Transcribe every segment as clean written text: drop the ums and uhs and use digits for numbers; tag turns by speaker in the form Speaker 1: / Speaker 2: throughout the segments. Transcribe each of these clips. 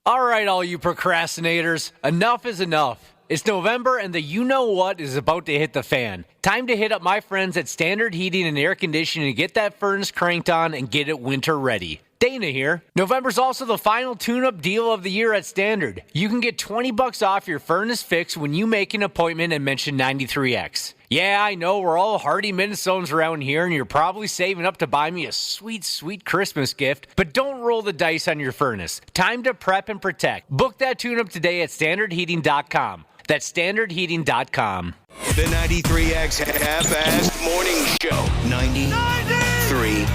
Speaker 1: All right, all you procrastinators, enough is enough. It's November and the you-know-what is about to hit the fan. Time to hit up my friends at Standard Heating and Air Conditioning to get that furnace cranked on and get it winter ready. Dana here. November's also the final tune-up deal of the year at Standard. You can get $20 off your furnace fix when you make an appointment and mention 93X. Yeah, I know we're all hardy Minnesotans around here, and you're probably saving up to buy me a sweet, sweet Christmas gift, but don't roll the dice on your furnace. Time to prep and protect. Book that tune-up today at standardheating.com. That's standardheating.com.
Speaker 2: The 93X Half-Assed Morning Show. 93.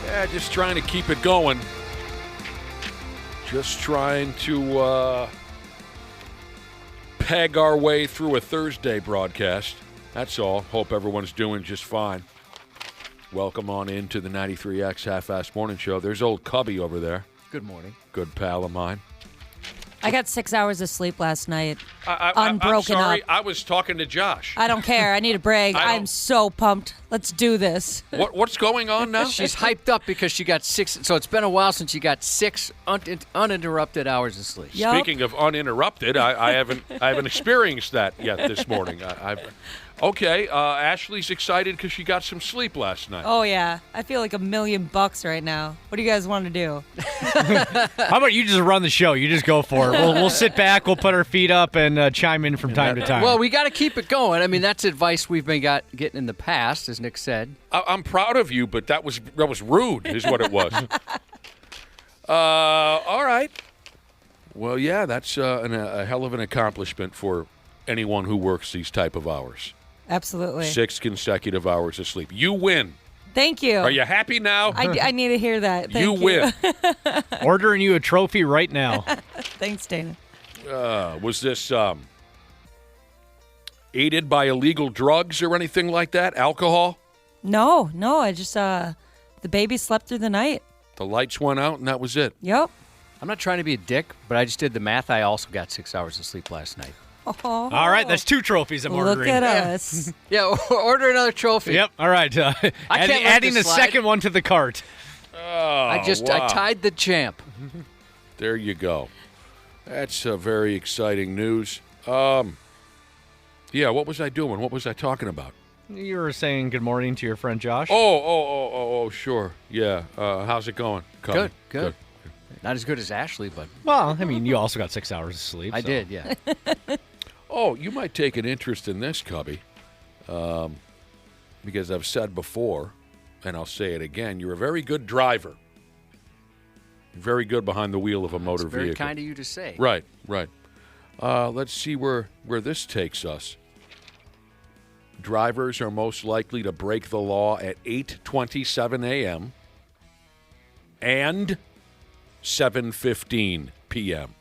Speaker 3: Yeah, just trying to keep it going. Just trying to peg our way through a Thursday broadcast. That's all. Hope everyone's doing just fine. Welcome on into the 93X Half-Assed Morning Show. There's old Cubby over there.
Speaker 4: Good morning.
Speaker 3: Good pal of mine.
Speaker 5: I got 6 hours of sleep last night.
Speaker 3: I'm sorry. I was talking to Josh.
Speaker 5: I don't care. I need a break. I'm so pumped. Let's do this.
Speaker 3: What's going on now?
Speaker 4: She's hyped up because she got 6. So it's been a while since you got 6 uninterrupted hours of sleep.
Speaker 5: Yep.
Speaker 3: Speaking of uninterrupted, I haven't experienced that yet this morning. Okay, Ashley's excited because she got some sleep last night.
Speaker 5: Oh, yeah. I feel like $1 million right now. What do you guys want to do?
Speaker 1: How about you just run the show? You just go for it. We'll sit back, we'll put our feet up, and chime in from time to time.
Speaker 4: Well, we got to keep it going. I mean, that's advice we've been getting in the past, as Nick said.
Speaker 3: I'm proud of you, but that was rude, is what it was. All right. Well, yeah, that's a hell of an accomplishment for anyone who works these type of hours.
Speaker 5: Absolutely.
Speaker 3: 6 consecutive hours of sleep. You win.
Speaker 5: Thank you.
Speaker 3: Are you happy now?
Speaker 5: I need to hear that. Thank you.
Speaker 3: win.
Speaker 1: Ordering you a trophy right now.
Speaker 5: Thanks, Dana.
Speaker 3: Was this aided by illegal drugs or anything like that? Alcohol?
Speaker 5: No. I just, the baby slept through the night.
Speaker 3: The lights went out and that was it?
Speaker 5: Yep.
Speaker 4: I'm not trying to be a dick, but I just did the math. I also got 6 hours of sleep last night.
Speaker 5: Oh.
Speaker 1: All right, that's 2 trophies I'm ordering.
Speaker 5: Look at us.
Speaker 4: Yeah, order another trophy.
Speaker 1: Yep, all right. Adding a second one to the cart.
Speaker 3: Oh,
Speaker 4: I tied the champ.
Speaker 3: There you go. That's very exciting news. Yeah, what was I doing? What was I talking about?
Speaker 1: You were saying good morning to your friend Josh.
Speaker 3: Oh, sure. Yeah. How's it going?
Speaker 4: Good. Not as good as Ashley, but...
Speaker 1: Well, I mean, you also got 6 hours of sleep.
Speaker 4: I did, yeah.
Speaker 3: Oh, you might take an interest in this, Cubby. Because I've said before, and I'll say it again, you're a very good driver. Very good behind the wheel of a motor vehicle.
Speaker 4: Very kind of you to say.
Speaker 3: Right. Let's see where this takes us. Drivers are most likely to break the law at 8:27 a.m. and 7:15 p.m.,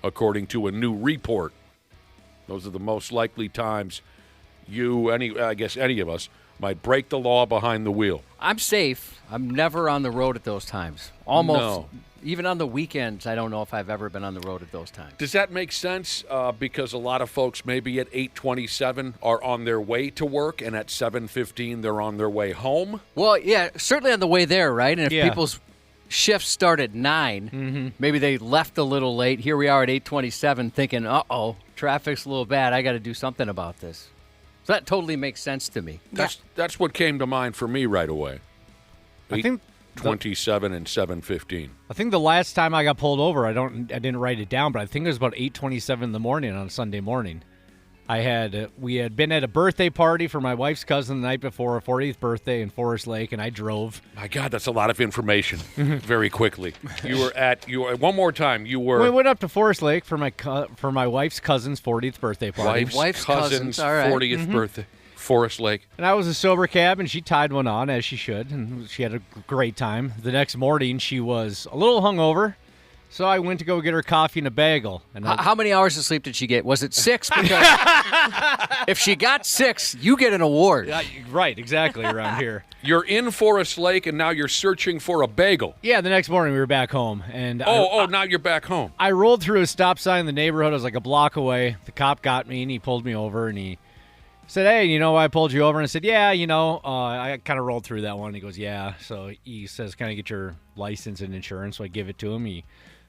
Speaker 3: according to a new report. Those are the most likely times any of us, might break the law behind the wheel.
Speaker 4: I'm safe. I'm never on the road at those times. Almost.
Speaker 3: No.
Speaker 4: Even on the weekends, I don't know if I've ever been on the road at those times.
Speaker 3: Does that make sense? Because a lot of folks maybe at 8:27 are on their way to work, and at 7:15 they're on their way home?
Speaker 4: Well, yeah, certainly on the way there, right? And if people's shifts start at 9, maybe they left a little late. Here we are at 8:27 thinking, uh-oh, traffic's a little bad. I got to do something about this. So that totally makes sense to me.
Speaker 3: That's what came to mind for me right away.
Speaker 1: I think
Speaker 3: 8:27 and 7:15.
Speaker 1: I think the last time I got pulled over, I didn't write it down, but I think it was about 8:27 in the morning on a Sunday morning. We had been at a birthday party for my wife's cousin the night before, her 40th birthday in Forest Lake, and I drove.
Speaker 3: My God, that's a lot of information. Very quickly, you were one more time. You were.
Speaker 1: We went up to Forest Lake for my wife's cousin's 40th birthday party.
Speaker 4: Wife's cousin's all right.
Speaker 3: 40th birthday, Forest Lake.
Speaker 1: And I was a sober cab, and she tied one on as she should, and she had a great time. The next morning, she was a little hungover. So I went to go get her coffee and a bagel. And
Speaker 4: how many hours of sleep did she get? Was it 6? Because if she got 6, you get an award.
Speaker 1: Right, exactly, around here.
Speaker 3: You're in Forest Lake, and now you're searching for a bagel.
Speaker 1: Yeah, the next morning we were back home. And
Speaker 3: now you're back home.
Speaker 1: I rolled through a stop sign in the neighborhood. I was like a block away. The cop got me, and he pulled me over, and he Said, hey, you know why I pulled you over? And I said, yeah, I kind of rolled through that one. He goes, yeah. So he says, can I get your license and insurance? So I give it to him. He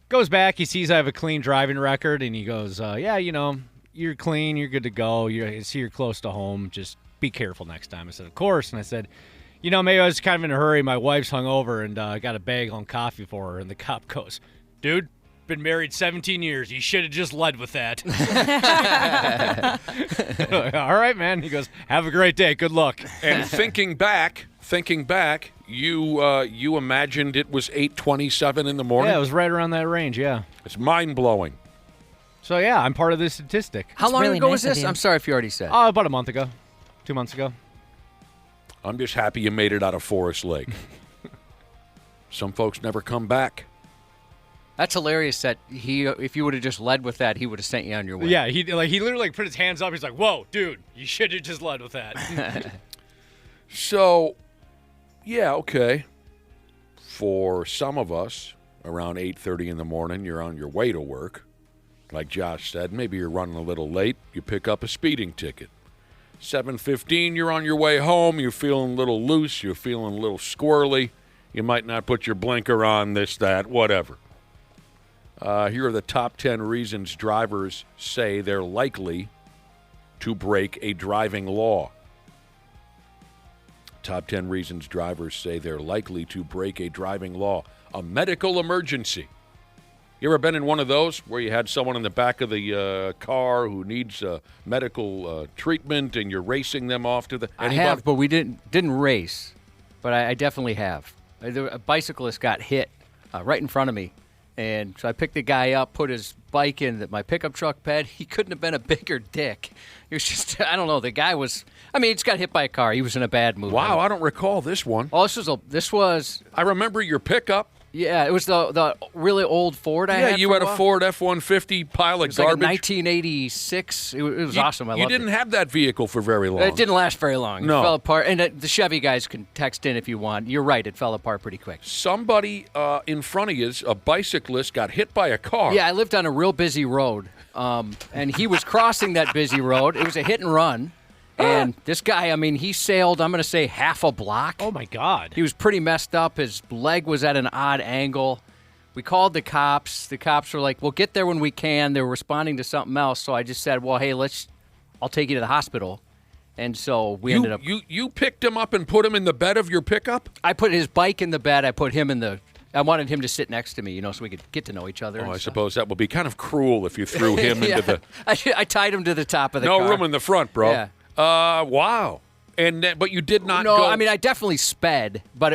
Speaker 1: goes back. He sees I have a clean driving record. And he goes, yeah, you're clean. You're good to go. I see you're close to home. Just be careful next time. I said, of course. And I said, maybe I was kind of in a hurry. My wife's hungover and I got a bag on coffee for her. And the cop goes, dude, been married 17 years. You should have just led with that. All right, man. He goes, have a great day. Good luck.
Speaker 3: And thinking back, you imagined it was 8:27 in the morning?
Speaker 1: Yeah, it was right around that range, yeah.
Speaker 3: It's mind-blowing.
Speaker 1: So, yeah, I'm part of this statistic.
Speaker 4: How long
Speaker 5: really
Speaker 4: ago
Speaker 5: nice
Speaker 4: was
Speaker 5: of
Speaker 4: this?
Speaker 5: you.
Speaker 4: I'm sorry if you already said.
Speaker 1: About a month ago. 2 months ago.
Speaker 3: I'm just happy you made it out of Forest Lake. Some folks never come back.
Speaker 4: That's hilarious that if you would have just led with that, he would have sent you on your way.
Speaker 1: Yeah, he literally put his hands up. He's like, whoa, dude, you should have just led with that.
Speaker 3: So, yeah, okay. For some of us, around 8:30 in the morning, you're on your way to work. Like Josh said, maybe you're running a little late. You pick up a speeding ticket. 7:15, you're on your way home. You're feeling a little loose. You're feeling a little squirrely. You might not put your blinker on, this, that, whatever. Here are the top 10 reasons drivers say they're likely to break a driving law. Top 10 reasons drivers say they're likely to break a driving law. A medical emergency. You ever been in one of those where you had someone in the back of the car who needs medical treatment and you're racing them off to the...
Speaker 4: I have, but we didn't race. But I definitely have. A bicyclist got hit right in front of me. And so I picked the guy up, put his bike in my pickup truck bed. He couldn't have been a bigger dick. It was just, I don't know, the guy was, he just got hit by a car. He was in a bad mood.
Speaker 3: Wow, I don't recall this one.
Speaker 4: Oh, this was.
Speaker 3: I remember your pickup.
Speaker 4: Yeah, it was the really old Ford I had.
Speaker 3: Yeah, you had a Ford F-150 pile of
Speaker 4: garbage.
Speaker 3: garbage.
Speaker 4: Like a 1986. It was awesome. I loved it.
Speaker 3: You didn't have that vehicle for very long.
Speaker 4: It didn't last very long.
Speaker 3: No.
Speaker 4: It fell apart. And the Chevy guys can text in if you want. You're right. It fell apart pretty quick.
Speaker 3: Somebody in front of you, a bicyclist, got hit by a car.
Speaker 4: Yeah, I lived on a real busy road. And he was crossing that busy road. It was a hit and run. And this guy, he sailed, I'm going to say, half a block.
Speaker 1: Oh, my God.
Speaker 4: He was pretty messed up. His leg was at an odd angle. We called the cops. The cops were like, we'll get there when we can. They were responding to something else. So I just said, well, hey, I'll take you to the hospital. And so we ended up.
Speaker 3: You picked him up and put him in the bed of your pickup?
Speaker 4: I put his bike in the bed. I put him I wanted him to sit next to me, so we could get to know each other.
Speaker 3: Oh, I suppose that would be kind of cruel if you threw him into the.
Speaker 4: I tied him to the top of the car.
Speaker 3: No room in the front, bro.
Speaker 4: Yeah.
Speaker 3: Wow. But you did not
Speaker 4: No,
Speaker 3: go.
Speaker 4: I definitely sped, but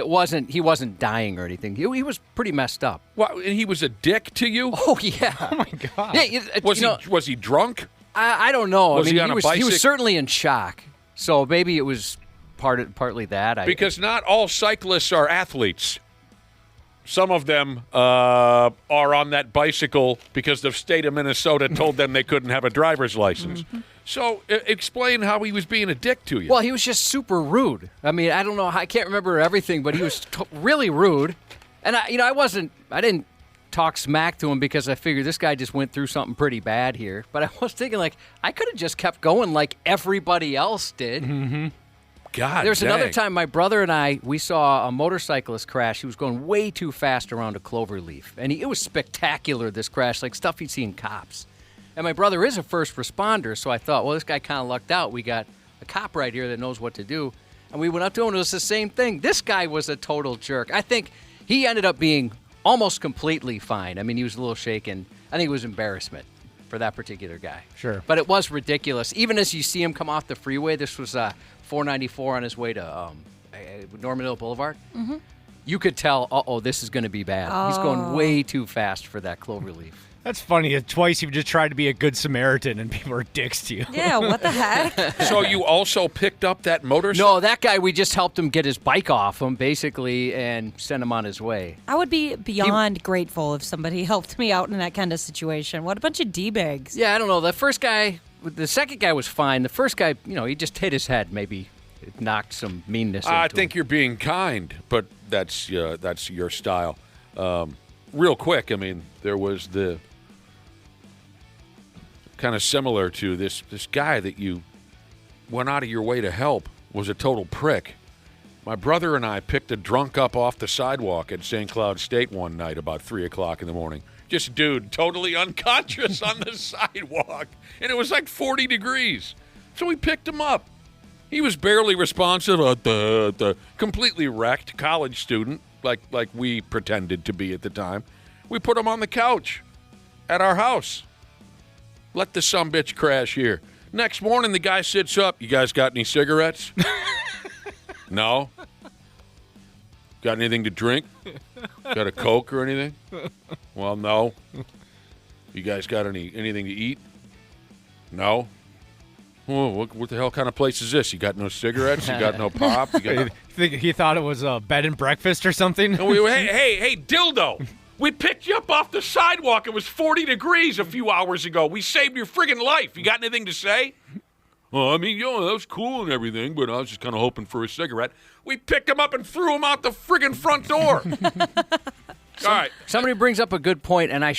Speaker 4: he wasn't dying or anything. He was pretty messed up.
Speaker 3: Wow, and he was a dick to you?
Speaker 4: Oh, yeah.
Speaker 1: Oh, my God.
Speaker 4: Yeah,
Speaker 3: Was he drunk?
Speaker 4: I don't know.
Speaker 3: Was he on a bicycle?
Speaker 4: He was certainly in shock. So maybe it was partly that.
Speaker 3: Because not all cyclists are athletes. Some of them are on that bicycle because the state of Minnesota told them they couldn't have a driver's license. Mm-hmm. So explain how he was being a dick to you.
Speaker 4: Well, he was just super rude. I don't know. I can't remember everything, but he was really rude. And I didn't talk smack to him because I figured this guy just went through something pretty bad here. But I was thinking, I could have just kept going like everybody else did.
Speaker 3: Mm-hmm. God,
Speaker 4: There's another time my brother and we saw a motorcyclist crash. He was going way too fast around a clover leaf. And it was spectacular, this crash, like stuff you'd see in cops. And my brother is a first responder, so I thought, well, this guy kind of lucked out. We got a cop right here that knows what to do. And we went up to him, and it was the same thing. This guy was a total jerk. I think he ended up being almost completely fine. He was a little shaken. I think it was embarrassment for that particular guy.
Speaker 1: Sure.
Speaker 4: But it was ridiculous. Even as you see him come off the freeway, this was 494 on his way to Norman Hill Boulevard. Mm-hmm. You could tell, this is going to be bad. Oh. He's going way too fast for that clover leaf.
Speaker 1: That's funny. Twice you've just tried to be a good Samaritan and people are dicks to you.
Speaker 5: Yeah, what the heck?
Speaker 3: So you also picked up that motorcycle?
Speaker 4: No, that guy, we just helped him get his bike off him, basically, and sent him on his way.
Speaker 5: I would be beyond grateful if somebody helped me out in that kind of situation. What a bunch of D-bags.
Speaker 4: Yeah, I don't know. The second guy was fine. The first guy, he just hit his head. Maybe it knocked some meanness into
Speaker 3: I think
Speaker 4: him.
Speaker 3: you're being kind, but that's your style. Real quick, there was the kind of similar to this guy that you went out of your way to help was a total prick. My brother and I picked a drunk up off the sidewalk at St. Cloud State one night about 3 o'clock in the morning. Just a dude, totally unconscious on the sidewalk. And it was like 40 degrees. So we picked him up. He was barely responsive, completely wrecked, college student, like we pretended to be at the time. We put him on the couch at our house. Let the sumbitch crash here. Next morning, the guy sits up. You guys got any cigarettes? No? Got anything to drink? Got a Coke or anything? Well, no. You guys got anything to eat? No? Oh, what the hell kind of place is this? You got no cigarettes? You got no pop? You
Speaker 6: think he thought it was a bed and breakfast or something?
Speaker 3: Hey, dildo! We picked you up off the sidewalk. It was 40 degrees a few hours ago. We saved your friggin' life. You got anything to say? Well, I mean, that was cool and everything, but I was just kind of hoping for a cigarette. We picked him up and threw him out the friggin' front door. All right.
Speaker 4: Somebody brings up a good point, and I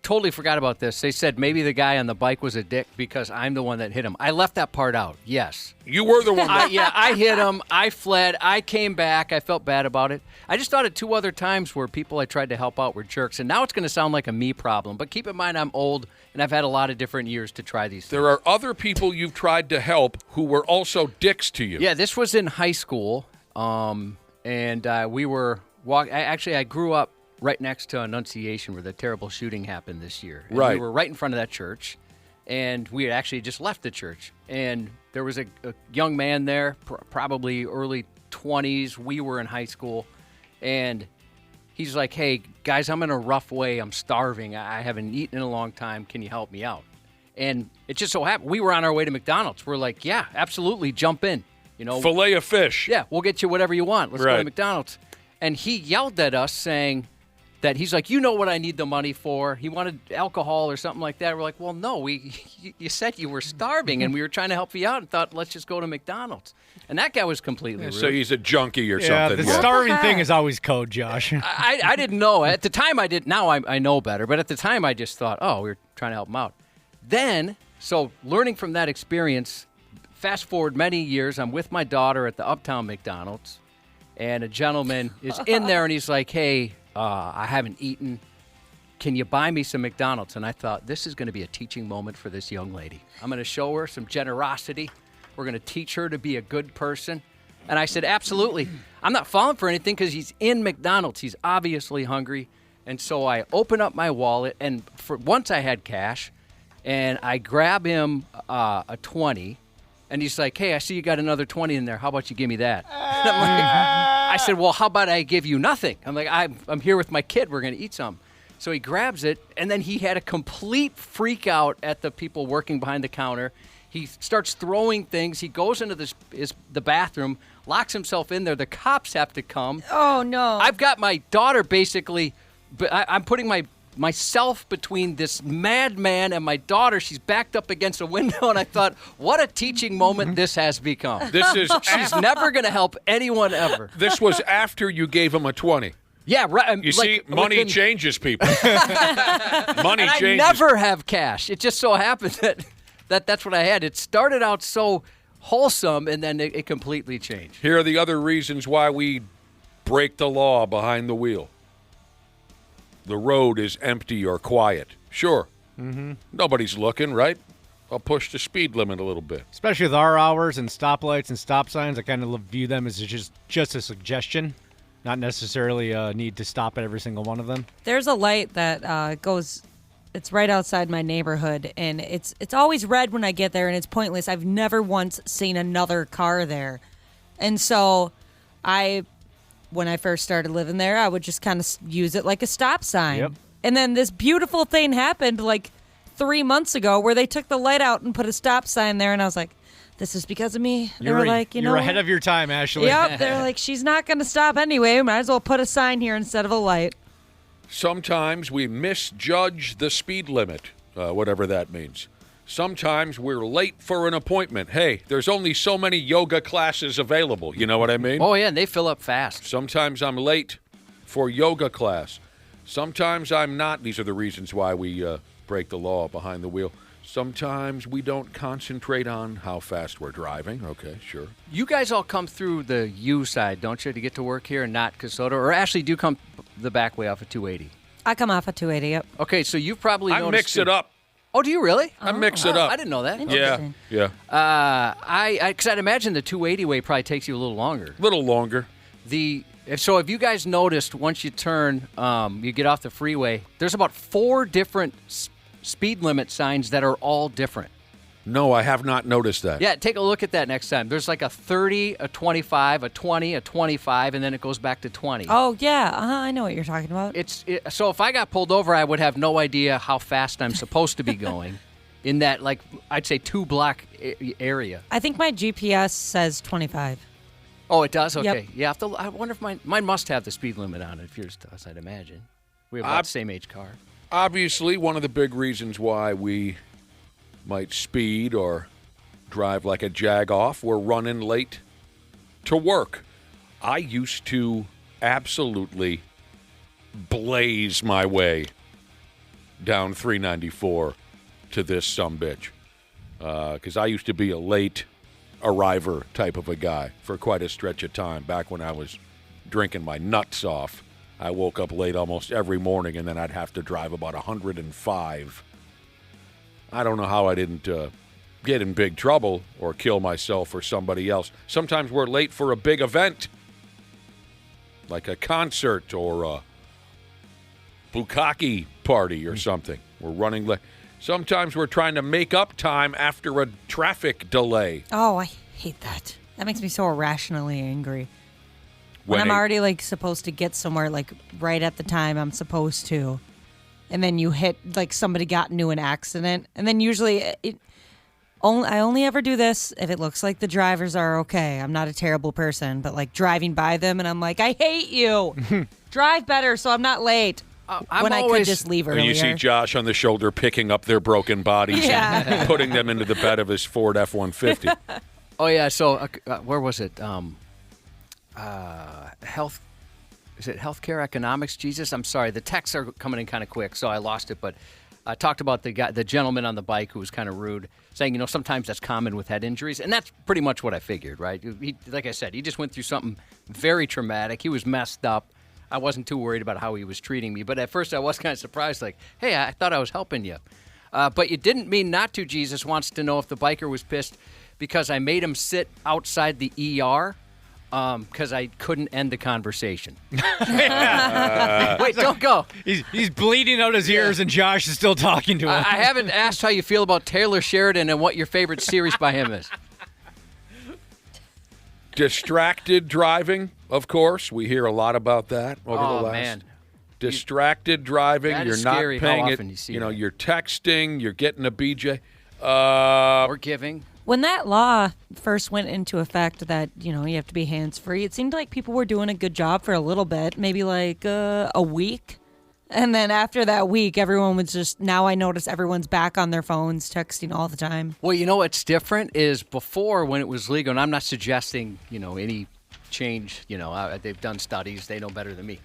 Speaker 4: totally forgot about this. They said maybe the guy on the bike was a dick because I'm the one that hit him. I left that part out, yes.
Speaker 3: You were the one that...
Speaker 4: I hit him. I fled. I came back. I felt bad about it. I just thought of 2 other times where people I tried to help out were jerks, and now it's going to sound like a me problem. But keep in mind I'm old, and I've had a lot of different years to try these things.
Speaker 3: There are other people you've tried to help who were also dicks to you.
Speaker 4: Yeah, this was in high school, and we were walking. I grew up right next to Annunciation where the terrible shooting happened this year. And
Speaker 3: right.
Speaker 4: We were right in front of that church, and we had actually just left the church. And there was a young man there, probably early 20s. We were in high school, and he's like, hey, guys, I'm in a rough way. I'm starving. I haven't eaten in a long time. Can you help me out? And it just so happened we were on our way to McDonald's. We're like, yeah, absolutely, jump in.
Speaker 3: Filet of fish.
Speaker 4: Yeah, we'll get you whatever you want. Let's go to McDonald's. And he yelled at us saying that he's like, you know what I need the money for. He wanted alcohol or something like that. We're like, well, no, you said you were starving, and we were trying to help you out and thought, let's just go to McDonald's. And that guy was completely rude.
Speaker 3: So he's a junkie or
Speaker 6: yeah,
Speaker 3: something.
Speaker 6: The starving thing is always code, Josh.
Speaker 4: I didn't know. At the time, I didn't. Now I know better. But at the time, I just thought, we were trying to help him out. Then, so learning from that experience, fast forward many years, I'm with my daughter at the Uptown McDonald's, and a gentleman is in there, and he's like, hey, I haven't eaten. Can you buy me some McDonald's? And I thought, this is going to be a teaching moment for this young lady. I'm going to show her some generosity. We're going to teach her to be a good person. And I said, absolutely. I'm not falling for anything because he's in McDonald's. He's obviously hungry. And so I open up my wallet, and for once I had cash, and I grab him a 20, and he's like, hey, I see you got another 20 in there. How about you give me that? And I'm like, I said, well, how about I give you nothing? I'm like, I'm here with my kid. We're going to eat some. So he grabs it, and then he had a complete freak out at the people working behind the counter. He starts throwing things. He goes into the bathroom, locks himself in there. The cops have to come.
Speaker 5: Oh, no.
Speaker 4: I've got my daughter basically, but I'm putting myself between this madman and my daughter. She's backed up against a window, and I thought, what a teaching moment this has become. She's never going to help anyone ever.
Speaker 3: This was after you gave him a 20.
Speaker 4: Yeah, right.
Speaker 3: You see, money changes people. Money changes.
Speaker 4: I never have cash. It just so happened that's what I had. It started out so wholesome, and then it completely changed.
Speaker 3: Here are the other reasons why we break the law behind the wheel. The road is empty or quiet. Sure. Mm-hmm. Nobody's looking, right? I'll push the speed limit a little bit.
Speaker 6: Especially with our hours and stoplights and stop signs, I kind of view them as just a suggestion, not necessarily a need to stop at every single one of them.
Speaker 5: There's a light that goes, it's right outside my neighborhood, and it's always red when I get there, and it's pointless. I've never once seen another car there. And so when I first started living there, I would just kind of use it like a stop sign.
Speaker 6: Yep.
Speaker 5: And then this beautiful thing happened like 3 months ago where they took the light out and put a stop sign there, and I was like, this is because of me. They were like,
Speaker 6: you're ahead of your time, Ashley.
Speaker 5: Yep. They're like, she's not going to stop anyway. Might as well put a sign here instead of a light.
Speaker 3: Sometimes we misjudge the speed limit, whatever that means. Sometimes we're late for an appointment. Hey, there's only so many yoga classes available. You know what I mean?
Speaker 4: Oh, yeah, and they fill up fast.
Speaker 3: Sometimes I'm late for yoga class. Sometimes I'm not. These are the reasons why we break the law behind the wheel. Sometimes we don't concentrate on how fast we're driving. Okay, sure.
Speaker 4: You guys all come through the U side, don't you, to get to work here, and not Casota? Or actually do come the back way off of 280?
Speaker 5: I come off at 280, yep.
Speaker 4: Okay, so you've probably
Speaker 3: I
Speaker 4: noticed...
Speaker 3: mix it up.
Speaker 4: Oh, do you really?
Speaker 3: I mix it up.
Speaker 4: I didn't know that.
Speaker 5: Interesting.
Speaker 3: Yeah.
Speaker 4: Because I'd imagine the 280 way probably takes you a little longer.
Speaker 3: A little longer.
Speaker 4: So if you guys noticed, once you turn, you get off the freeway, there's about 4 different speed limit signs that are all different.
Speaker 3: No, I have not noticed that.
Speaker 4: Yeah, take a look at that next time. There's like a 30, a 25, a 20, a 25, and then it goes back to 20.
Speaker 5: Oh, yeah. I know what you're talking about.
Speaker 4: So if I got pulled over, I would have no idea how fast I'm supposed to be going in that, like, I'd say 2-block area.
Speaker 5: I think my GPS says 25.
Speaker 4: Oh, it does? Okay.
Speaker 5: Yep.
Speaker 4: Yeah, I wonder if mine must have the speed limit on it, if yours does, I'd imagine. We have about the same age car.
Speaker 3: Obviously, one of the big reasons why we might speed or drive like a jag-off, we're running late to work. I used to absolutely blaze my way down 394 to this sumbitch because I used to be a late arriver type of a guy for quite a stretch of time back when I was drinking my nuts off. I woke up late almost every morning, and then I'd have to drive about 105. I don't know how I didn't get in big trouble or kill myself or somebody else. Sometimes we're late for a big event, like a concert or a bukkake party or something. We're running late. Sometimes we're trying to make up time after a traffic delay.
Speaker 5: Oh, I hate that. That makes me so irrationally angry. When I'm already, like, supposed to get somewhere, like, right at the time I'm supposed to, and then you hit, like, somebody got into an accident, and then usually I only ever do this if it looks like the drivers are okay. I'm not a terrible person, but, like, driving by them, and I'm like, I hate you. Drive better so I'm not late. When I could just leave earlier.
Speaker 3: And you see Josh on the shoulder picking up their broken bodies and putting them into the bed of his Ford F-150.
Speaker 4: Oh, yeah, so where was it? Health, is it healthcare economics? Jesus, I'm sorry. The texts are coming in kind of quick, so I lost it. But I talked about the gentleman on the bike who was kind of rude, saying, sometimes that's common with head injuries. And that's pretty much what I figured, right? Like I said, he just went through something very traumatic. He was messed up. I wasn't too worried about how he was treating me. But at first I was kind of surprised, like, hey, I thought I was helping you. But you didn't mean not to. Jesus wants to know if the biker was pissed because I made him sit outside the ER. Because I couldn't end the conversation. Wait, don't go.
Speaker 6: He's bleeding out his ears, and Josh is still talking to him.
Speaker 4: I haven't asked how you feel about Taylor Sheridan and what your favorite series by him is.
Speaker 3: Distracted driving, of course. We hear a lot about that over the last.
Speaker 4: Man.
Speaker 3: Distracted driving.
Speaker 4: That
Speaker 3: you're
Speaker 4: is
Speaker 3: not
Speaker 4: scary
Speaker 3: paying
Speaker 4: how
Speaker 3: it.
Speaker 4: often you see that.
Speaker 3: You're texting. You're getting a BJ.
Speaker 4: Or giving.
Speaker 5: When that law first went into effect that, you have to be hands-free, it seemed like people were doing a good job for a little bit, maybe like a week. And then after that week, everyone was just, now I notice everyone's back on their phones, texting all the time.
Speaker 4: Well, what's different is before when it was legal, and I'm not suggesting, any change, they've done studies, they know better than me.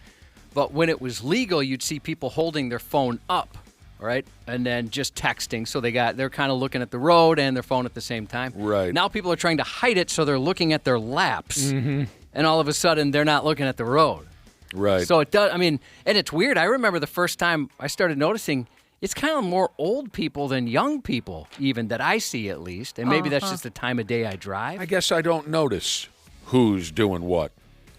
Speaker 4: But when it was legal, you'd see people holding their phone up. Right, and then just texting, so they're kind of looking at the road and their phone at the same time.
Speaker 3: Right.
Speaker 4: Now people are trying to hide it, so they're looking at their laps, and all of a sudden they're not looking at the road.
Speaker 3: Right.
Speaker 4: So it does. And it's weird. I remember the first time I started noticing it's kind of more old people than young people, even that I see at least, and maybe that's just the time of day I drive.
Speaker 3: I guess I don't notice who's doing what.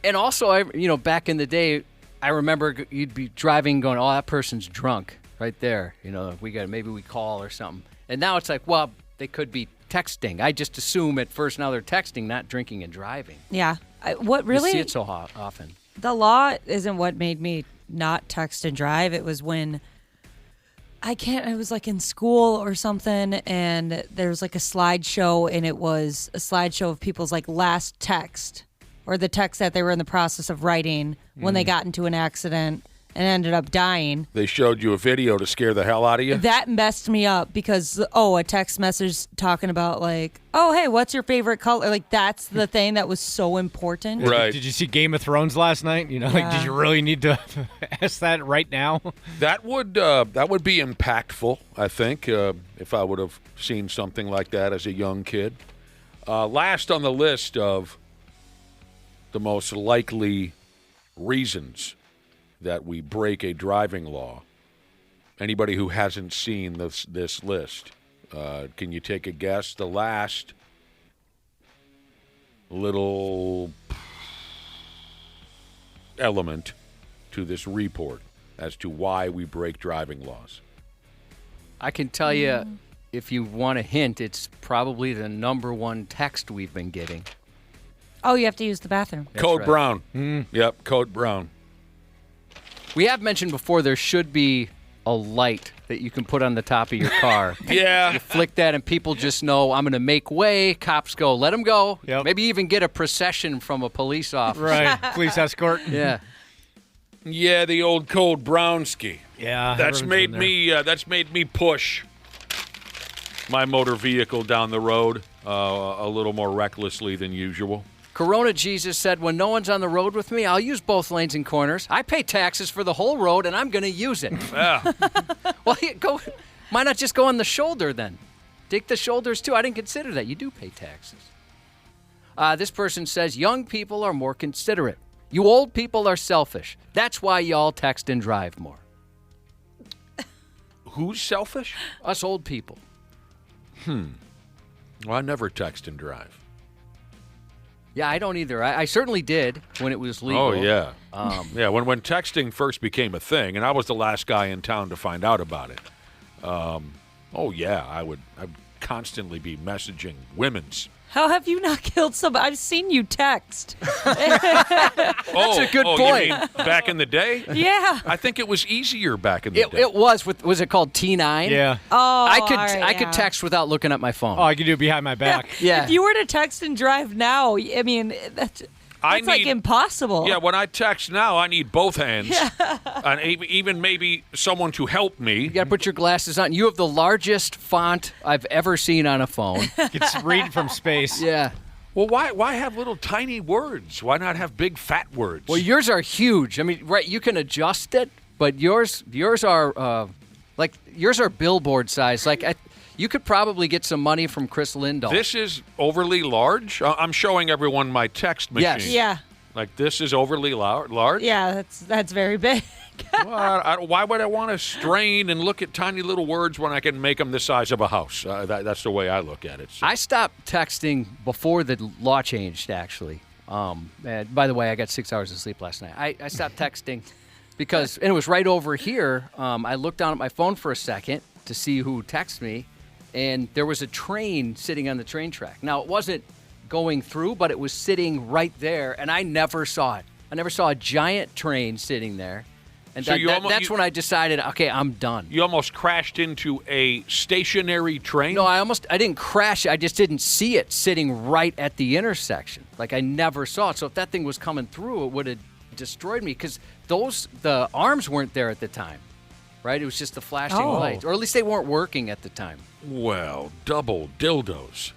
Speaker 4: And also, back in the day, I remember you'd be driving, going, "Oh, that person's drunk." Right there, maybe we call or something. And now it's like, well, they could be texting. I just assume at first now they're texting, not drinking and driving.
Speaker 5: Yeah. What really?
Speaker 4: You see it so often.
Speaker 5: The law isn't what made me not text and drive. It was when I was like in school or something, and there was like a slideshow, and it was a slideshow of people's like last text or the text that they were in the process of writing when they got into an accident. and ended up dying.
Speaker 3: They showed you a video to scare the hell out of you?
Speaker 5: That messed me up because, a text message talking about like, oh, hey, what's your favorite color? Like, that's the thing that was so important.
Speaker 3: Right.
Speaker 6: Did you see Game of Thrones last night? You know, like, did you really need to ask that right now?
Speaker 3: That would be impactful, I think, if I would have seen something like that as a young kid. Last on the list of the most likely reasons that we break a driving law. Anybody who hasn't seen this list, can you take a guess? The last little element to this report as to why we break driving laws.
Speaker 4: I can tell you, if you want a hint, it's probably the number one text we've been getting.
Speaker 5: Oh, you have to use the bathroom.
Speaker 3: Code
Speaker 4: right.
Speaker 3: Brown. Yep, Code Brown.
Speaker 4: We have mentioned before there should be a light that you can put on the top of your car.
Speaker 3: Yeah.
Speaker 4: You flick that and people just know I'm going to make way. Cops go, let them go.
Speaker 6: Yep.
Speaker 4: Maybe even get a procession from a police officer.
Speaker 6: Right. Police escort.
Speaker 4: Yeah.
Speaker 3: Yeah, the old Code Brownski.
Speaker 6: Yeah.
Speaker 3: That's
Speaker 6: everyone's
Speaker 3: made me push my motor vehicle down the road a little more recklessly than usual.
Speaker 4: Corona Jesus said, when no one's on the road with me, I'll use both lanes and corners. I pay taxes for the whole road, and I'm going to use it.
Speaker 3: Yeah.
Speaker 4: Well, why not just go on the shoulder then? Take the shoulders, too. I didn't consider that. You do pay taxes. This person says, young people are more considerate. You old people are selfish. That's why y'all text and drive more.
Speaker 3: Who's selfish?
Speaker 4: Us old people.
Speaker 3: Well, I never text and drive.
Speaker 4: Yeah, I don't either. I certainly did when it was legal.
Speaker 3: Oh, yeah. Yeah, when texting first became a thing, and I was the last guy in town to find out about it. I'd constantly be messaging women's.
Speaker 5: How have you not killed somebody? I've seen you text.
Speaker 3: That's
Speaker 4: a good
Speaker 3: You
Speaker 4: point.
Speaker 3: mean back in the day?
Speaker 5: Yeah.
Speaker 3: I think it was easier back in the day.
Speaker 4: It was it called T9?
Speaker 6: Yeah.
Speaker 5: Oh,
Speaker 4: I could text without looking at my phone.
Speaker 6: Oh, I could do it behind my back.
Speaker 4: Yeah.
Speaker 5: If you were to text and drive now, I mean, that's like impossible.
Speaker 3: Yeah, when I text now, I need both hands. And even maybe someone to help me.
Speaker 4: You got to put your glasses on. You have the largest font I've ever seen on a phone.
Speaker 6: It's read from space.
Speaker 4: Yeah.
Speaker 3: Well, why have little tiny words? Why not have big fat words?
Speaker 4: Well, yours are huge. I mean, right, you can adjust it, but yours are yours are billboard size. You could probably get some money from Chris Lindahl.
Speaker 3: This is overly large. I'm showing everyone my text machine.
Speaker 4: Yes.
Speaker 5: Yeah.
Speaker 3: Like this is overly large.
Speaker 5: Yeah, that's very big.
Speaker 3: Well, why would I want to strain and look at tiny little words when I can make them the size of a house? That's the way I look at it. So.
Speaker 4: I stopped texting before the law changed, actually. And by the way, I got 6 hours of sleep last night. I stopped texting because, and it was right over here. I looked down at my phone for a second to see who texted me, and there was a train sitting on the train track. Now, it wasn't going through, but it was sitting right there, and I never saw it. I never saw a giant train sitting there. And
Speaker 3: So
Speaker 4: that's when I decided, okay, I'm done.
Speaker 3: You almost crashed into a stationary train?
Speaker 4: No, I didn't crash it. I just didn't see it sitting right at the intersection. Like, I never saw it. So if that thing was coming through, it would have destroyed me because the arms weren't there at the time, right? It was just the flashing lights. Or at least they weren't working at the time.
Speaker 3: Well, double dildos.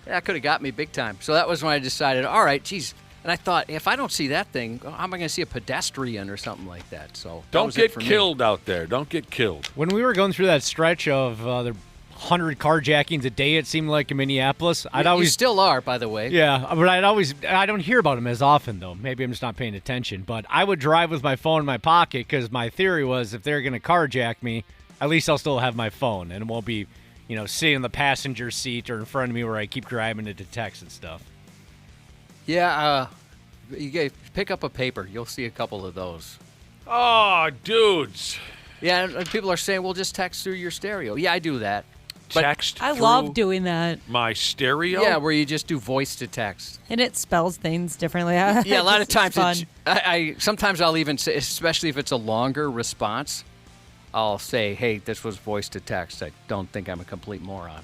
Speaker 4: Yeah, that could have got me big time. So that was when I decided, all right, geez. And I thought, if I don't see that thing, how am I going to see a pedestrian or something like that? So
Speaker 3: Don't get killed out there. Don't get killed.
Speaker 6: When we were going through that stretch of the 100 carjackings a day, it seemed like in Minneapolis,
Speaker 4: You still are, by the way.
Speaker 6: Yeah, but I don't hear about them as often, though. Maybe I'm just not paying attention. But I would drive with my phone in my pocket because my theory was if they're going to carjack me, at least I'll still have my phone and it won't be, sitting in the passenger seat or in front of me where I keep driving it to text and stuff.
Speaker 4: Yeah, you pick up a paper. You'll see a couple of those.
Speaker 3: Oh, dudes.
Speaker 4: Yeah, and people are saying, well, just text through your stereo. Yeah, I do that. But
Speaker 3: Text
Speaker 5: I
Speaker 3: through
Speaker 5: love doing that.
Speaker 3: my stereo?
Speaker 4: yeah, where you just do voice to text.
Speaker 5: And it spells things differently.
Speaker 4: Yeah, a lot of
Speaker 5: It's
Speaker 4: times
Speaker 5: fun.
Speaker 4: sometimes I'll even say, especially if it's a longer response, I'll say, hey, this was voice to text. I don't think I'm a complete moron.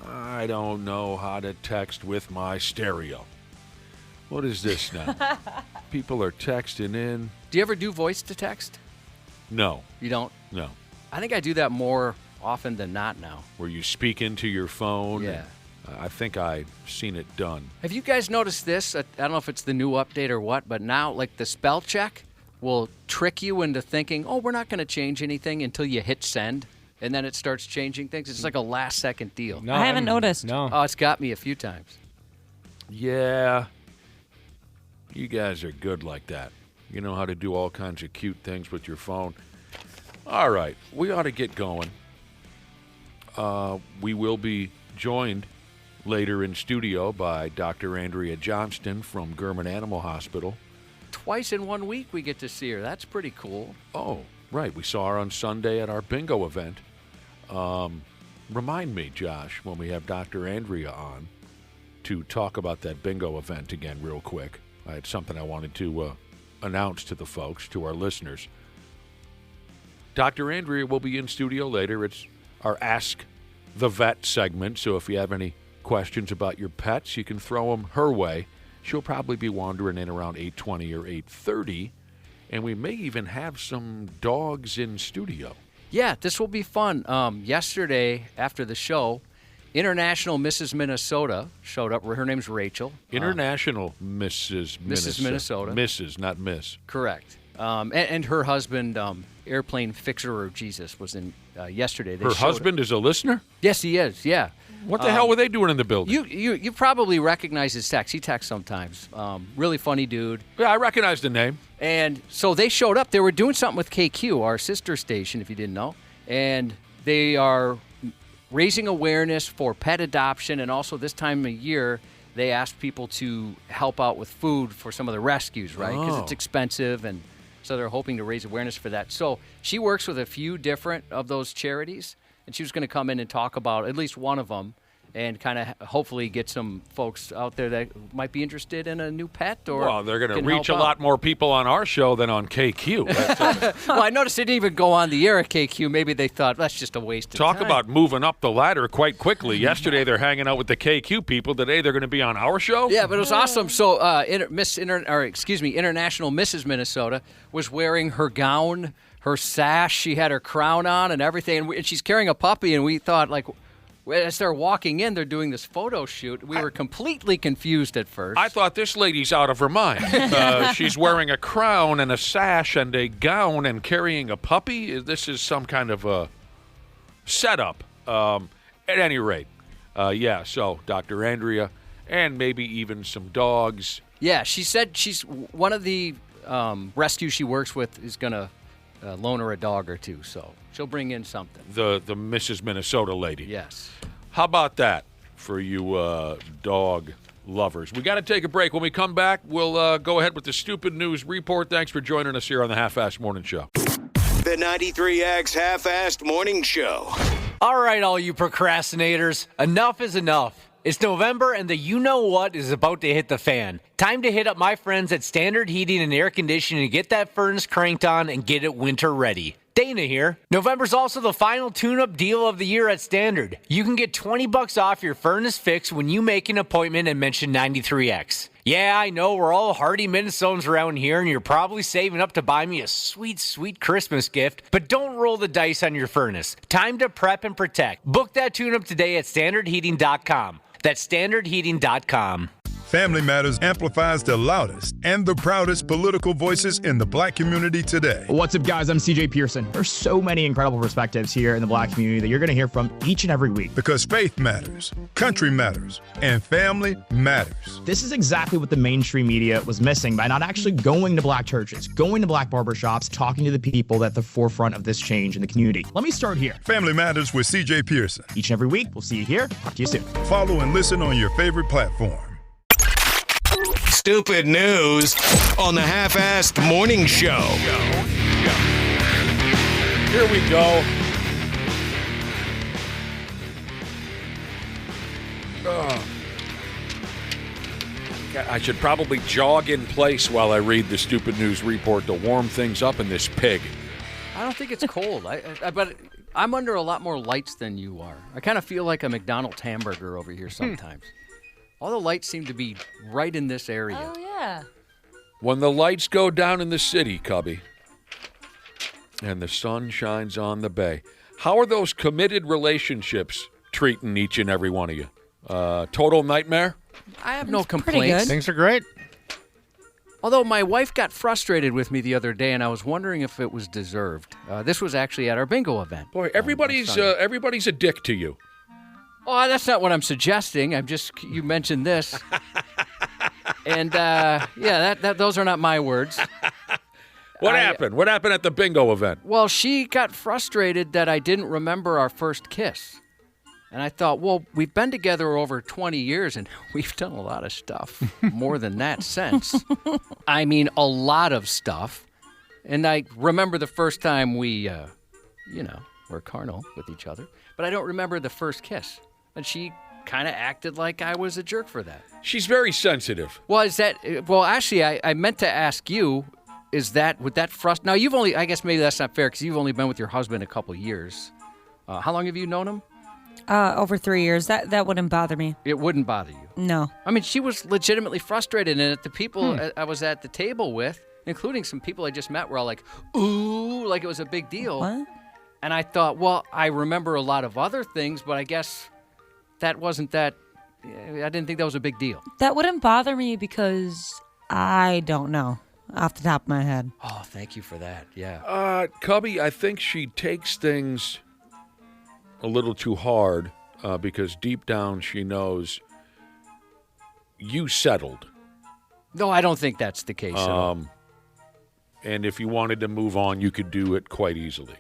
Speaker 3: I don't know how to text with my stereo. What is this now? People are texting in.
Speaker 4: Do you ever do voice to text?
Speaker 3: No.
Speaker 4: You don't?
Speaker 3: No.
Speaker 4: I think I do that more often than not now.
Speaker 3: Where you speak into your phone.
Speaker 4: Yeah.
Speaker 3: I think I've seen it done.
Speaker 4: Have you guys noticed this? I don't know if it's the new update or what, but now, like, the spell check will trick you into thinking, oh, we're not going to change anything until you hit send, and then it starts changing things. It's like a last-second deal.
Speaker 6: No,
Speaker 5: I haven't noticed.
Speaker 6: No.
Speaker 4: Oh, it's got me a few times.
Speaker 3: Yeah. You guys are good like that. You know how to do all kinds of cute things with your phone. All right. We ought to get going. We will be joined later in studio by Dr. Andrea Johnston from Gurman Animal Hospital.
Speaker 4: Twice in 1 week we get to see her. That's pretty cool.
Speaker 3: Oh, right. We saw her on Sunday at our bingo event. Remind me, Josh, when we have Dr. Andrea on, to talk about that bingo event again real quick. I had something I wanted to announce to the folks, to our listeners. Dr. Andrea will be in studio later. It's our Ask the Vet segment, so if you have any questions about your pets, you can throw them her way. She'll probably be wandering in around 8:20 or 8:30, and we may even have some dogs in studio.
Speaker 4: Yeah, this will be fun. Yesterday, after the show, International Mrs. Minnesota showed up. Her name's Rachel.
Speaker 3: International Mrs.
Speaker 4: Minnesota.
Speaker 3: Mrs., not Miss.
Speaker 4: Correct. And her husband, Airplane Fixer Jesus, was in yesterday. They
Speaker 3: Her
Speaker 4: showed
Speaker 3: husband is a listener?
Speaker 4: Yes, he is, yeah.
Speaker 3: What the hell were they doing in the building?
Speaker 4: You probably recognize his text. He texts sometimes. Really funny dude.
Speaker 3: Yeah, I recognize the name.
Speaker 4: And so they showed up. They were doing something with KQ, our sister station, if you didn't know. And they are raising awareness for pet adoption. And also this time of year, they asked people to help out with food for some of the rescues, right? Because it's expensive. And so they're hoping to raise awareness for that. So she works with a few different of those charities. And she was going to come in and talk about at least one of them and kind of hopefully get some folks out there that might be interested in a new pet. Or
Speaker 3: well, they're going to
Speaker 4: can
Speaker 3: reach a
Speaker 4: help out.
Speaker 3: lot more people on our show than on KQ.
Speaker 4: Well, I noticed it didn't even go on the air at KQ. Maybe they thought, that's just a waste of
Speaker 3: Talk
Speaker 4: time.
Speaker 3: about moving up the ladder quite quickly. Yesterday they're hanging out with the KQ people. Today they're going to be on our show?
Speaker 4: Yeah, but it was awesome. So International Mrs. Minnesota was wearing her gown, her sash. She had her crown on and everything. And she's carrying a puppy, and we thought, like, as they're walking in, they're doing this photo shoot. We were completely confused at first.
Speaker 3: I thought this lady's out of her mind. She's wearing a crown and a sash and a gown and carrying a puppy. This is some kind of a setup. At any rate, so Dr. Andrea and maybe even some dogs.
Speaker 4: Yeah, she said she's one of the rescues she works with is going to loan her a dog or two, so she'll bring in something.
Speaker 3: The Mrs. Minnesota lady.
Speaker 4: Yes.
Speaker 3: How about that for you dog lovers? We got to take a break. When we come back, we'll go ahead with the Stupid News Report. Thanks for joining us here on the Half-Assed Morning Show.
Speaker 2: The 93X Half-Assed Morning Show.
Speaker 1: All right, all you procrastinators, enough is enough. It's November and the you-know-what is about to hit the fan. Time to hit up my friends at Standard Heating and Air Conditioning to get that furnace cranked on and get it winter ready. Dana here. November's also the final tune-up deal of the year at Standard. You can get $20 off your furnace fix when you make an appointment and mention 93X. Yeah, I know we're all hardy Minnesotans around here, and you're probably saving up to buy me a sweet, sweet Christmas gift, but don't roll the dice on your furnace. Time to prep and protect. Book that tune-up today at standardheating.com. That's standardheating.com.
Speaker 7: Family Matters amplifies the loudest and the proudest political voices in the Black community today.
Speaker 8: What's up, guys? I'm CJ Pearson. There's so many incredible perspectives here in the Black community that you're going to hear from each and every week.
Speaker 7: Because faith matters, country matters, and family matters.
Speaker 8: This is exactly what the mainstream media was missing by not actually going to Black churches, going to Black barbershops, talking to the people at the forefront of this change in the community. Let me start here.
Speaker 7: Family Matters with CJ Pearson.
Speaker 8: Each and every week. We'll see you here. Talk to you soon.
Speaker 7: Follow and listen on your favorite platform.
Speaker 2: Stupid news on the Half-Assed Morning Show.
Speaker 3: Here we go. I should probably jog in place while I read the Stupid News Report to warm things up in this pig.
Speaker 4: I don't think it's cold, but I'm under a lot more lights than you are. I kind of feel like a McDonald's hamburger over here sometimes. All the lights seem to be right in this area.
Speaker 5: Oh, yeah.
Speaker 3: When the lights go down in the city, Cubby, and the sun shines on the bay, how are those committed relationships treating each and every one of you? Total nightmare?
Speaker 4: I have no
Speaker 5: pretty
Speaker 4: complaints.
Speaker 5: good.
Speaker 6: Things are great.
Speaker 4: Although my wife got frustrated with me the other day, and I was wondering if it was deserved. This was actually at our bingo event.
Speaker 3: Boy, everybody's a dick to you.
Speaker 4: Oh, that's not what I'm suggesting. You mentioned this. And, those are not my words.
Speaker 3: What happened? What happened at the bingo event?
Speaker 4: Well, she got frustrated that I didn't remember our first kiss. And I thought, well, we've been together over 20 years, and we've done a lot of stuff. More than that since. I mean, a lot of stuff. And I remember the first time we, were carnal with each other. But I don't remember the first kiss. And she kind of acted like I was a jerk for that.
Speaker 3: She's very sensitive.
Speaker 4: Well, actually, I meant to ask you, would that frustrate? Now, you've only, I guess maybe that's not fair because you've only been with your husband a couple years. How long have you known him?
Speaker 5: Over 3 years. That wouldn't bother me.
Speaker 4: It wouldn't bother you.
Speaker 5: No.
Speaker 4: I mean, she was legitimately frustrated, and the people I was at the table with, including some people I just met, were all like, ooh, like it was a big deal.
Speaker 5: What?
Speaker 4: And I thought, well, I remember a lot of other things, but I guess that wasn't that, I didn't think that was a big deal.
Speaker 5: That wouldn't bother me because I don't know off the top of my head.
Speaker 4: Oh, thank you for that. Yeah.
Speaker 3: Cubby, I think she takes things a little too hard because deep down she knows you settled.
Speaker 4: No, I don't think that's the case at all.
Speaker 3: And if you wanted to move on, you could do it quite easily.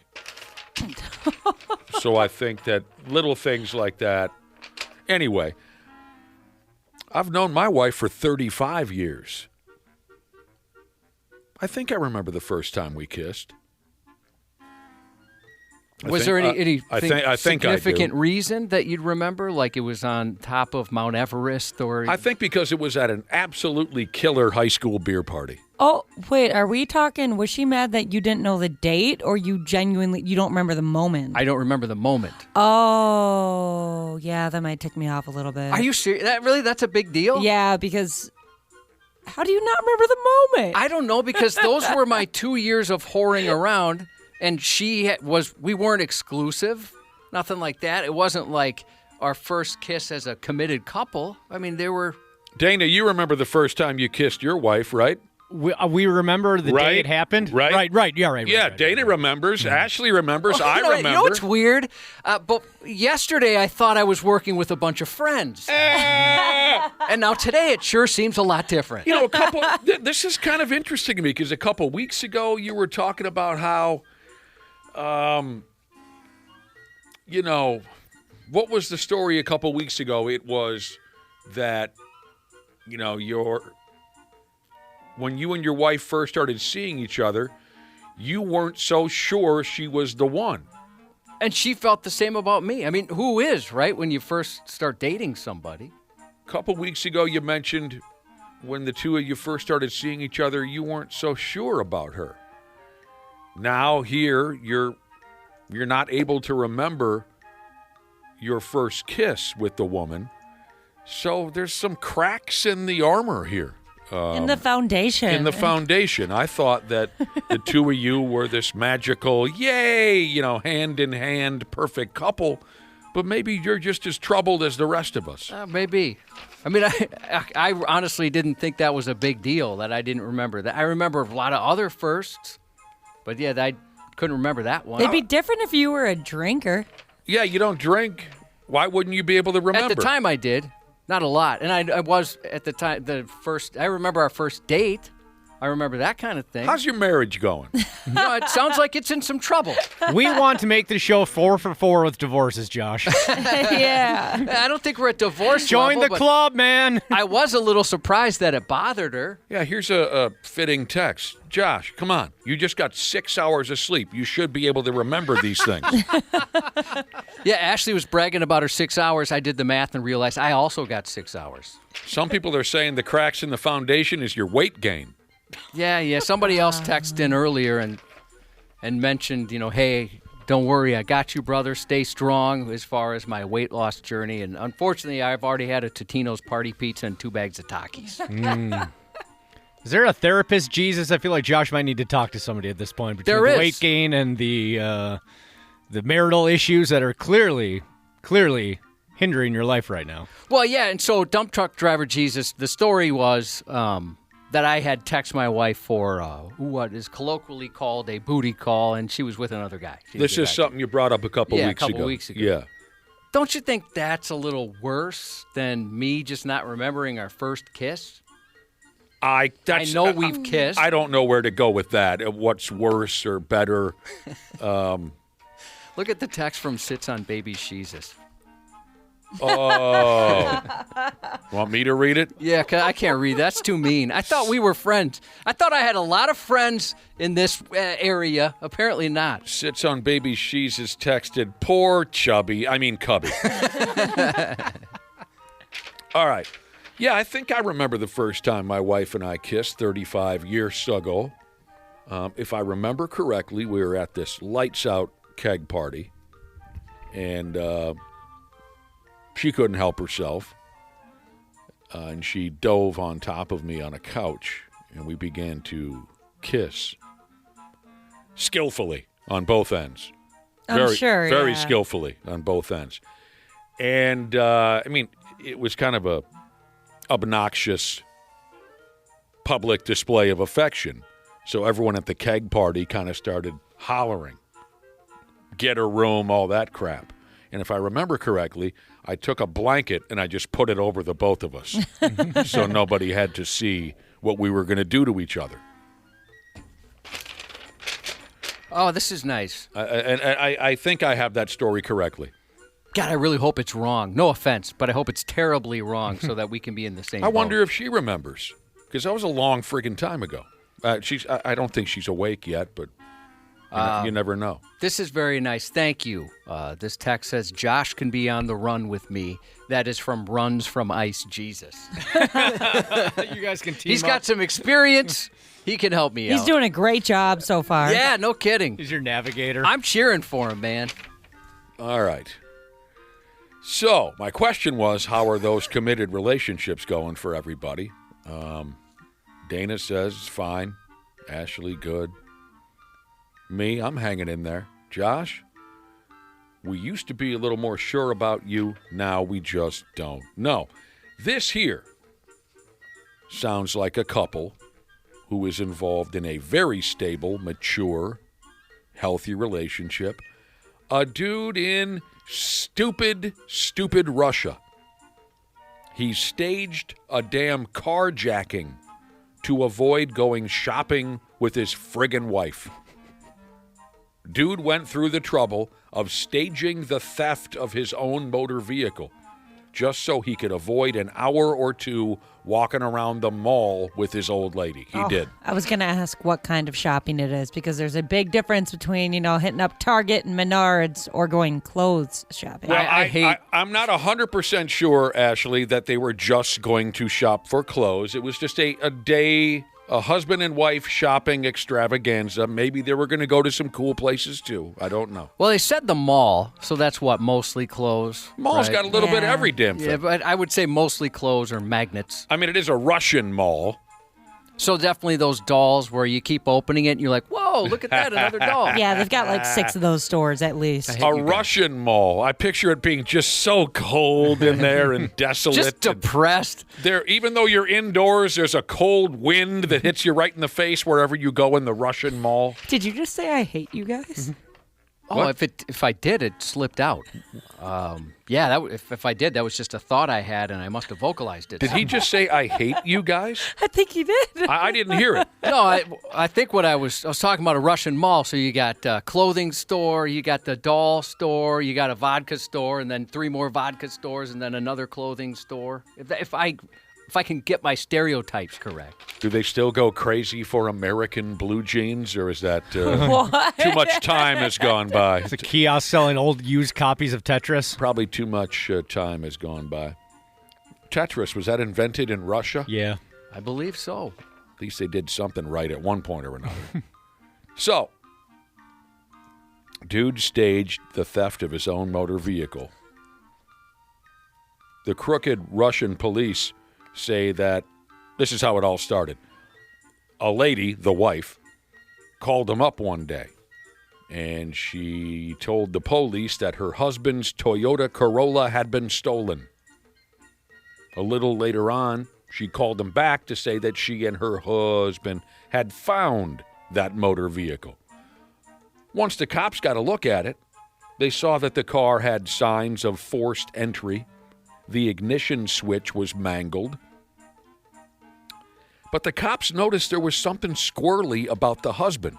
Speaker 3: So I think that little things like that. Anyway, I've known my wife for 35 years. I think I remember the first time we kissed.
Speaker 4: Was there any
Speaker 3: I think
Speaker 4: significant
Speaker 3: I do.
Speaker 4: reason that you'd remember? Like it was on top of Mount Everest or...
Speaker 3: I think because it was at an absolutely killer high school beer party.
Speaker 5: Oh, wait, are we talking, was she mad that you didn't know the date or you don't remember the moment?
Speaker 4: I don't remember the moment.
Speaker 5: Oh, yeah, that might tick me off a little bit.
Speaker 4: Are you serious? That's a big deal?
Speaker 5: Yeah, because how do you not remember the moment?
Speaker 4: I don't know, because those were my 2 years of whoring around. And we weren't exclusive, nothing like that. It wasn't like our first kiss as a committed couple. I mean, there were...
Speaker 3: Dana, you remember the first time you kissed your wife, right?
Speaker 6: We remember the day it happened?
Speaker 3: Right.
Speaker 6: Yeah, right.
Speaker 3: Yeah, Dana remembers. Ashley remembers. I remember.
Speaker 4: You know what's weird? But yesterday I thought I was working with a bunch of friends. And now today it sure seems a lot different.
Speaker 3: You know, this is kind of interesting to me because a couple weeks ago you were talking about how... what was the story a couple weeks ago? It was that, when you and your wife first started seeing each other, you weren't so sure she was the one.
Speaker 4: And she felt the same about me. I mean, who is, right, when you first start dating somebody?
Speaker 3: A couple weeks ago you mentioned when the two of you first started seeing each other, you weren't so sure about her. Now here, you're not able to remember your first kiss with the woman. So there's some cracks in the armor here.
Speaker 5: In the foundation.
Speaker 3: In the foundation. I thought that the two of you were this magical, yay, hand-in-hand perfect couple. But maybe you're just as troubled as the rest of us.
Speaker 4: Maybe. I mean, I honestly didn't think that was a big deal, that I didn't remember that. I remember a lot of other firsts. But yeah, I couldn't remember that one.
Speaker 5: It'd be different if you were a drinker.
Speaker 3: Yeah, you don't drink. Why wouldn't you be able to remember?
Speaker 4: At the time I did. Not a lot. And I was, at the time, I remember our first date. I remember that kind of thing.
Speaker 3: How's your marriage going?
Speaker 4: No, it sounds like it's in some trouble.
Speaker 6: We want to make the show 4 for 4 with divorces, Josh.
Speaker 5: Yeah.
Speaker 4: I don't think we're at divorce
Speaker 6: Join
Speaker 4: level,
Speaker 6: the club, man.
Speaker 4: I was a little surprised that it bothered her.
Speaker 3: Yeah, here's a fitting text. Josh, come on. You just got 6 hours of sleep. You should be able to remember these things.
Speaker 4: Yeah, Ashley was bragging about her 6 hours. I did the math and realized I also got 6 hours.
Speaker 3: Some people are saying the cracks in the foundation is your weight gain.
Speaker 4: Yeah. Somebody else texted in earlier and mentioned, hey, Don't worry, I got you, brother. Stay strong as far as my weight loss journey. And unfortunately, I've already had a Totino's party pizza and 2 bags of Takis.
Speaker 6: Is there a therapist, Jesus? I feel like Josh might need to talk to somebody at this point. Between
Speaker 4: There
Speaker 6: the
Speaker 4: is.
Speaker 6: weight gain and the marital issues that are clearly hindering your life right now.
Speaker 4: Well, yeah, and so dump truck driver Jesus, the story was that I had text my wife for what is colloquially called a booty call, and she was with another guy.
Speaker 3: This is something you brought up a couple weeks ago.
Speaker 4: weeks ago.
Speaker 3: Yeah.
Speaker 4: Don't you think that's a little worse than me just not remembering our first kiss? I know we've kissed.
Speaker 3: I don't know where to go with that. What's worse or better?
Speaker 4: Look at the text from Sits on Baby Jesus.
Speaker 3: Oh. Want me to read it?
Speaker 4: Yeah, 'cause I can't read. That's too mean. I thought we were friends. I thought I had a lot of friends in this area. Apparently not.
Speaker 3: Sits on Baby She's is texted, poor Cubby. All right. Yeah, I think I remember the first time my wife and I kissed 35 years ago. If I remember correctly, we were at this lights-out keg party, and she couldn't help herself, and she dove on top of me on a couch, and we began to kiss skillfully on both ends.
Speaker 5: I'm sure,
Speaker 3: Very
Speaker 5: yeah.
Speaker 3: skillfully on both ends. And, it was kind of a obnoxious public display of affection. So everyone at the keg party kind of started hollering, get a room, all that crap. And if I remember correctly, I took a blanket and I just put it over the both of us so nobody had to see what we were going to do to each other.
Speaker 4: Oh, this is nice.
Speaker 3: I think I have that story correctly.
Speaker 4: God, I really hope it's wrong. No offense, but I hope it's terribly wrong so that we can be in the same
Speaker 3: I wonder
Speaker 4: boat.
Speaker 3: if she remembers, because that was a long friggin' time ago. I don't think she's awake yet, but you never know.
Speaker 4: This is very nice. Thank you. This text says, Josh can be on the run with me. That is from Runs from Ice Jesus.
Speaker 6: You guys can team
Speaker 4: He's
Speaker 6: up.
Speaker 4: got some experience. He can help me out.
Speaker 5: He's doing a great job so far.
Speaker 4: Yeah, no kidding.
Speaker 6: He's your navigator.
Speaker 4: I'm cheering for him, man.
Speaker 3: All right. So, my question was, how are those committed relationships going for everybody? Dana says, fine. Ashley, good. Me, I'm hanging in there. Josh, we used to be a little more sure about you. Now we just don't. No. This here sounds like a couple who is involved in a very stable, mature, healthy relationship. A dude in stupid Russia. He staged a damn carjacking to avoid going shopping with his friggin' wife. Dude went through the trouble of staging the theft of his own motor vehicle just so he could avoid an hour or two walking around the mall with his old lady. He did.
Speaker 5: I was going to ask what kind of shopping it is, because there's a big difference between, hitting up Target and Menards or going clothes shopping.
Speaker 3: Well, I'm not 100% sure, Ashley, that they were just going to shop for clothes. It was just a day, a husband and wife shopping extravaganza. Maybe they were going to go to some cool places, too. I don't know.
Speaker 4: Well, they said the mall, so that's what, mostly clothes?
Speaker 3: Mall's
Speaker 4: right?
Speaker 3: got a little bit of every damn thing.
Speaker 4: Yeah, but I would say mostly clothes or magnets.
Speaker 3: I mean, it is a Russian mall.
Speaker 4: So definitely those dolls where you keep opening it and you're like, whoa, look at that, another doll.
Speaker 5: Yeah, they've got like 6 of those stores at least.
Speaker 3: A Russian mall. I picture it being just so cold in there and desolate.
Speaker 4: Just depressed.
Speaker 3: There, even though you're indoors, there's a cold wind that hits you right in the face wherever you go in the Russian mall.
Speaker 5: Did you just say I hate you guys?
Speaker 4: Oh, if I did, it slipped out. Yeah, if I did, that was just a thought I had, and I must have vocalized it.
Speaker 3: Did he just say, I hate you guys?
Speaker 5: I think he did.
Speaker 3: I didn't hear it.
Speaker 4: No, I think what I was talking about a Russian mall. So you got a clothing store, you got the doll store, you got a vodka store, and then 3 more vodka stores, and then another clothing store. If I can get my stereotypes correct.
Speaker 3: Do they still go crazy for American blue jeans, or is that too much time has gone by?
Speaker 6: It's a kiosk selling old used copies of Tetris.
Speaker 3: Probably too much time has gone by. Tetris, was that invented in Russia?
Speaker 6: Yeah.
Speaker 4: I believe so.
Speaker 3: At least they did something right at one point or another. So, Dude staged the theft of his own motor vehicle. The crooked Russian police say that this is how it all started. A lady, the wife, called him up one day, and she told the police that her husband's Toyota Corolla had been stolen. A little later on, she called him back to say that she and her husband had found that motor vehicle. Once the cops got a look at it, they saw that the car had signs of forced entry. The ignition switch was mangled. But the cops noticed there was something squirrely about the husband.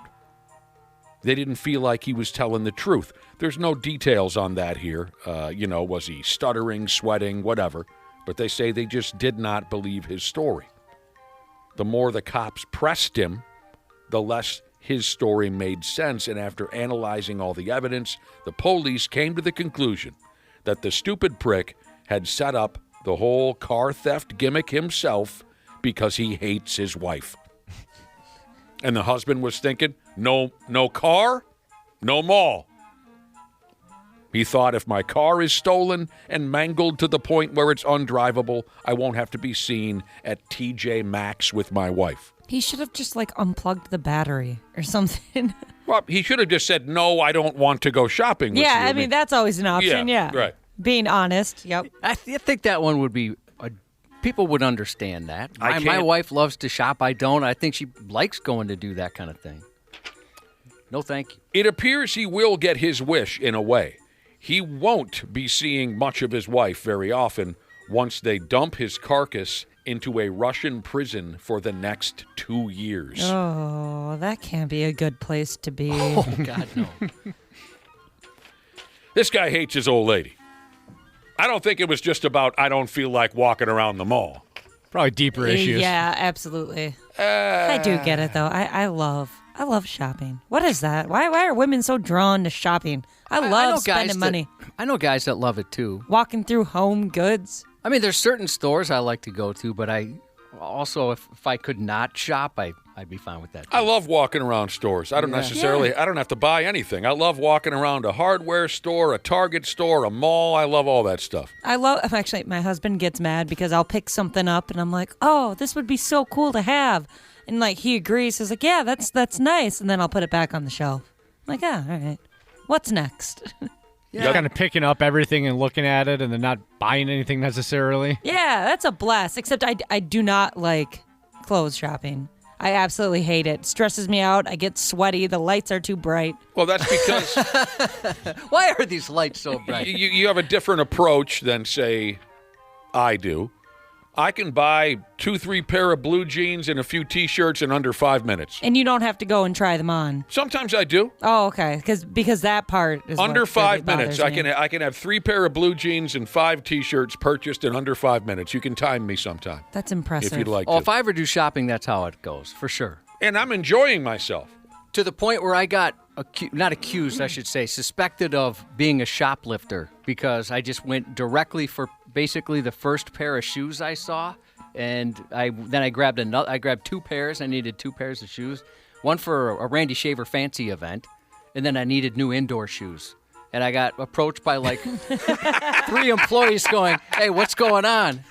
Speaker 3: They didn't feel like he was telling the truth. There's no details on that here. Was he stuttering, sweating, whatever. But they say they just did not believe his story. The more the cops pressed him, the less his story made sense. And after analyzing all the evidence, the police came to the conclusion that the stupid prick had set up the whole car theft gimmick himself because he hates his wife. And the husband was thinking, no car, no mall. He thought, if my car is stolen and mangled to the point where it's undrivable, I won't have to be seen at TJ Maxx with my wife.
Speaker 5: He should have just unplugged the battery or something.
Speaker 3: Well, he should have just said, no, I don't want to go shopping with you.
Speaker 5: Yeah, I mean, that's always an option, yeah.
Speaker 3: Right.
Speaker 5: Being honest, yep.
Speaker 4: I think that one would be, people would understand that. My wife loves to shop. I don't. I think she likes going to do that kind of thing. No, thank you.
Speaker 3: It appears he will get his wish in a way. He won't be seeing much of his wife very often once they dump his carcass into a Russian prison for the next 2 years.
Speaker 5: Oh, that can't be a good place to be.
Speaker 4: Oh, God, no.
Speaker 3: This guy hates his old lady. I don't think it was just about, I don't feel like walking around the mall.
Speaker 6: Probably deeper issues.
Speaker 5: Yeah, absolutely. I do get it, though. I love shopping. What is that? Why are women so drawn to shopping? I love spending money.
Speaker 4: I know guys that love it, too.
Speaker 5: Walking through Home Goods.
Speaker 4: I mean, there's certain stores I like to go to, but I also, if I could not shop, I'd be fine with that, too.
Speaker 3: I love walking around stores. I don't I don't have to buy anything. I love walking around a hardware store, a Target store, a mall. I love all that stuff.
Speaker 5: Actually, my husband gets mad because I'll pick something up and I'm like, oh, this would be so cool to have. And he agrees. He's like, yeah, that's nice. And then I'll put it back on the shelf. I'm like, all right. What's next?
Speaker 6: Yeah. Kind of picking up everything and looking at it and then not buying anything necessarily.
Speaker 5: Yeah, that's a blast. Except I do not like clothes shopping. I absolutely hate it. It stresses me out. I get sweaty. The lights are too bright.
Speaker 3: Well, that's because...
Speaker 4: Why are these lights so bright?
Speaker 3: You have a different approach than, say, I do. I can buy 2-3 pair of blue jeans and a few T-shirts in under 5 minutes.
Speaker 5: And you don't have to go and try them on.
Speaker 3: Sometimes I do.
Speaker 5: Oh, okay. Because that part is
Speaker 3: under
Speaker 5: what
Speaker 3: 5
Speaker 5: really
Speaker 3: minutes.
Speaker 5: bothers me.
Speaker 3: I can have 3 pair of blue jeans and 5 T-shirts purchased in under 5 minutes. You can time me sometime.
Speaker 5: That's impressive.
Speaker 3: If you'd like to.
Speaker 4: Oh, if I ever do shopping, that's how it goes, for sure.
Speaker 3: And I'm enjoying myself.
Speaker 4: To the point where I got, not accused, I should say, suspected of being a shoplifter because I just went directly for basically the first pair of shoes I saw. And I grabbed another. I grabbed 2 pairs. I needed 2 pairs of shoes, one for a Randy Shaver fancy event, and then I needed new indoor shoes. And I got approached by 3 employees going, "Hey, what's going on?"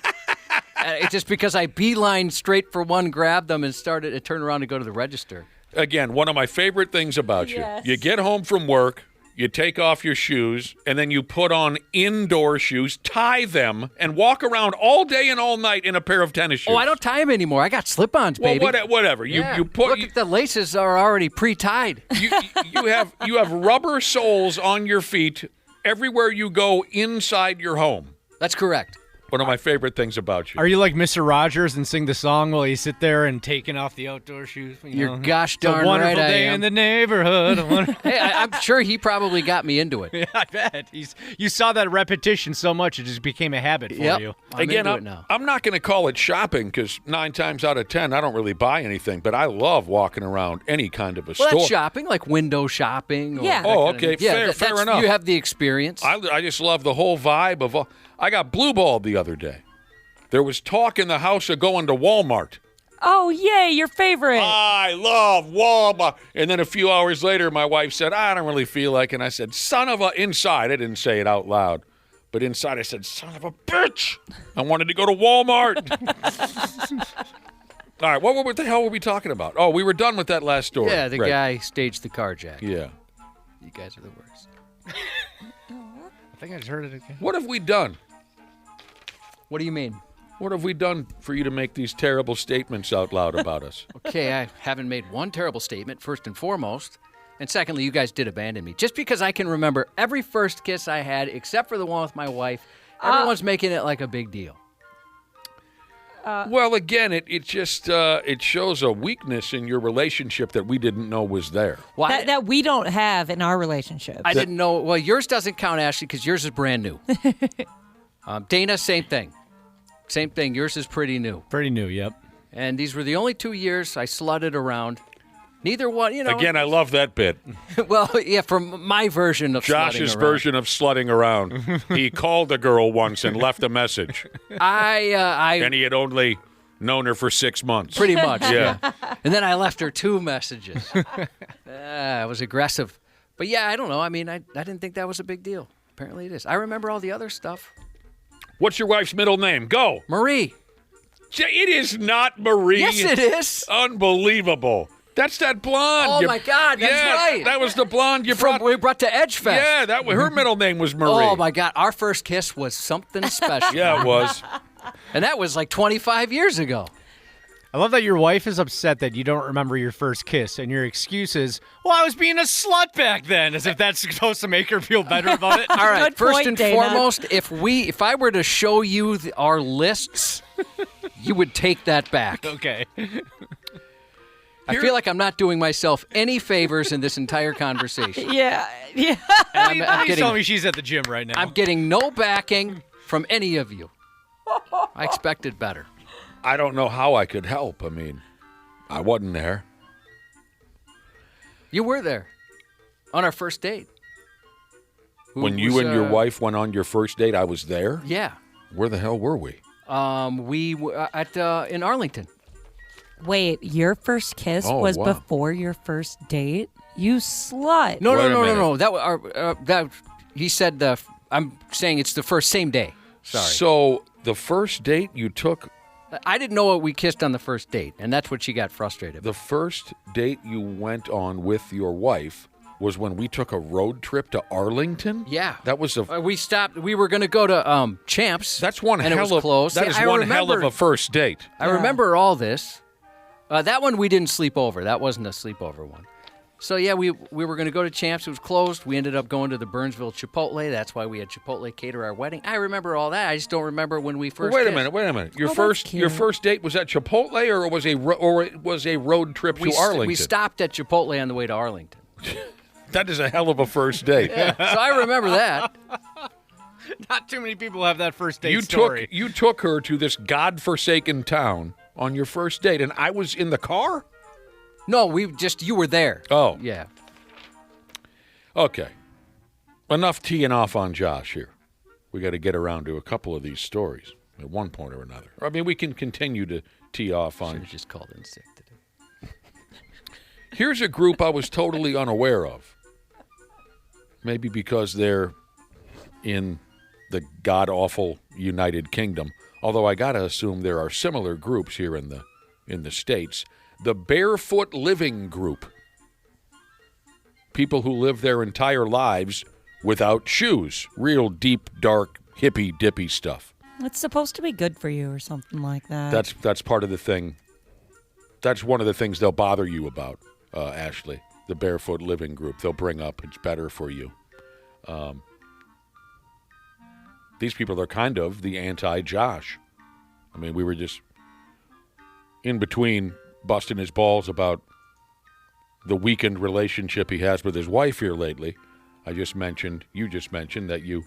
Speaker 4: It's just because I beelined straight for one, grabbed them, and turned around to go to the register.
Speaker 3: Again, one of my favorite things about you. You get home from work. You take off your shoes, and then you put on indoor shoes, tie them, and walk around all day and all night in a pair of tennis shoes.
Speaker 4: Oh, I don't tie them anymore. I got slip-ons, baby.
Speaker 3: Well, whatever.
Speaker 4: Yeah.
Speaker 3: You put.
Speaker 4: Look, the laces are already pre-tied.
Speaker 3: You have rubber soles on your feet everywhere you go inside your home.
Speaker 4: That's correct.
Speaker 3: One of my favorite things about you.
Speaker 6: Are you like Mr. Rogers and sing the song while you sit there and taking off the outdoor shoes?
Speaker 4: You're gosh darn right I am.
Speaker 6: It's a wonderful day in the neighborhood.
Speaker 4: Hey, I'm sure he probably got me into it.
Speaker 6: Yeah, I bet. You saw that repetition so much, it just became a habit for you.
Speaker 3: I'm not going to call it shopping because 9 times out of 10, I don't really buy anything, but I love walking around any kind of a store.
Speaker 4: That's shopping, like window shopping.
Speaker 5: Yeah.
Speaker 3: Oh, okay. Fair enough.
Speaker 4: You have the experience.
Speaker 3: I just love the whole vibe of I got blue balled the other day. There was talk in the house of going to Walmart.
Speaker 5: Oh, yay, your favorite.
Speaker 3: I love Walmart. And then a few hours later, my wife said, I don't really feel like it. And I said, son of a, inside. I didn't say it out loud. But inside I said, son of a bitch. I wanted to go to Walmart. All right, what the hell were we talking about? Oh, we were done with that last story.
Speaker 4: Yeah, the
Speaker 3: Right.
Speaker 4: guy staged the carjack.
Speaker 3: Yeah.
Speaker 4: You guys are the worst.
Speaker 6: I think I just heard it again.
Speaker 3: What have we done?
Speaker 4: What do you mean?
Speaker 3: What have we done for you to make these terrible statements out loud about us?
Speaker 4: Okay, I haven't made one terrible statement, first and foremost. And secondly, you guys did abandon me. Just because I can remember every first kiss I had, except for the one with my wife, everyone's making it like a big deal.
Speaker 3: Well, again, it just it shows a weakness in your relationship that we didn't know was there.
Speaker 4: Well,
Speaker 5: That we don't have in our relationship.
Speaker 4: I didn't know. Well, yours doesn't count, Ashley, because yours is brand new. Dana, same thing. Same thing. Yours is pretty new.
Speaker 6: Pretty new, yep.
Speaker 4: And these were the only 2 years I slutted around. Neither one, you know.
Speaker 3: Again, I love that bit.
Speaker 4: Well, yeah, from my version of
Speaker 3: Josh's
Speaker 4: slutting around.
Speaker 3: version of slutting around. He called a girl once and left a message, and he had only known her for 6 months.
Speaker 4: Pretty much,
Speaker 3: Yeah.
Speaker 4: And then I left her 2 messages. I was aggressive. But yeah, I don't know. I mean, I didn't think that was a big deal. Apparently it is. I remember all the other stuff.
Speaker 3: What's your wife's middle name? Go.
Speaker 4: Marie.
Speaker 3: It is not Marie.
Speaker 4: Yes, it is.
Speaker 3: Unbelievable. That's that blonde.
Speaker 4: Oh, my God, that's
Speaker 3: yeah,
Speaker 4: right.
Speaker 3: That was the blonde you brought.
Speaker 4: We brought to Edgefest.
Speaker 3: Yeah, her middle name was Marie.
Speaker 4: Oh, my God. Our first kiss was something special.
Speaker 3: Yeah, it was.
Speaker 4: And that was like 25 years ago.
Speaker 6: I love that your wife is upset that you don't remember your first kiss, and your excuse is, well, I was being a slut back then, as if that's supposed to make her feel better about it.
Speaker 4: All right,
Speaker 5: Good
Speaker 4: first
Speaker 5: point,
Speaker 4: and
Speaker 5: Dana.
Speaker 4: foremost, if I were to show you our lists, you would take that back.
Speaker 6: Okay.
Speaker 4: I feel like I'm not doing myself any favors in this entire conversation.
Speaker 5: Yeah.
Speaker 4: And I'm
Speaker 6: Please tell me
Speaker 4: getting,
Speaker 6: she's at the gym right now.
Speaker 4: I'm getting no backing from any of you. I expected better.
Speaker 3: I don't know how I could help. I mean, I wasn't there.
Speaker 4: You were there on our first date.
Speaker 3: When you and your wife went on your first date, I was there?
Speaker 4: Yeah.
Speaker 3: Where the hell were we?
Speaker 4: We were in Arlington.
Speaker 5: Wait, your first kiss
Speaker 3: Oh,
Speaker 5: was
Speaker 3: wow.
Speaker 5: before your first date? You slut.
Speaker 4: No,
Speaker 3: Wait a
Speaker 4: no.
Speaker 3: minute.
Speaker 4: That he said I'm saying it's the first same day. Sorry.
Speaker 3: So the first date you took,
Speaker 4: I didn't know what we kissed on the first date, and that's what she got frustrated.
Speaker 3: the first date you went on with your wife was when we took a road trip to Arlington?
Speaker 4: Yeah.
Speaker 3: That was
Speaker 4: We stopped. We were going to go to Champs.
Speaker 3: that's one
Speaker 4: and
Speaker 3: hell
Speaker 4: it was
Speaker 3: of
Speaker 4: closed.
Speaker 3: that
Speaker 4: See,
Speaker 3: is
Speaker 4: I
Speaker 3: one hell of
Speaker 4: remember-
Speaker 3: a first date.
Speaker 4: I remember all this. That one we didn't sleep over. That wasn't a sleepover one. So yeah, we were going to go to Champs. It was closed. We ended up going to the Burnsville Chipotle. That's why we had Chipotle cater our wedding. I remember all that. I just don't remember when we first.
Speaker 3: Wait a
Speaker 4: kissed.
Speaker 3: minute. Your
Speaker 5: Oh, that's
Speaker 3: your
Speaker 5: cute.
Speaker 3: first date was at Chipotle, or it was a road trip to Arlington?
Speaker 4: We stopped at Chipotle on the way to Arlington.
Speaker 3: That is a hell of a first date.
Speaker 4: So I remember that.
Speaker 6: Not too many people have that first date
Speaker 3: You
Speaker 6: story.
Speaker 3: took her to this godforsaken town on your first date, and I was in the car?
Speaker 4: No, you were there.
Speaker 3: Oh.
Speaker 4: Yeah.
Speaker 3: Okay. Enough teeing off on Josh here. We got to get around to a couple of these stories at one point or another. I mean, we can continue to tee off
Speaker 4: Should
Speaker 3: on.
Speaker 4: have just called in sick today.
Speaker 3: Here's a group I was totally unaware of. Maybe because they're in the god-awful United Kingdom. Although I got to assume there are similar groups here in the States. The Barefoot Living Group. People who live their entire lives without shoes. Real deep, dark, hippy-dippy stuff.
Speaker 5: It's supposed to be good for you or something like that.
Speaker 3: That's part of the thing. That's one of the things they'll bother you about, Ashley. The Barefoot Living Group. They'll bring up it's better for you. These people are kind of the anti-Josh. I mean, we were just in between busting his balls about the weakened relationship he has with his wife here lately. You just mentioned that you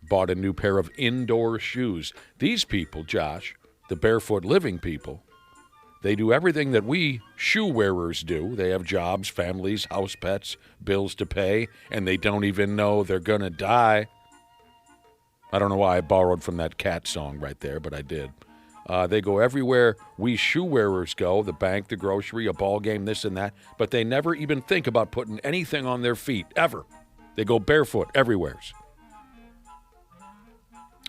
Speaker 3: bought a new pair of indoor shoes. These people, Josh, the Barefoot Living people, they do everything that we shoe wearers do. They have jobs, families, house pets, bills to pay, and they don't even know they're going to die. I don't know why I borrowed from that cat song right there, but I did. They go everywhere we shoe wearers go, the bank, the grocery, a ball game, this and that, but they never even think about putting anything on their feet, ever. They go barefoot everywheres.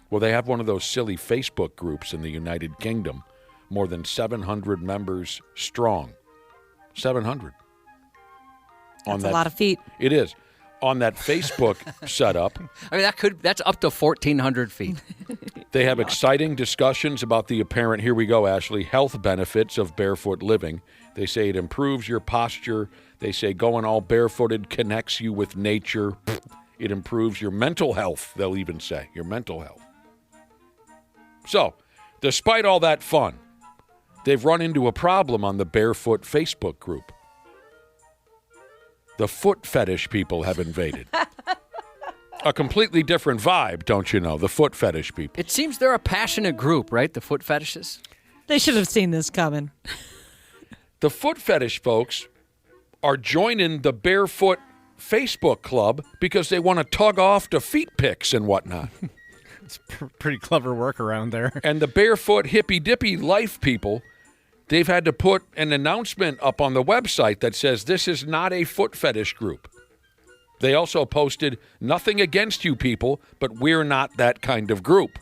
Speaker 3: Well, they have one of those silly Facebook groups in the United Kingdom, more than 700 members strong. 700.
Speaker 5: That's a lot of feet.
Speaker 3: It is. On that Facebook setup.
Speaker 4: I mean, that's up to 1,400 feet.
Speaker 3: They have exciting discussions about the apparent, here we go, Ashley, health benefits of barefoot living. They say it improves your posture. They say going all barefooted connects you with nature. It improves your mental health, they'll even say, your mental health. So, despite all that fun, they've run into a problem on the barefoot Facebook group. The foot fetish people have invaded. A completely different vibe, don't you know, the foot fetish people.
Speaker 4: It seems they're a passionate group, right, the foot fetishes?
Speaker 5: They should have seen this coming.
Speaker 3: The foot fetish folks are joining the barefoot Facebook club because they want to tug off to feet pics and whatnot.
Speaker 6: It's pretty clever workaround there.
Speaker 3: And the barefoot hippy-dippy life people, they've had to put an announcement up on the website that says this is not a foot fetish group. They also posted, nothing against you people, but we're not that kind of group.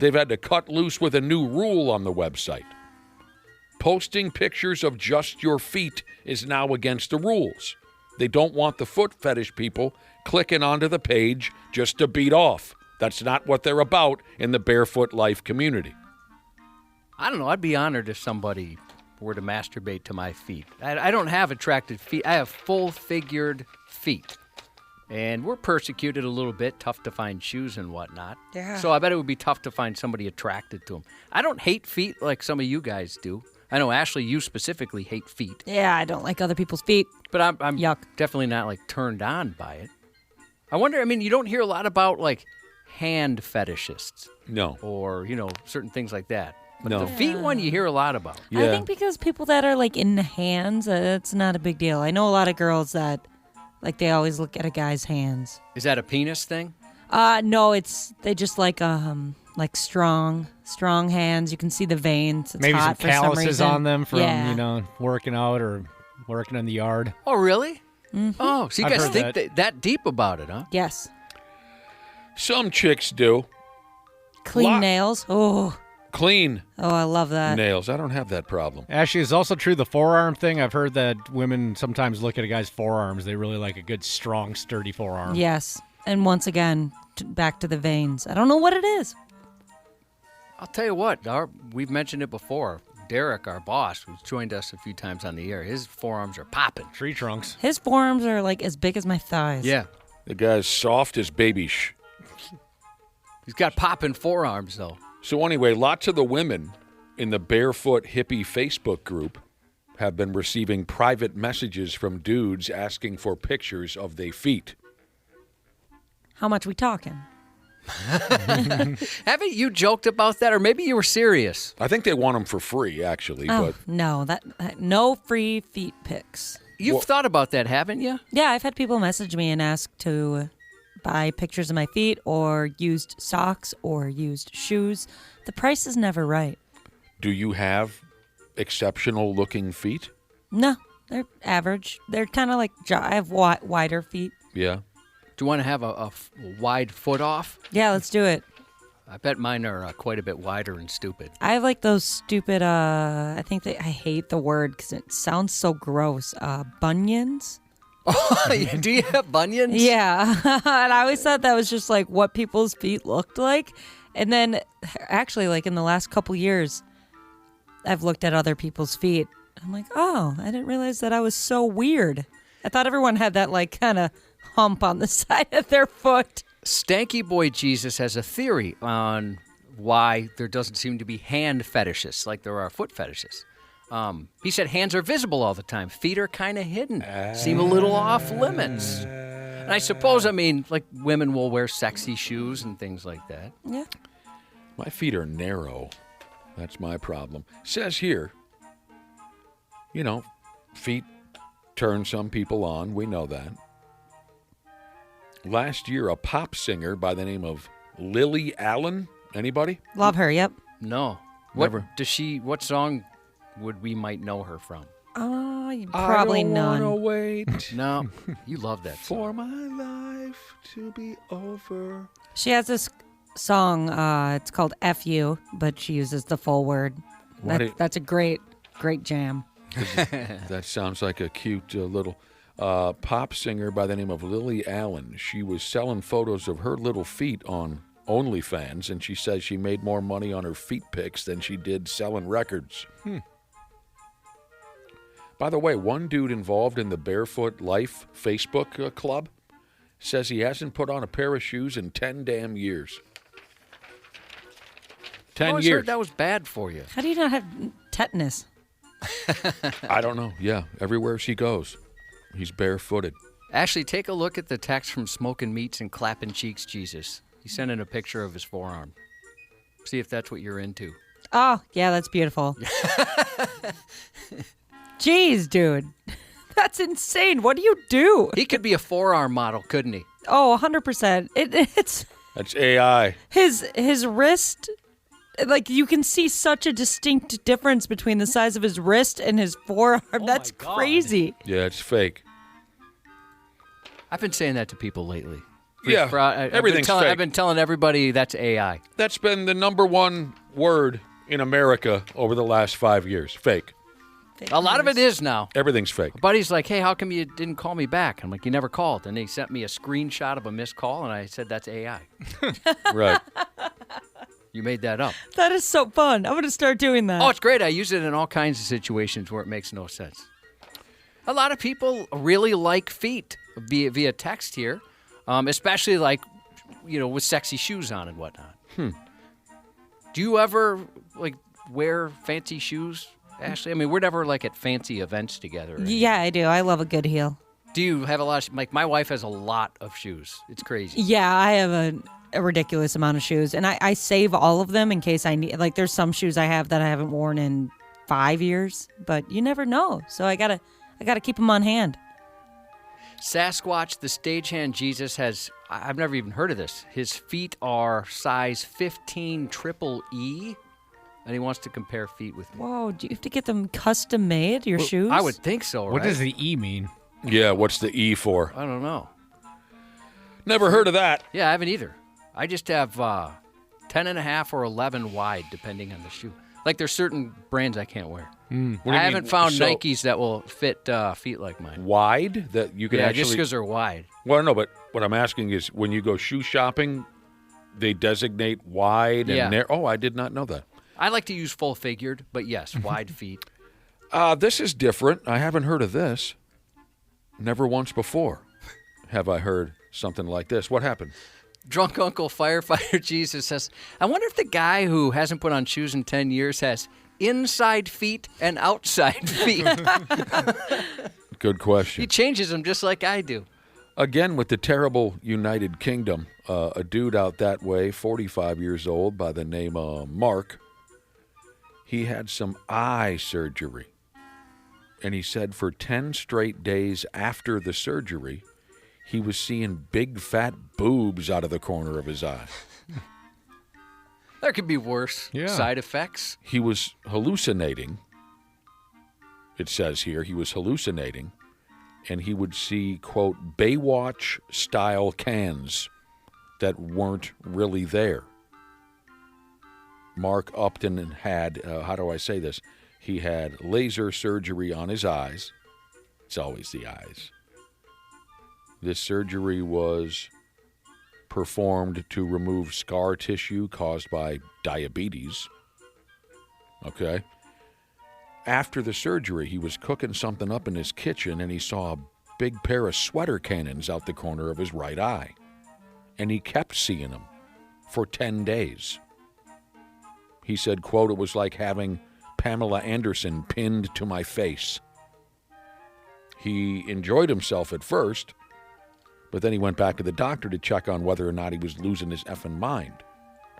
Speaker 3: They've had to cut loose with a new rule on the website. Posting pictures of just your feet is now against the rules. They don't want the foot fetish people clicking onto the page just to beat off. That's not what they're about in the barefoot life community.
Speaker 4: I don't know. I'd be honored if somebody were to masturbate to my feet. I don't have attractive feet. I have full-figured feet. And we're persecuted a little bit, tough to find shoes and whatnot.
Speaker 5: Yeah.
Speaker 4: So I bet it would be tough to find somebody attracted to them. I don't hate feet like some of you guys do. I know, Ashley, you specifically hate feet.
Speaker 5: Yeah, I don't like other people's feet.
Speaker 4: But I'm
Speaker 5: Yuck.
Speaker 4: definitely not, like, turned on by it. I wonder, I mean, you don't hear a lot about, like, hand fetishists.
Speaker 3: No.
Speaker 4: Or, certain things like that. But
Speaker 3: No.
Speaker 4: the feet one you hear a lot about.
Speaker 3: Yeah.
Speaker 5: I think because people that are like in the hands, it's not a big deal. I know a lot of girls that like they always look at a guy's hands.
Speaker 4: Is that a penis thing?
Speaker 5: No, they just like strong hands. You can see the veins. It's
Speaker 6: Maybe some
Speaker 5: hot for
Speaker 6: calluses
Speaker 5: reason.
Speaker 6: on them from,
Speaker 5: Yeah.
Speaker 6: working out or working in the yard.
Speaker 4: Oh, really?
Speaker 5: Mm-hmm.
Speaker 4: Oh, so you
Speaker 6: I've
Speaker 4: guys
Speaker 6: heard
Speaker 4: think that deep about it, huh?
Speaker 5: Yes.
Speaker 3: Some chicks do.
Speaker 5: Clean nails. Oh,
Speaker 3: Clean
Speaker 5: I love that.
Speaker 3: nails. I don't have that problem.
Speaker 6: Actually, it's also true the forearm thing. I've heard that women sometimes look at a guy's forearms. They really like a good, strong, sturdy forearm.
Speaker 5: Yes. And once again, back to the veins. I don't know what it is.
Speaker 4: I'll tell you what, we've mentioned it before. Derek, our boss, who's joined us a few times on the air, his forearms are popping.
Speaker 6: Tree trunks.
Speaker 5: His forearms are like as big as my thighs.
Speaker 4: Yeah.
Speaker 3: The guy's soft as baby
Speaker 4: He's got popping forearms, though.
Speaker 3: So anyway, lots of the women in the barefoot hippie Facebook group have been receiving private messages from dudes asking for pictures of their feet.
Speaker 5: How much we talking?
Speaker 4: Haven't you joked about that, or maybe you were serious?
Speaker 3: I think they want them for free, actually.
Speaker 5: Oh,
Speaker 3: But
Speaker 5: no, no free feet pics.
Speaker 4: You've thought about that, haven't you?
Speaker 5: Yeah, I've had people message me and ask to buy pictures of my feet or used socks or used shoes. The price is never right.
Speaker 3: do you have exceptional looking feet?
Speaker 5: No, they're average. They're kind of like, I have wider feet.
Speaker 3: Yeah.
Speaker 4: Do you want to have a wide foot off?
Speaker 5: Yeah, let's do it.
Speaker 4: I bet mine are quite a bit wider and stupid.
Speaker 5: I have like those stupid, I hate the word because it sounds so gross. Bunions?
Speaker 4: Do you have bunions?
Speaker 5: Yeah. And I always thought that was just like what people's feet looked like. And then actually, like in the last couple years, I've looked at other people's feet. I'm like, oh, I didn't realize that I was so weird. I thought everyone had that like kind of hump on the side of their foot.
Speaker 4: Stanky Boy Jesus has a theory on why there doesn't seem to be hand fetishes like there are foot fetishes. He said hands are visible all the time. Feet are kind of hidden, seem a little off limits. And I suppose, like women will wear sexy shoes and things like that.
Speaker 5: Yeah.
Speaker 3: My feet are narrow. That's my problem. Says here, feet turn some people on. We know that. Last year, a pop singer by the name of Lily Allen, Anybody?
Speaker 5: Love her. Yep.
Speaker 4: No.
Speaker 3: Never.
Speaker 4: What song would we might know her from?
Speaker 5: Probably none.
Speaker 3: Wait
Speaker 4: No. You love that song.
Speaker 3: for my life to be over.
Speaker 5: She has this song. It's called "F You," but she uses the full word. That's a great jam.
Speaker 3: That sounds like a cute little pop singer by the name of Lily Allen. She was selling photos of her little feet on OnlyFans, and she says she made more money on her feet pics than she did selling records. By the way, one dude involved in the Barefoot Life Facebook club says he hasn't put on a pair of shoes in 10 damn years. 10
Speaker 4: I always
Speaker 3: years.
Speaker 4: heard that was bad for you.
Speaker 5: How do you not have tetanus?
Speaker 3: I don't know. Yeah, everywhere she goes, he's barefooted.
Speaker 4: Ashley, take a look at the text from Smoking Meats and Clapping Cheeks Jesus. He sent in a picture of his forearm. See if that's what you're into.
Speaker 5: Oh, yeah, that's beautiful. Jeez, dude. That's insane. What do you do?
Speaker 4: He could be a forearm model, couldn't he?
Speaker 5: Oh, 100%. It's
Speaker 3: That's AI.
Speaker 5: his wrist. Like, you can see such a distinct difference between the size of his wrist and his forearm. That's
Speaker 6: my God.
Speaker 5: crazy.
Speaker 3: Yeah, it's fake.
Speaker 4: I've been saying that to people lately.
Speaker 3: Yeah, everything's fake.
Speaker 4: I've been telling everybody that's AI.
Speaker 3: That's been the number one word in America over the last 5 years. Fake.
Speaker 4: A lot of it is now.
Speaker 3: Everything's fake.
Speaker 4: My buddy's like, hey, how come you didn't call me back? I'm like, you never called. And he sent me a screenshot of a missed call, and I said, that's AI.
Speaker 3: Right.
Speaker 4: You made that up.
Speaker 5: That is so fun. I'm going to start doing that.
Speaker 4: Oh, it's great. I use it in all kinds of situations where it makes no sense. A lot of people really like feet via text here, especially like, with sexy shoes on and whatnot. Do you ever wear fancy shoes, Ashley? I mean, we're never at fancy events together.
Speaker 5: Yeah, I do. I love a good heel.
Speaker 4: Do you have a lot of, my wife has a lot of shoes. It's crazy.
Speaker 5: Yeah, I have a ridiculous amount of shoes, and I save all of them in case I need. There's some shoes I have that I haven't worn in 5 years, but you never know. So I gotta keep them on hand.
Speaker 4: Sasquatch, the stagehand Jesus, I've never even heard of this. His feet are size 15 triple E, and he wants to compare feet with me.
Speaker 5: Whoa, do you have to get them custom made, your shoes?
Speaker 4: I would think so, right?
Speaker 6: What does the E mean?
Speaker 3: Yeah, what's the E for?
Speaker 4: I don't know.
Speaker 3: Never heard of that.
Speaker 4: Yeah, I haven't either. I just have 10.5 or 11 wide, depending on the shoe. There's certain brands I can't wear.
Speaker 3: What do you
Speaker 4: I
Speaker 3: mean?
Speaker 4: haven't found
Speaker 3: So,
Speaker 4: Nikes that will fit feet like mine.
Speaker 3: wide that you can
Speaker 4: Yeah,
Speaker 3: actually.
Speaker 4: just because they're wide.
Speaker 3: Well, no, but what I'm asking is when you go shoe shopping, they designate wide
Speaker 4: Yeah.
Speaker 3: and narrow. Oh, I did not know that.
Speaker 4: I like to use full figured, but yes, wide feet.
Speaker 3: This is different. I haven't heard of this. Never once before have I heard something like this. What happened?
Speaker 4: Drunk Uncle Firefighter Jesus says, I wonder if the guy who hasn't put on shoes in 10 years has inside feet and outside feet.
Speaker 3: Good question.
Speaker 4: He changes them just like I do.
Speaker 3: Again, with the terrible United Kingdom, a dude out that way, 45 years old, by the name of Mark, he had some eye surgery. And he said for 10 straight days after the surgery, he was seeing big fat boobs out of the corner of his eye.
Speaker 4: There could be worse side effects.
Speaker 3: He was hallucinating. It says here he was hallucinating. And he would see, quote, Baywatch-style cans that weren't really there. Mark Upton had, how do I say this? He had laser surgery on his eyes. It's always the eyes. This surgery was performed to remove scar tissue caused by diabetes. Okay. After the surgery, he was cooking something up in his kitchen, and he saw a big pair of sweater cannons out the corner of his right eye. And he kept seeing them for 10 days. He said, quote, it was like having Pamela Anderson pinned to my face. He enjoyed himself at first, but then he went back to the doctor to check on whether or not he was losing his effing mind.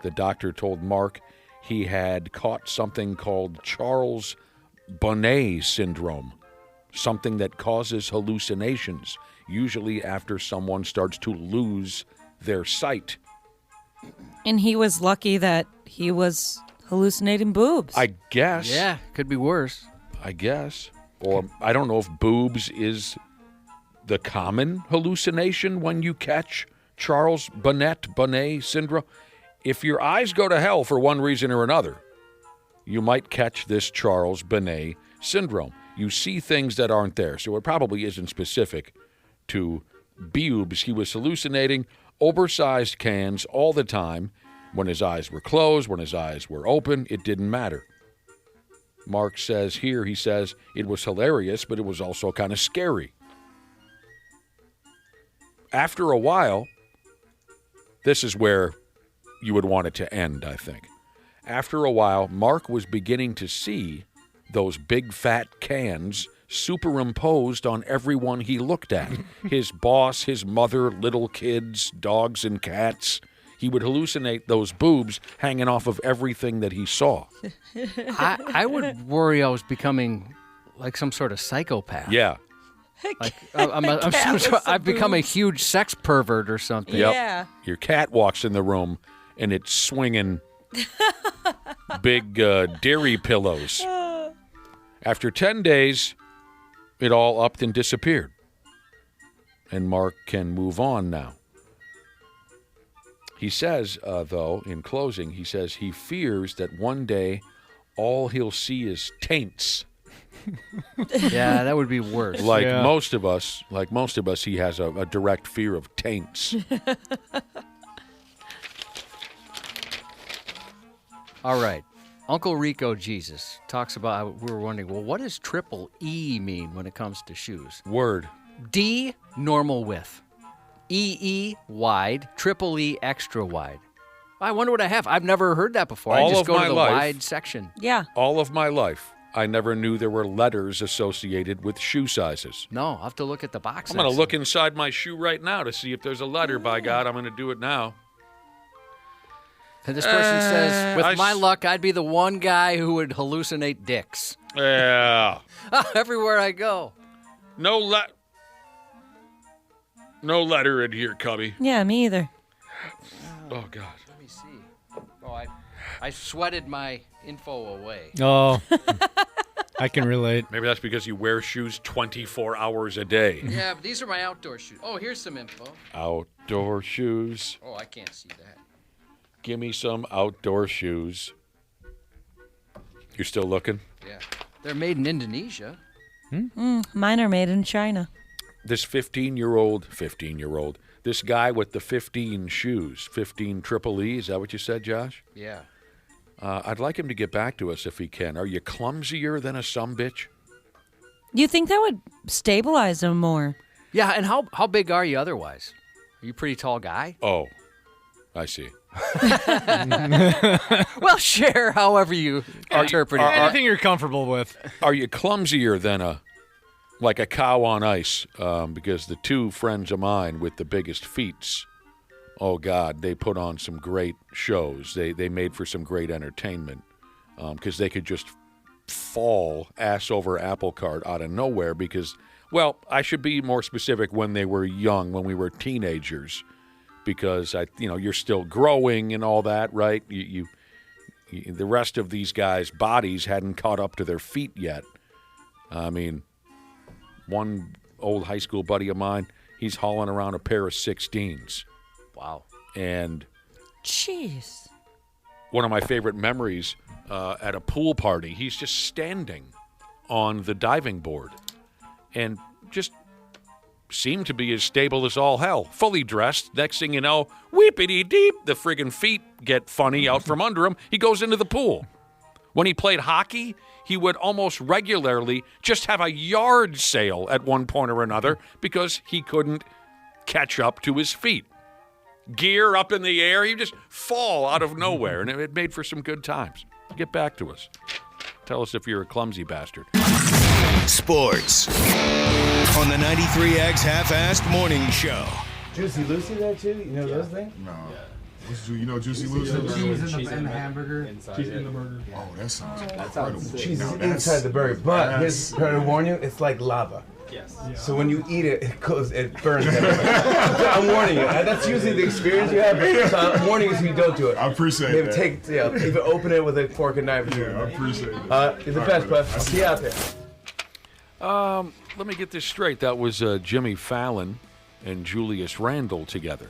Speaker 3: The doctor told Mark he had caught something called Charles Bonnet syndrome, something that causes hallucinations, usually after someone starts to lose their sight.
Speaker 5: And he was lucky that he was hallucinating boobs.
Speaker 3: I guess.
Speaker 4: Yeah, could be worse.
Speaker 3: I guess. Or I don't know if boobs is the common hallucination when you catch Charles Bonnet syndrome. If your eyes go to hell for one reason or another, you might catch this Charles Bonnet syndrome. You see things that aren't there. So it probably isn't specific to boobs. He was hallucinating oversized cans all the time. When his eyes were closed, when his eyes were open, it didn't matter. Mark says here, he says, it was hilarious, but it was also kind of scary. After a while, this is where you would want it to end, I think. After a while, Mark was beginning to see those big fat cans superimposed on everyone he looked at. His boss, his mother, little kids, dogs and cats. He would hallucinate those boobs hanging off of everything that he saw.
Speaker 4: I would worry I was becoming like some sort of psychopath.
Speaker 3: Yeah.
Speaker 4: Like I've become a huge sex pervert or something.
Speaker 3: Yep.
Speaker 5: Yeah.
Speaker 3: Your cat walks in the room and it's swinging big dairy pillows. After 10 days, it all upped and disappeared. And Mark can move on now. He says, though, in closing, he says he fears that one day all he'll see is taints.
Speaker 4: Yeah, that would be worse.
Speaker 3: Like most of us, he has a direct fear of taints.
Speaker 4: All right. Uncle Rico Jesus talks about, we were wondering, well, what does triple E mean when it comes to shoes?
Speaker 3: Word.
Speaker 4: D, normal width. EE, wide. Triple E, extra wide. I wonder what I have. I've never heard that before. I just go to the wide section.
Speaker 5: Yeah.
Speaker 3: All of my life, I never knew there were letters associated with shoe sizes.
Speaker 4: No, I'll have to look at the box.
Speaker 3: I'm going to look inside my shoe right now to see if there's a letter. By God, I'm going to do it now.
Speaker 4: And this person says, with my luck, I'd be the one guy who would hallucinate dicks.
Speaker 3: Yeah.
Speaker 4: Everywhere I go.
Speaker 3: No letter in here, Cubby.
Speaker 5: Yeah, me either.
Speaker 3: Oh, God.
Speaker 4: Let me see. Oh, I sweated my info away.
Speaker 6: Oh, I can relate.
Speaker 3: Maybe that's because you wear shoes 24 hours a day.
Speaker 4: Yeah, but these are my outdoor shoes. Oh, here's some info.
Speaker 3: Outdoor shoes.
Speaker 4: Oh, I can't see that.
Speaker 3: Give me some outdoor shoes. You're still looking?
Speaker 4: Yeah. They're made in Indonesia.
Speaker 5: Mine are made in China.
Speaker 3: This 15-year-old, this guy with the 15 shoes, 15 triple E, is that what you said, Josh?
Speaker 4: Yeah.
Speaker 3: I'd like him to get back to us if he can. Are you clumsier than a sumbitch?
Speaker 5: You think that would stabilize them more?
Speaker 4: Yeah, and how big are you otherwise? Are you a pretty tall guy?
Speaker 3: Oh, I see.
Speaker 4: Well, share however you interpret it.
Speaker 6: Anything you're comfortable with.
Speaker 3: Are you clumsier than a cow on ice? Because the two friends of mine with the biggest feets, oh God, they put on some great shows. They made for some great entertainment because they could just fall ass over apple cart out of nowhere because, well, I should be more specific, when they were young, when we were teenagers, because you're still growing and all that, right? You the rest of these guys' bodies hadn't caught up to their feet yet. I mean, one old high school buddy of mine, he's hauling around a pair of 16s.
Speaker 4: Wow.
Speaker 3: And
Speaker 5: jeez,
Speaker 3: one of my favorite memories at a pool party, he's just standing on the diving board and just seemed to be as stable as all hell, fully dressed. Next thing you know, weepity-deep, the friggin' feet get funny out from under him. He goes into the pool. When he played hockey, he would almost regularly just have a yard sale at one point or another because he couldn't catch up to his feet. Gear up in the air, he'd just fall out of nowhere, and it made for some good times. Get back to us. Tell us if you're a clumsy bastard.
Speaker 2: Sports on the 93X Half-Assed Morning Show.
Speaker 9: Juicy Lucy there too? You know those things?
Speaker 10: No. You know Juicy Lucy?
Speaker 9: Cheese in the hamburger. Cheese in the burger.
Speaker 10: Oh, that sounds incredible.
Speaker 9: Cheese is inside the burger, but here's to warn you, it's like lava. Yes. So when you eat it, it burns. I'm warning you. That's usually the experience you have. So I'm warning you so you don't do it.
Speaker 10: I appreciate
Speaker 9: Maybe
Speaker 10: that.
Speaker 9: even open it with a fork and knife.
Speaker 10: Yeah, I appreciate it.
Speaker 9: You're the best, bud. I'll see you out there.
Speaker 3: Let me get this straight. That was Jimmy Fallon and Julius Randle together.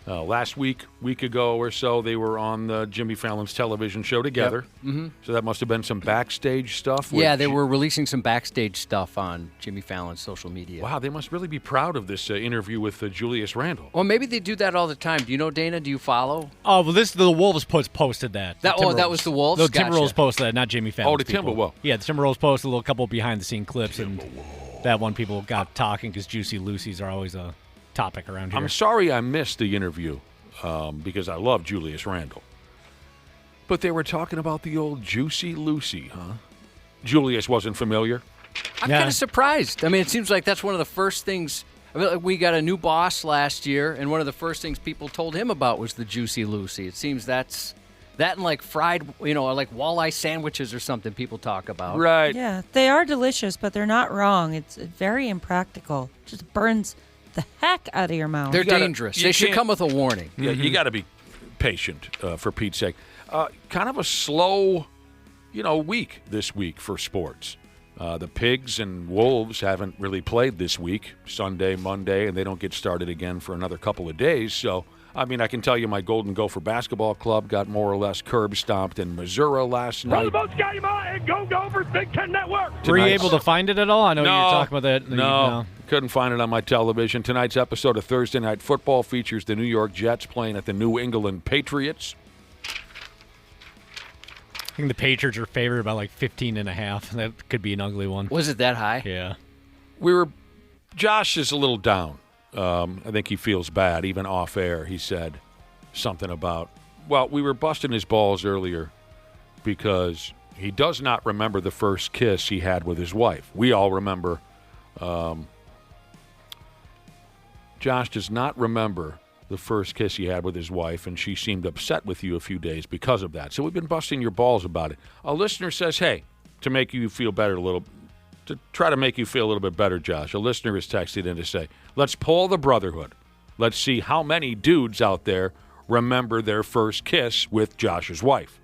Speaker 3: Last week ago or so, they were on Jimmy Fallon's television show together. Yep. Mm-hmm. So that must have been some backstage stuff.
Speaker 4: Yeah, they were releasing some backstage stuff on Jimmy Fallon's social media.
Speaker 3: Wow, they must really be proud of this interview with Julius Randle.
Speaker 4: Well, maybe they do that all the time. Do you know, Dana? Do you follow?
Speaker 6: Oh, well, the Wolves posted that.
Speaker 4: That was the Wolves?
Speaker 6: The
Speaker 4: Gotcha.
Speaker 6: Timberwolves posted that, not Jimmy Fallon.
Speaker 3: Oh, the Timberwolves.
Speaker 6: Yeah, the Timberwolves posted a little couple behind-the-scene clips, and that one people got talking because Juicy Lucy's are always a topic around here.
Speaker 3: I'm sorry I missed the interview. Because I love Julius Randle. But they were talking about the old Juicy Lucy, huh? Julius wasn't familiar?
Speaker 4: I'm kind of surprised. I mean, it seems like that's one of the first things. I mean, we got a new boss last year, and one of the first things people told him about was the Juicy Lucy. It seems that and like fried, like walleye sandwiches or something people talk about.
Speaker 3: Right.
Speaker 5: Yeah, they are delicious, but they're not wrong. It's very impractical. Just burns the heck out of your mouth.
Speaker 4: They're dangerous. They should come with a warning.
Speaker 3: Yeah, you got to be patient, for Pete's sake. Kind of a slow, week this week for sports. The Pigs and Wolves haven't really played this week, Sunday, Monday, and they don't get started again for another couple of days. So, I mean, I can tell you my Golden Gopher basketball club got more or less curb stomped in Missouri last night.
Speaker 11: And Go Gophers, Big Ten Network.
Speaker 6: Were you able to find it at all? I know you were talking about that.
Speaker 3: No, couldn't find it on my television. Tonight's episode of Thursday Night Football features the New York Jets playing at the New England Patriots.
Speaker 6: I think the Patriots are favored by like 15.5. That could be an ugly one.
Speaker 4: Was it that high?
Speaker 6: Yeah.
Speaker 3: Josh is a little down. I think he feels bad. Even off air, he said something about, we were busting his balls earlier because he does not remember the first kiss he had with his wife. We all remember. Josh does not remember the first kiss he had with his wife, and she seemed upset with you a few days because of that. So we've been busting your balls about it. A listener says, hey, to make you feel better to try to make you feel a little bit better, Josh, a listener has texted in to say, let's poll the brotherhood. Let's see how many dudes out there remember their first kiss with Josh's wife.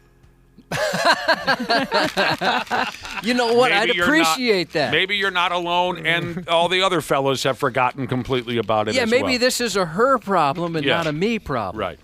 Speaker 4: You know what? I'd appreciate that.
Speaker 3: Maybe you're not alone, and all the other fellas have forgotten completely about it.
Speaker 4: Yeah,
Speaker 3: as
Speaker 4: maybe
Speaker 3: well.
Speaker 4: This is a her problem and not a me problem.
Speaker 3: Right.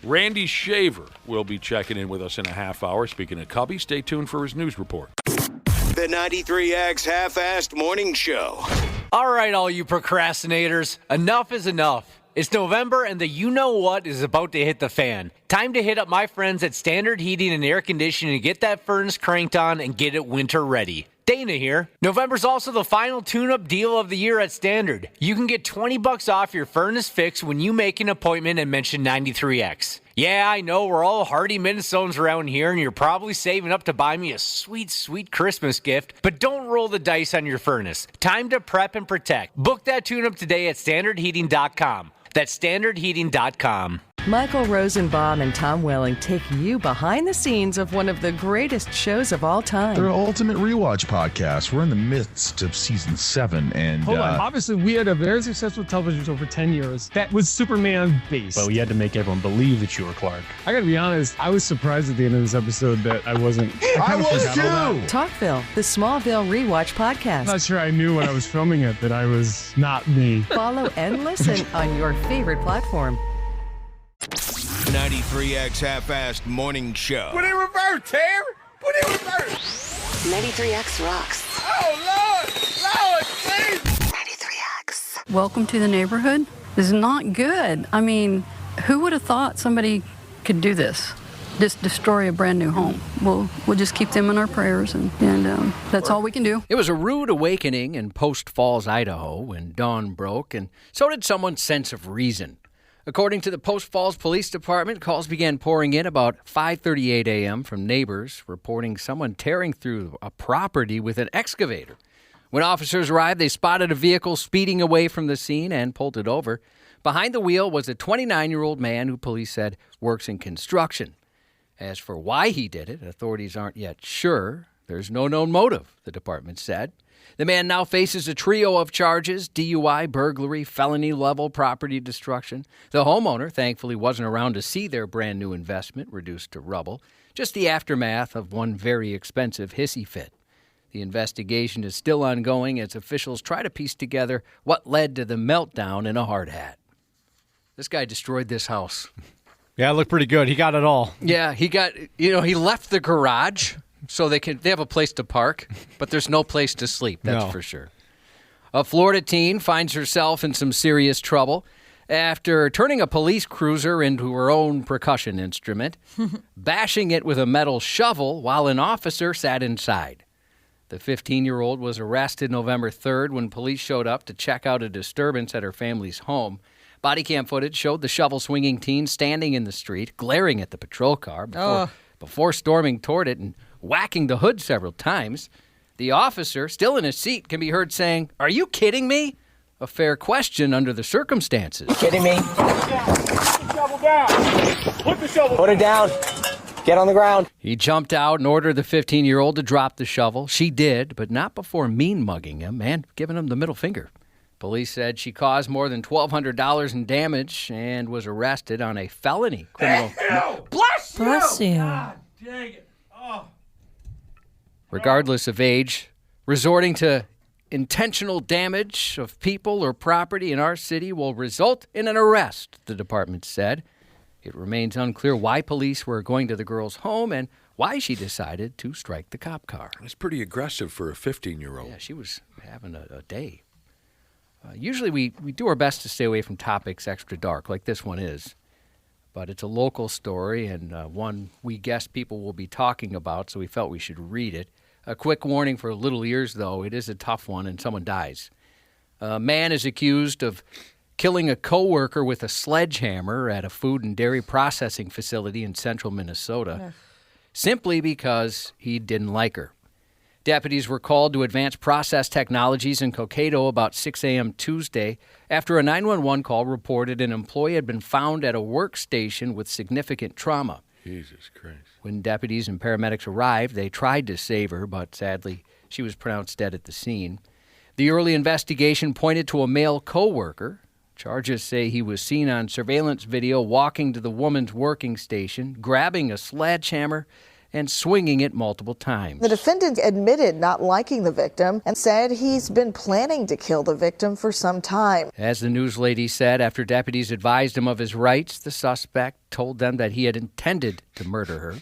Speaker 3: Randy Shaver will be checking in with us in a half hour. Speaking of Cubby, stay tuned for his news report.
Speaker 2: The 93X Half-Assed Morning Show.
Speaker 1: All right, all you procrastinators, enough is enough. It's November, and the you-know-what is about to hit the fan. Time to hit up my friends at Standard Heating and Air Conditioning to get that furnace cranked on and get it winter ready. Dana here. November's also the final tune-up deal of the year at Standard. You can get $20 off your furnace fix when you make an appointment and mention 93X. Yeah, I know we're all hardy Minnesotans around here, and you're probably saving up to buy me a sweet, sweet Christmas gift, but don't roll the dice on your furnace. Time to prep and protect. Book that tune-up today at standardheating.com. That's standardheating.com.
Speaker 12: Michael Rosenbaum and Tom Welling take you behind the scenes of one of the greatest shows of all time.
Speaker 13: They're Ultimate Rewatch Podcast. We're in the midst of season 7. And
Speaker 14: hold on. Obviously, we had a very successful television show for 10 years that was Superman-based.
Speaker 15: But we had to make everyone believe that you were Clark.
Speaker 14: I gotta be honest, I was surprised at the end of this episode that I wasn't.
Speaker 13: I was too!
Speaker 12: Talkville, the Smallville Rewatch Podcast.
Speaker 14: I'm not sure I knew when I was filming it that I was not me.
Speaker 12: Follow and listen on your favorite platform.
Speaker 2: 93X Half-Assed Morning Show.
Speaker 16: Put it in reverse, Terry. Put it in reverse.
Speaker 17: 93X rocks.
Speaker 16: Oh, Lord, please.
Speaker 17: 93X. Welcome to the neighborhood is not good. I mean, who would have thought somebody could do this? Just destroy a brand new home. We'll just keep them in our prayers, and that's all we can do.
Speaker 4: It was a rude awakening in Post Falls, Idaho, when dawn broke, and so did someone's sense of reason. According to the Post Falls Police Department, calls began pouring in about 5:38 a.m. from neighbors reporting someone tearing through a property with an excavator. When officers arrived, they spotted a vehicle speeding away from the scene and pulled it over. Behind the wheel was a 29-year-old man who police said works in construction. As for why he did it, authorities aren't yet sure. There's no known motive, the department said. The man now faces a trio of charges: DUI, burglary, felony-level property destruction. The homeowner thankfully wasn't around to see their brand-new investment reduced to rubble, just the aftermath of one very expensive hissy fit. The investigation is still ongoing as officials try to piece together what led to the meltdown in a hard hat. This guy destroyed this house.
Speaker 6: Yeah, it looked pretty good. He got it all.
Speaker 4: Yeah, he left the garage so they have a place to park, but there's no place to sleep, that's for sure. A Florida teen finds herself in some serious trouble after turning a police cruiser into her own percussion instrument, bashing it with a metal shovel while an officer sat inside. The 15-year-old was arrested November 3rd when police showed up to check out a disturbance at her family's home. Body cam footage showed the shovel-swinging teen standing in the street, glaring at the patrol car before storming toward it and whacking the hood several times. The officer, still in his seat, can be heard saying, "Are you kidding me?" A fair question under the circumstances.
Speaker 18: Kidding me?
Speaker 11: Put the shovel down. Put the shovel
Speaker 18: Put it down. Get on the ground.
Speaker 4: He jumped out and ordered the 15-year-old to drop the shovel. She did, but not before mean-mugging him and giving him the middle finger. Police said she caused more than $1,200 in damage and was arrested on a felony criminal.
Speaker 5: Bless you.
Speaker 11: God dang it. Oh.
Speaker 4: Regardless of age, resorting to intentional damage of people or property in our city will result in an arrest, the department said. It remains unclear why police were going to the girl's home and why she decided to strike the cop car.
Speaker 3: It's pretty aggressive for a 15-year-old.
Speaker 4: Yeah, she was having a day. Usually we do our best to stay away from topics extra dark, like this one is. But it's a local story and one we guess people will be talking about, so we felt we should read it. A quick warning for little ears, though. It is a tough one, and someone dies. A man is accused of killing a coworker with a sledgehammer at a food and dairy processing facility in central Minnesota, simply because he didn't like her. Deputies were called to Advanced Process Technologies in Cokato about 6 a.m. Tuesday after a 911 call reported an employee had been found at a workstation with significant trauma.
Speaker 3: Jesus Christ.
Speaker 4: When deputies and paramedics arrived, they tried to save her, but sadly, she was pronounced dead at the scene. The early investigation pointed to a male coworker. Charges say he was seen on surveillance video walking to the woman's working station, grabbing a sledgehammer and swinging it multiple times.
Speaker 19: The defendant admitted not liking the victim and said he's been planning to kill the victim for some time.
Speaker 4: As the news lady said, after deputies advised him of his rights, the suspect told them that he had intended to murder her.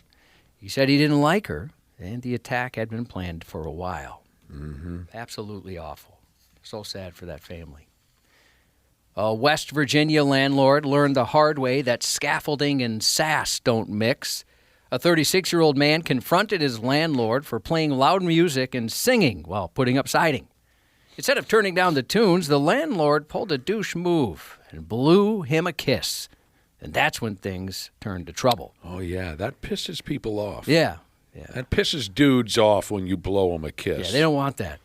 Speaker 4: He said he didn't like her, and the attack had been planned for a while. Absolutely awful. So sad for that family. A West Virginia landlord learned the hard way that scaffolding and sass don't mix. A 36-year-old man confronted his landlord for playing loud music and singing while putting up siding. Instead of turning down the tunes, the landlord pulled a douche move and blew him a kiss. And that's when things turned to trouble.
Speaker 3: Oh, yeah, that pisses people off.
Speaker 4: Yeah.
Speaker 3: That pisses dudes off when you blow them a kiss.
Speaker 4: Yeah, they don't want that.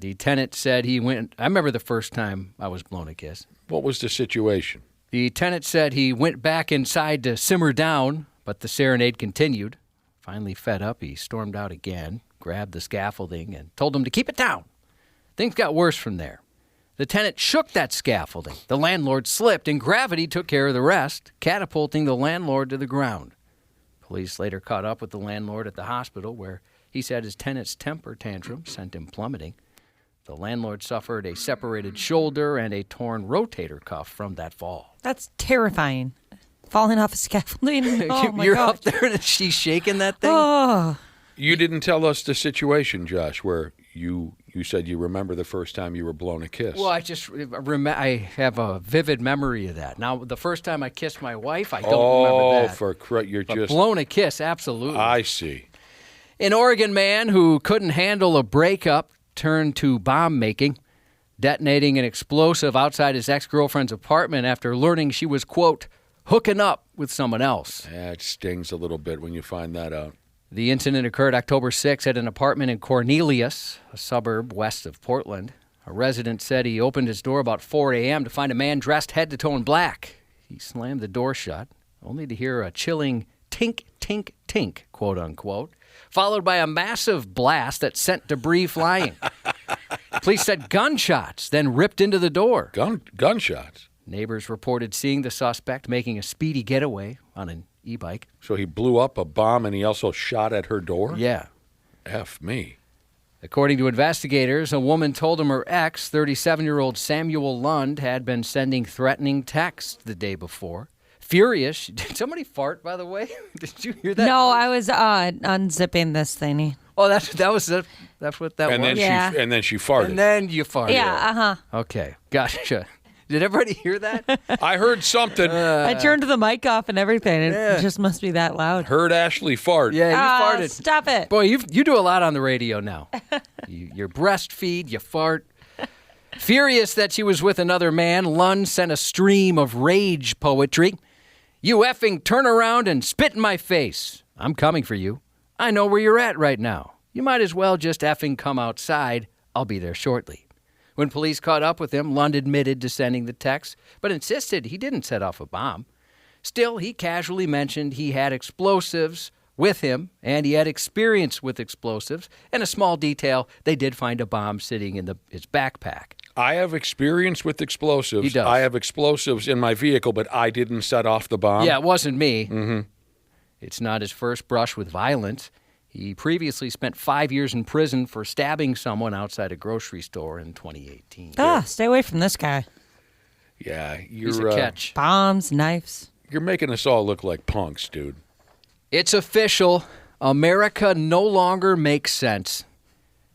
Speaker 4: The tenant said he went. I remember the first time I was blown a kiss.
Speaker 3: What was the situation?
Speaker 4: The tenant said he went back inside to simmer down, but the serenade continued. Finally fed up, he stormed out again, grabbed the scaffolding, and told him to keep it down. Things got worse from there. The tenant shook that scaffolding. The landlord slipped, and gravity took care of the rest, catapulting the landlord to the ground. Police later caught up with the landlord at the hospital, where he said his tenant's temper tantrum sent him plummeting. The landlord suffered a separated shoulder and a torn rotator cuff from that fall.
Speaker 5: That's terrifying. Falling off a scaffolding. Oh, my
Speaker 4: You're
Speaker 5: gosh.
Speaker 4: up there and she's shaking that thing?
Speaker 5: Oh.
Speaker 3: You didn't tell us the situation, Josh, where you said you remember the first time you were blown a kiss.
Speaker 4: Well, I have a vivid memory of that. Now, the first time I kissed my wife, I don't remember that. But blown a kiss, absolutely.
Speaker 3: I see.
Speaker 4: An Oregon man who couldn't handle a breakup turned to bomb making, detonating an explosive outside his ex-girlfriend's apartment after learning she was, quote, hooking up with someone else.
Speaker 3: Yeah, it stings a little bit when you find that out.
Speaker 4: The incident occurred October 6 at an apartment in Cornelius, a suburb west of Portland. A resident said he opened his door about 4 a.m. to find a man dressed head to toe in black. He slammed the door shut, only to hear a chilling tink, tink, tink, quote unquote, followed by a massive blast that sent debris flying. Police said gunshots then ripped into the door.
Speaker 3: Gunshots?
Speaker 4: Neighbors reported seeing the suspect making a speedy getaway on an e-bike.
Speaker 3: So he blew up a bomb and he also shot at her door?
Speaker 4: Yeah.
Speaker 3: F me.
Speaker 4: According to investigators, a woman told him her ex, 37-year-old Samuel Lund, had been sending threatening texts the day before. Furious. Did somebody fart, by the way? Did you hear that?
Speaker 5: No, I was unzipping this thingy.
Speaker 4: Oh, that's what that was.
Speaker 5: Yeah.
Speaker 3: And then she farted.
Speaker 4: And then you farted.
Speaker 5: Yeah, uh-huh.
Speaker 4: Okay, gotcha. Did everybody hear that?
Speaker 3: I heard something.
Speaker 5: I turned the mic off and everything. It just must be that loud.
Speaker 3: Heard Ashley fart.
Speaker 4: Yeah, you farted.
Speaker 5: Stop it.
Speaker 4: Boy, you do a lot on the radio now. You breastfeed, you fart. Furious that she was with another man, Lund sent a stream of rage poetry. You effing turn around and spit in my face. I'm coming for you. I know where you're at right now. You might as well just effing come outside. I'll be there shortly. When police caught up with him, Lund admitted to sending the text, but insisted he didn't set off a bomb. Still, he casually mentioned he had explosives with him, and he had experience with explosives. And a small detail, they did find a bomb sitting in his backpack.
Speaker 3: I have experience with explosives.
Speaker 4: He does.
Speaker 3: I have explosives in my vehicle, but I didn't set off the bomb.
Speaker 4: Yeah, it wasn't me.
Speaker 3: Mm-hmm.
Speaker 4: It's not his first brush with violence. He previously spent 5 years in prison for stabbing someone outside a grocery store in 2018.
Speaker 5: Stay away from this guy.
Speaker 3: Yeah,
Speaker 4: He's a catch.
Speaker 5: Bombs, knives.
Speaker 3: You're making us all look like punks, dude.
Speaker 4: It's official. America no longer makes sense.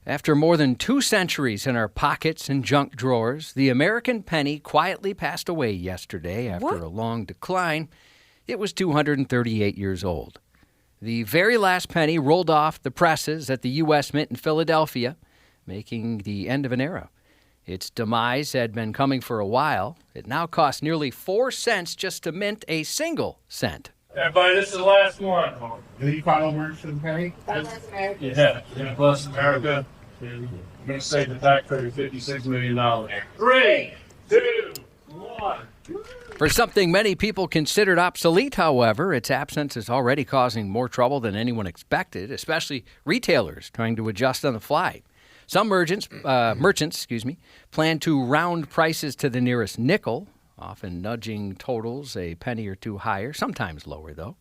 Speaker 4: After more than 2 centuries in our pockets and junk drawers, the American penny quietly passed away yesterday after a long decline. It was 238 years old. The very last penny rolled off the presses at the U.S. Mint in Philadelphia, making the end of an era. Its demise had been coming for a while. It now costs nearly 4 cents just to mint a single cent.
Speaker 11: Everybody, this is the last one. Any final words for the penny? God bless America. Yeah, God bless America. I'm going to save the taxpayer $56 million. 3, 2, 1.
Speaker 4: For something many people considered obsolete, however, its absence is already causing more trouble than anyone expected, especially retailers trying to adjust on the fly. Some merchants plan to round prices to the nearest nickel, often nudging totals a penny or two higher, sometimes lower, though.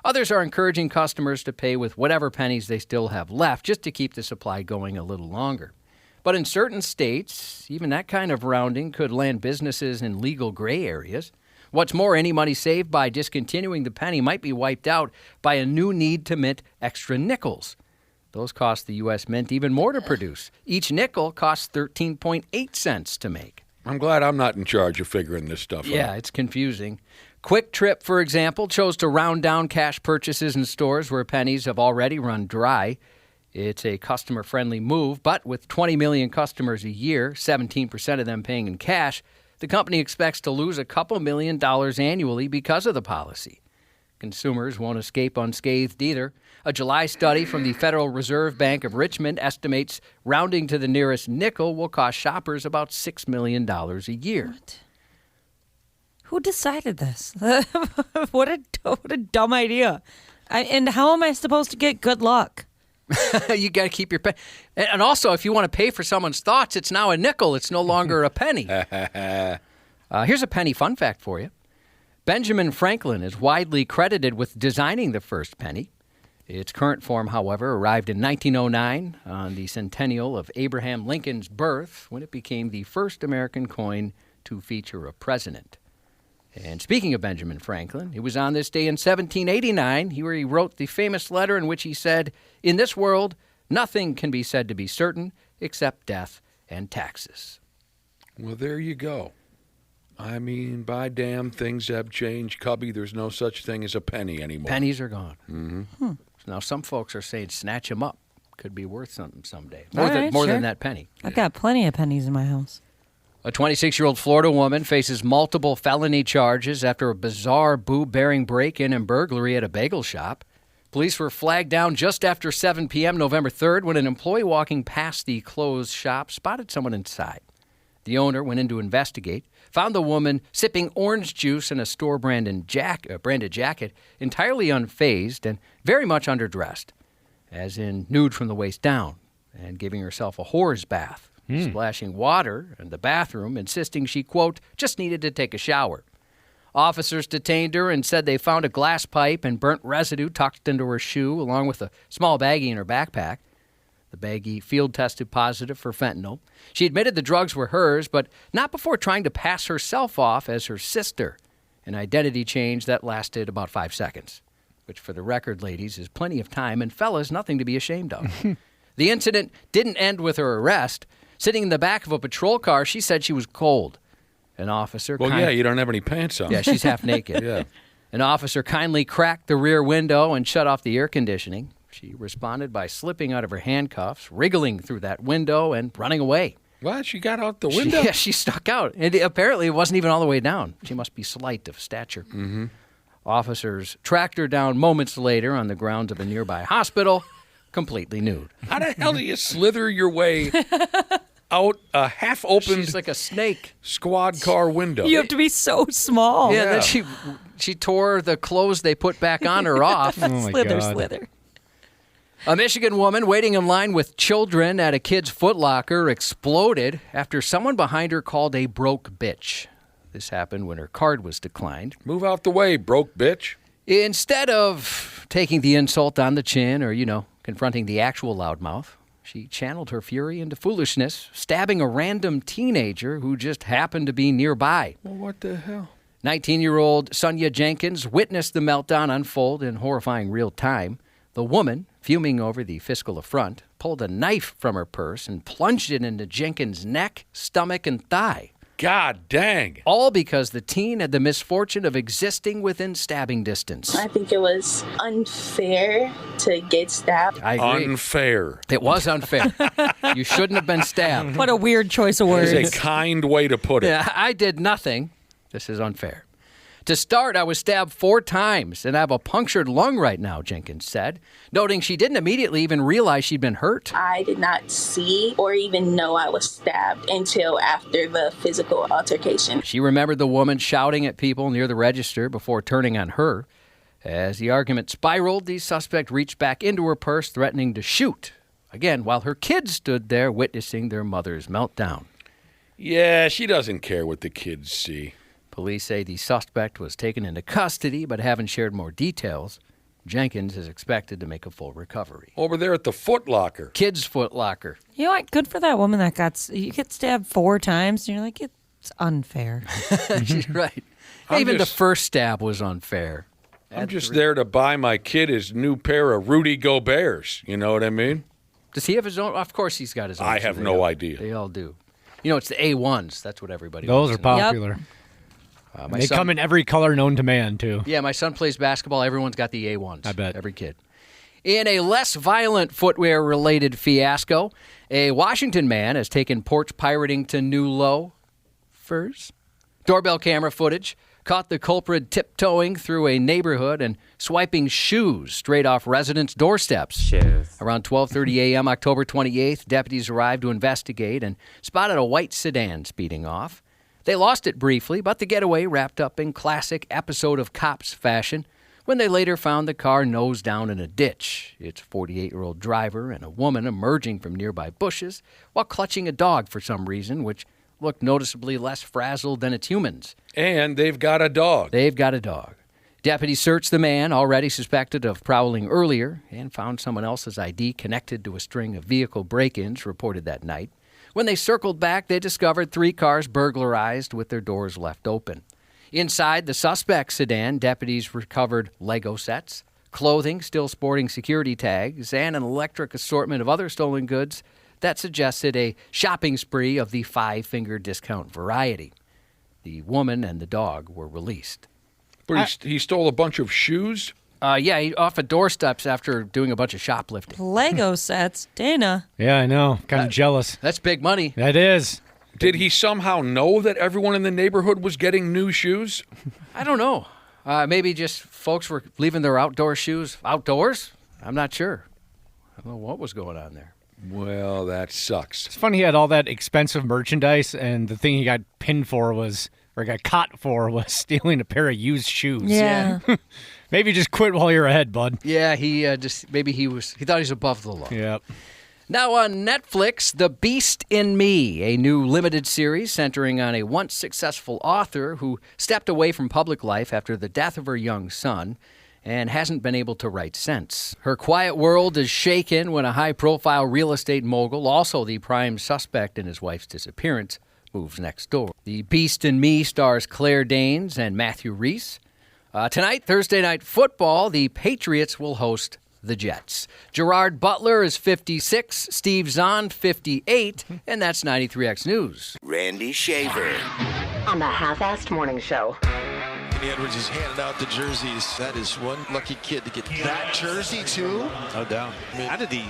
Speaker 4: Others are encouraging customers to pay with whatever pennies they still have left just to keep the supply going a little longer. But in certain states, even that kind of rounding could land businesses in legal gray areas. What's more, any money saved by discontinuing the penny might be wiped out by a new need to mint extra nickels. Those cost the U.S. Mint even more to produce. Each nickel costs 13.8 cents to make.
Speaker 3: I'm glad I'm not in charge of figuring this stuff out.
Speaker 4: Yeah, it's confusing. Quick Trip, for example, chose to round down cash purchases in stores where pennies have already run dry. It's a customer-friendly move, but with 20 million customers a year, 17% of them paying in cash, the company expects to lose a couple $1 million annually because of the policy. Consumers won't escape unscathed either. A July study from the Federal Reserve Bank of Richmond estimates rounding to the nearest nickel will cost shoppers about $6 million a year.
Speaker 5: What? Who decided this? What a dumb idea. And how am I supposed to get good luck?
Speaker 4: You got to keep your penny. And also, if you want to pay for someone's thoughts, it's now a nickel. It's no longer a penny. Here's a penny fun fact for you. Benjamin Franklin is widely credited with designing the first penny. Its current form, however, arrived in 1909 on the centennial of Abraham Lincoln's birth, when it became the first American coin to feature a president. And speaking of Benjamin Franklin, it was on this day in 1789 where he wrote the famous letter in which he said, "In this world, nothing can be said to be certain except death and taxes."
Speaker 3: Well, there you go. I mean, by damn, things have changed, Cubby. There's no such thing as a penny anymore.
Speaker 4: Pennies are gone.
Speaker 3: Mm-hmm.
Speaker 4: Now, some folks are saying snatch them up. Could be worth something someday.
Speaker 5: All
Speaker 4: More
Speaker 5: right,
Speaker 4: than that penny.
Speaker 5: I've got plenty of pennies in my house.
Speaker 4: A 26-year-old Florida woman faces multiple felony charges after a bizarre boob-bearing break-in and burglary at a bagel shop. Police were flagged down just after 7 p.m. November 3rd when an employee walking past the closed shop spotted someone inside. The owner went in to investigate, found the woman sipping orange juice in a store-branded jacket, entirely unfazed and very much underdressed. as in nude from the waist down, and giving herself a whore's bath, splashing water in the bathroom, insisting she, quote, just needed to take a shower. Officers detained her and said they found a glass pipe and burnt residue tucked into her shoe, along with a small baggie in her backpack. The baggie field tested positive for fentanyl. She admitted the drugs were hers, but not before trying to pass herself off as her sister, an identity change that lasted about 5 seconds, which for the record, ladies, is plenty of time, and fellas, nothing to be ashamed of. The incident didn't end with her arrest. Sitting in the back of a patrol car, she said she was cold. An officer...
Speaker 3: you don't have any pants on.
Speaker 4: Yeah, she's half naked.
Speaker 3: Yeah.
Speaker 4: An officer kindly cracked the rear window and shut off the air conditioning. She responded by slipping out of her handcuffs, wriggling through that window, and running away.
Speaker 3: What? She got out the window?
Speaker 4: She stuck out. And apparently it wasn't even all the way down. She must be slight of stature.
Speaker 3: Mm-hmm.
Speaker 4: Officers tracked her down moments later on the grounds of a nearby hospital, completely nude.
Speaker 3: How the hell do you slither your way out a half-opened...
Speaker 4: She's like a snake.
Speaker 3: ...squad car window?
Speaker 5: You have to be so small.
Speaker 4: Yeah, then she tore the clothes they put back on her off.
Speaker 5: Slither.
Speaker 4: A Michigan woman waiting in line with children at a kid's Foot Locker exploded after someone behind her called a broke bitch. This happened when her card was declined.
Speaker 3: Move out the way, broke bitch.
Speaker 4: Instead of taking the insult on the chin or, confronting the actual loudmouth, she channeled her fury into foolishness, stabbing a random teenager who just happened to be nearby.
Speaker 3: Well, what the hell?
Speaker 4: 19-year-old Sonia Jenkins witnessed the meltdown unfold in horrifying real time. The woman, fuming over the fiscal affront, pulled a knife from her purse and plunged it into Jenkins' neck, stomach, and thigh.
Speaker 3: God dang.
Speaker 4: All because the teen had the misfortune of existing within stabbing distance.
Speaker 20: I think it was unfair to get stabbed.
Speaker 4: I agree.
Speaker 3: Unfair.
Speaker 4: It was unfair. You shouldn't have been stabbed.
Speaker 5: What a weird choice of words.
Speaker 3: It's a kind way to put it.
Speaker 4: Yeah, I did nothing. This is unfair. To start, I was stabbed 4 times, and I have a punctured lung right now, Jenkins said, noting she didn't immediately even realize she'd been hurt.
Speaker 20: I did not see or even know I was stabbed until after the physical altercation.
Speaker 4: She remembered the woman shouting at people near the register before turning on her. As the argument spiraled, the suspect reached back into her purse, threatening to shoot, again, while her kids stood there witnessing their mother's meltdown.
Speaker 3: Yeah, she doesn't care what the kids see.
Speaker 4: Police say the suspect was taken into custody, but haven't shared more details. Jenkins is expected to make a full recovery.
Speaker 3: Over there at the Foot Locker.
Speaker 4: Kids' Foot Locker.
Speaker 5: You know what? Good for that woman that you get stabbed 4 times, and you're like, it's unfair.
Speaker 4: Right. Even the first stab was unfair.
Speaker 3: I'm just there to buy my kid his new pair of Rudy Goberts. You know what I mean?
Speaker 4: Does he have his own? Of course he's got his own.
Speaker 3: I have no idea.
Speaker 4: They all do. It's the A1s. That's what everybody
Speaker 6: Those
Speaker 4: wants.
Speaker 6: are popular.
Speaker 5: Yep.
Speaker 6: They come in every color known to man, too.
Speaker 4: Yeah, my son plays basketball. Everyone's got the A1s.
Speaker 6: I bet.
Speaker 4: Every kid. In a less violent footwear-related fiasco, a Washington man has taken porch pirating to new loafers. Doorbell camera footage caught the culprit tiptoeing through a neighborhood and swiping shoes straight off residents' doorsteps. Around 12:30 a.m. October 28th, deputies arrived to investigate and spotted a white sedan speeding off. They lost it briefly, but the getaway wrapped up in classic episode of Cops fashion when they later found the car nose down in a ditch, its 48-year-old driver and a woman emerging from nearby bushes while clutching a dog for some reason, which looked noticeably less frazzled than its humans.
Speaker 3: And they've got a dog.
Speaker 4: Deputies searched the man, already suspected of prowling earlier, and found someone else's ID connected to a string of vehicle break-ins reported that night. When they circled back, they discovered 3 cars burglarized with their doors left open. Inside the suspect's sedan, deputies recovered Lego sets, clothing still sporting security tags, and an electric assortment of other stolen goods that suggested a shopping spree of the 5-finger discount variety. The woman and the dog were released.
Speaker 3: But he stole a bunch of shoes?
Speaker 4: Off of doorsteps after doing a bunch of shoplifting.
Speaker 5: Lego sets, Dana.
Speaker 6: Yeah, I know. Kind of jealous.
Speaker 4: That's big money.
Speaker 6: That is.
Speaker 3: Did he somehow know that everyone in the neighborhood was getting new shoes?
Speaker 4: I don't know. Maybe just folks were leaving their outdoor shoes outdoors? I'm not sure. I don't know what was going on there.
Speaker 3: Well, that sucks.
Speaker 6: It's funny he had all that expensive merchandise, and the thing he got pinned for got caught for was stealing a pair of used shoes.
Speaker 5: Yeah.
Speaker 6: Maybe just quit while you're ahead, bud.
Speaker 4: Yeah, he thought he was above the law.
Speaker 6: Yep.
Speaker 4: Now on Netflix, The Beast in Me, a new limited series centering on a once successful author who stepped away from public life after the death of her young son and hasn't been able to write since. Her quiet world is shaken when a high-profile real estate mogul, also the prime suspect in his wife's disappearance, moves next door. The Beast in Me stars Claire Danes and Matthew Rhys. Tonight, Thursday Night Football, the Patriots will host the Jets. Gerard Butler is 56, Steve Zahn 58, and that's 93X News.
Speaker 2: Randy Shaver.
Speaker 12: On the Half-Assed Morning Show.
Speaker 21: Anthony Edwards is handing out the jerseys. That is one lucky kid to get that jersey, too.
Speaker 22: No doubt.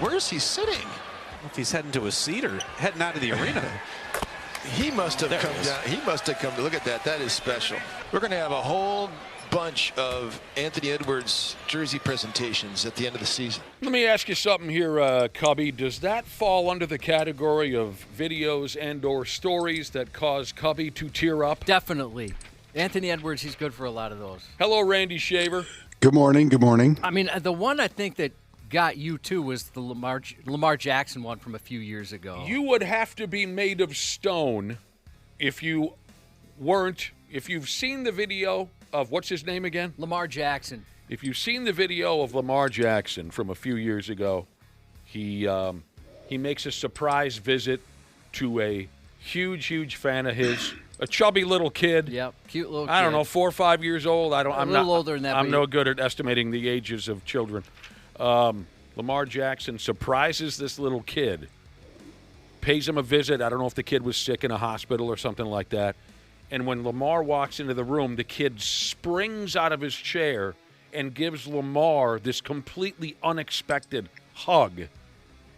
Speaker 21: Where is he sitting?
Speaker 22: If he's heading to a seat or heading out of the arena.
Speaker 21: He must have come down. He must have come to look at that. That is special. We're going to have a whole bunch of Anthony Edwards jersey presentations at the end of the season.
Speaker 3: Let me ask you something here, Cubby. Does that fall under the category of videos and or stories that cause Cubby to tear up?
Speaker 4: Definitely. Anthony Edwards, he's good for a lot of those.
Speaker 3: Hello, Randy Shaver.
Speaker 23: Good morning. Good morning.
Speaker 4: I mean, the one I think that got you, too, was the Lamar Jackson one from a few years ago.
Speaker 3: You would have to be made of stone if you've seen the video of, what's his name again?
Speaker 4: Lamar Jackson.
Speaker 3: If you've seen the video of Lamar Jackson from a few years ago, he makes a surprise visit to a huge fan of his, a chubby little kid.
Speaker 4: Yep, cute little kid.
Speaker 3: I don't know, 4 or 5 years old. I'm not
Speaker 4: older than that.
Speaker 3: I'm no good at estimating the ages of children. Lamar Jackson surprises this little kid, pays him a visit. I don't know if the kid was sick in a hospital or something like that. And when Lamar walks into the room, the kid springs out of his chair and gives Lamar this completely unexpected hug.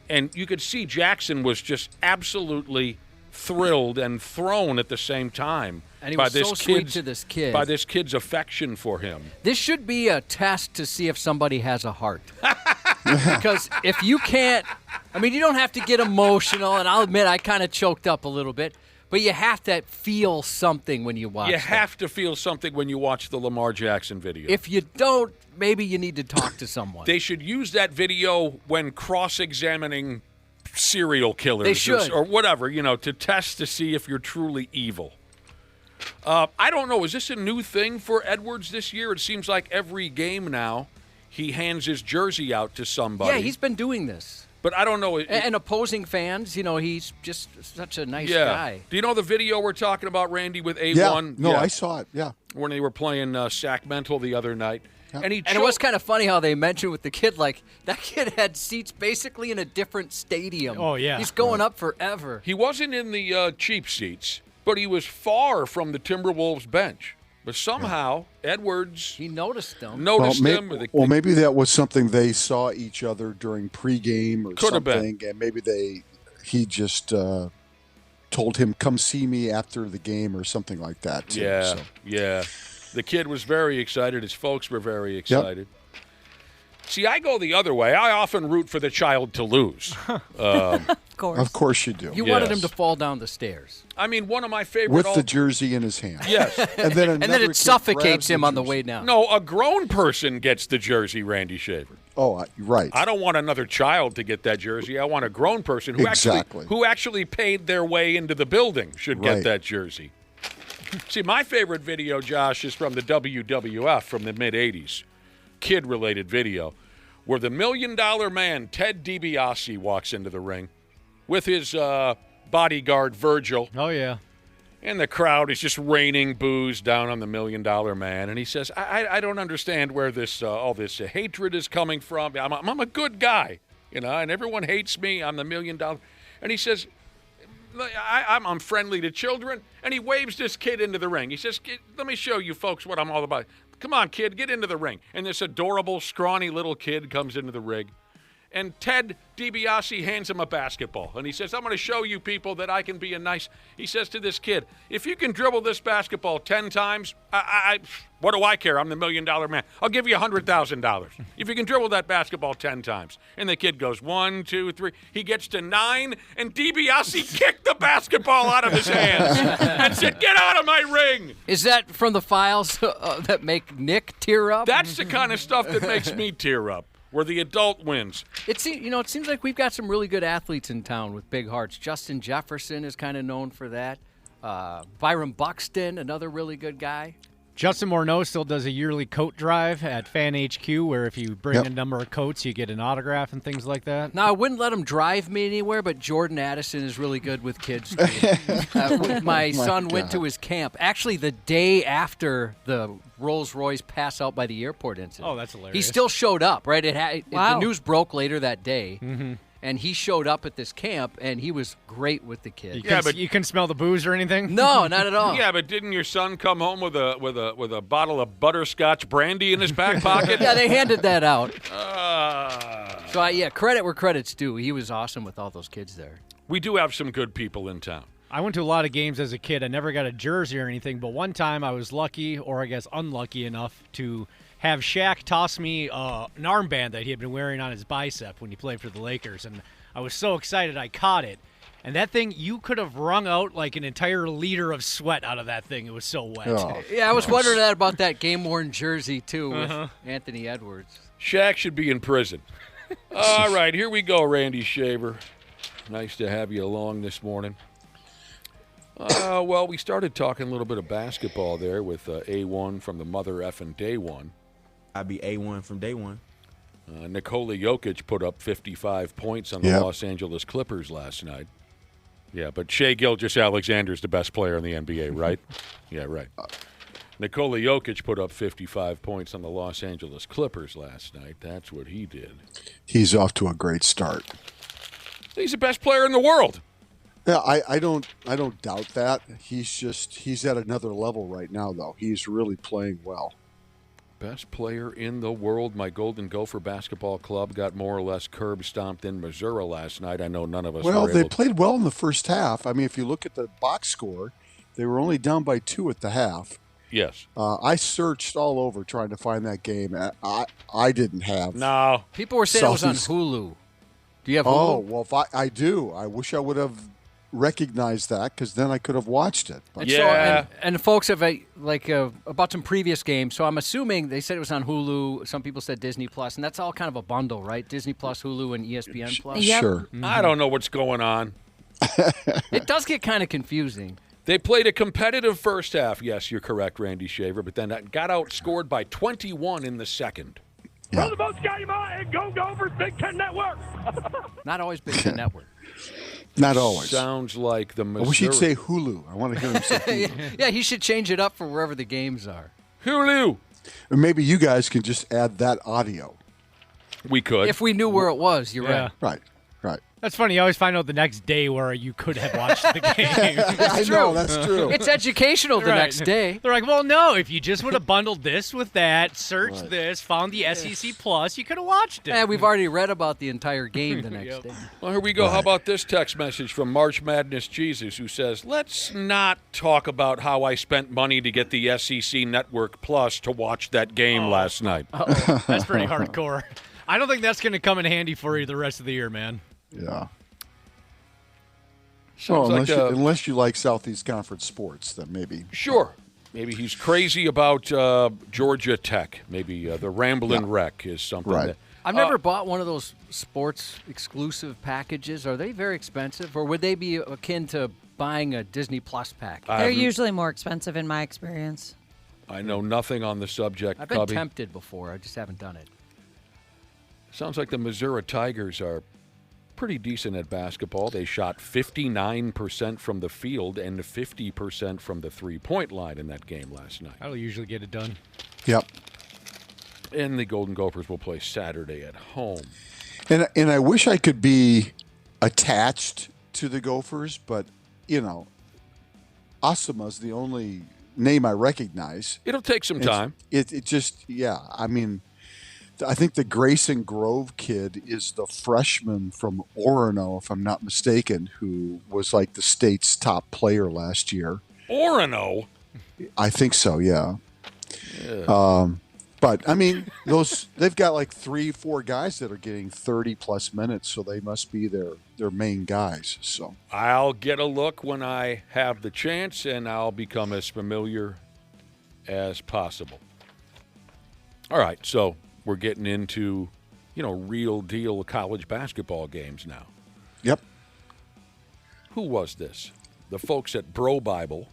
Speaker 3: And you could see Jackson was just absolutely thrilled and thrown at the same time.
Speaker 4: And he was so sweet to this kid.
Speaker 3: By this kid's affection for him.
Speaker 4: This should be a test to see if somebody has a heart. Because if you can't, I mean, you don't have to get emotional, and I'll admit I kind of choked up a little bit. But you have to feel something when you watch it.
Speaker 3: You have to feel something when you watch the Lamar Jackson video.
Speaker 4: If you don't, maybe you need to talk to someone.
Speaker 3: They should use that video when cross-examining serial killers.
Speaker 4: They should.
Speaker 3: Or whatever, to test to see if you're truly evil. I don't know. Is this a new thing for Edwards this year? It seems like every game now he hands his jersey out to somebody.
Speaker 4: Yeah, he's been doing this.
Speaker 3: But I don't know.
Speaker 4: And opposing fans, he's just such a nice guy.
Speaker 3: Do you know the video we're talking about, Randy, with A1?
Speaker 23: Yeah. No, I saw it, yeah.
Speaker 3: When they were playing Sacramento the other night.
Speaker 23: Yeah.
Speaker 3: And
Speaker 4: it was kind of funny how they mentioned with the kid, like, that kid had seats basically in a different stadium.
Speaker 6: Oh, yeah.
Speaker 4: He's going up forever.
Speaker 3: He wasn't in the cheap seats, but he was far from the Timberwolves bench. But somehow, Edwards...
Speaker 4: He noticed them.
Speaker 23: Maybe that was something they saw each other during pregame or
Speaker 3: Could
Speaker 23: something.
Speaker 3: have been.
Speaker 23: And maybe he just told him, come see me after the game or something like that, too.
Speaker 3: Yeah, yeah. The kid was very excited. His folks were very excited. Yep. See, I go the other way. I often root for the child to lose.
Speaker 5: Of course.
Speaker 23: Of course you do.
Speaker 4: You wanted him to fall down the stairs.
Speaker 3: I mean, one of my favorite...
Speaker 23: With the jersey in his hand.
Speaker 3: Yes.
Speaker 23: and then
Speaker 4: it suffocates him on the way down.
Speaker 3: No, a grown person gets the jersey, Randy Shaver.
Speaker 23: Oh, right.
Speaker 3: I don't want another child to get that jersey. I want a grown person who actually paid their way into the building should get that jersey. See, my favorite video, Josh, is from the WWF from the mid-'80s. Kid-related video, where the $1 Million Man, Ted DiBiase, walks into the ring with his bodyguard, Virgil.
Speaker 6: Oh, yeah.
Speaker 3: And the crowd is just raining boos down on the $1 Million Man. And he says, I don't understand where this all this hatred is coming from. I'm a good guy, and everyone hates me. I'm the $1 Million. And he says, I'm friendly to children. And he waves this kid into the ring. He says, let me show you folks what I'm all about. Come on, kid, get into the ring. And this adorable, scrawny little kid comes into the ring. And Ted DiBiase hands him a basketball. And he says, I'm going to show you people that I can be a nice... He says to this kid, if you can dribble this basketball 10 times, what do I care? I'm the $1 million man. I'll give you $100,000 if you can dribble that basketball 10 times. And the kid goes 1, 2, 3. He gets to 9, and DiBiase kicked the basketball out of his hands and said, get out of my ring.
Speaker 4: Is that from the files that make Nick tear up?
Speaker 3: That's the kind of stuff that makes me tear up, where the adult wins.
Speaker 4: It seems like we've got some really good athletes in town with big hearts. Justin Jefferson is kind of known for that. Byron Buxton, another really good guy.
Speaker 6: Justin Morneau still does a yearly coat drive at Fan HQ where if you bring a number of coats, you get an autograph and things like that.
Speaker 4: Now, I wouldn't let him drive me anywhere, but Jordan Addison is really good with kids. My son went to his camp. Actually, the day after the Rolls-Royce pass out by the airport incident.
Speaker 6: Oh, that's hilarious.
Speaker 4: He still showed up, right?
Speaker 5: Wow.
Speaker 4: The news broke later that day.
Speaker 6: Mm-hmm.
Speaker 4: And he showed up at this camp, and he was great with the kids.
Speaker 6: But you couldn't smell the booze or anything?
Speaker 4: No, not at all.
Speaker 3: Yeah, but didn't your son come home with a bottle of butterscotch brandy in his back pocket?
Speaker 4: Yeah, they handed that out. So, credit where credit's due. He was awesome with all those kids there.
Speaker 3: We do have some good people in town.
Speaker 6: I went to a lot of games as a kid. I never got a jersey or anything, but one time I was lucky, or I guess unlucky enough, to have Shaq toss me an armband that he had been wearing on his bicep when he played for the Lakers, and I was so excited I caught it. And that thing, you could have wrung out like an entire liter of sweat out of that thing. It was so wet.
Speaker 23: Oh.
Speaker 4: Yeah, I was wondering that about that game-worn jersey, too, with Anthony Edwards.
Speaker 3: Shaq should be in prison. All right, here we go, Randy Shaver. Nice to have you along this morning. Well, we started talking a little bit of basketball there with A1 from the mother effing day one.
Speaker 7: I'd be A1 from day one.
Speaker 3: Nikola Jokic put up 55 points on the Los Angeles Clippers last night. Yeah, but Shai Gilgeous-Alexander's the best player in the NBA, right? Yeah, right. Nikola Jokic put up 55 points on the Los Angeles Clippers last night. That's what he did.
Speaker 23: He's off to a great start.
Speaker 3: He's the best player in the world.
Speaker 23: Yeah, I don't doubt that. He's at another level right now, though. He's really playing well.
Speaker 3: Best player in the world. My Golden Gopher basketball club got more or less curb stomped in Missouri last night. I know none of us were
Speaker 23: they
Speaker 3: able
Speaker 23: played well in the first half. I mean, if you look at the box score, they were only down by 2 at the half.
Speaker 3: Yes.
Speaker 23: I searched all over trying to find that game. I didn't have.
Speaker 3: No.
Speaker 4: People were saying it was on Hulu. Do you have Hulu?
Speaker 23: Oh, well, if I do. I wish I would have recognized that because then I could have watched it. But
Speaker 4: and folks have about some previous games. So I'm assuming they said it was on Hulu. Some people said Disney Plus, and that's all kind of a bundle, right? Disney Plus, Hulu, and ESPN Plus.
Speaker 23: Sure.
Speaker 4: Mm-hmm.
Speaker 3: I don't know what's going on.
Speaker 4: It does get kind of confusing.
Speaker 3: They played a competitive first half. Yes, you're correct, Randy Shaver, but then got outscored by 21 in the second.
Speaker 11: From the most Scotty Mott and Go Gophers Big Ten Network.
Speaker 4: Not always Big Ten Network.
Speaker 23: Not always.
Speaker 3: Sounds like the Missouri.
Speaker 23: I wish he'd say Hulu. I want to hear him say Hulu.
Speaker 4: Yeah, he should change it up for wherever the games are.
Speaker 3: Hulu.
Speaker 23: Or maybe you guys can just add that audio.
Speaker 3: We could.
Speaker 4: If we knew where it was, you're right.
Speaker 23: Right.
Speaker 6: That's funny. You always find out the next day where you could have watched the game.
Speaker 23: I know, that's true.
Speaker 4: It's educational the next day.
Speaker 6: They're like, well, no, if you just would have bundled this with that, searched this, found the SEC Plus, you could have watched it.
Speaker 4: Yeah, we've already read about the entire game the next day.
Speaker 3: Well, here we go. How about this text message from March Madness Jesus, who says, let's not talk about how I spent money to get the SEC Network Plus to watch that game last night.
Speaker 6: That's pretty hardcore. I don't think that's going to come in handy for you the rest of the year, man.
Speaker 23: Yeah. So unless you like Southeast Conference sports, then maybe.
Speaker 3: Sure. Maybe he's crazy about Georgia Tech. Maybe the Ramblin' Wreck is something.
Speaker 23: Right.
Speaker 3: That,
Speaker 4: I've never bought one of those sports exclusive packages. Are they very expensive, or would they be akin to buying a Disney Plus package?
Speaker 5: They're usually more expensive in my experience.
Speaker 3: I know nothing on the subject,
Speaker 4: I've been
Speaker 3: Cubby.
Speaker 4: tempted before. I just haven't done it.
Speaker 3: Sounds like the Missouri Tigers are pretty decent at basketball. They shot 59% from the field and 50% from the three-point line in that game last night.
Speaker 6: That'll usually get it done.
Speaker 23: Yep.
Speaker 3: And the Golden Gophers will play Saturday at home.
Speaker 23: And I wish I could be attached to the Gophers, but, Asima's the only name I recognize.
Speaker 3: It'll take some time.
Speaker 23: It just, I mean, I think the Grayson Grove kid is the freshman from Orono, if I'm not mistaken, who was like the state's top player last year.
Speaker 3: Orono?
Speaker 23: I think so, yeah.
Speaker 3: Yeah.
Speaker 23: But I mean, they've got like 3-4 guys that are getting 30+ minutes, so they must be their main guys. So
Speaker 3: I'll get a look when I have the chance, and I'll become as familiar as possible. All right, so we're getting into, real deal college basketball games now.
Speaker 23: Yep.
Speaker 3: Who was this? The folks at Bro Bible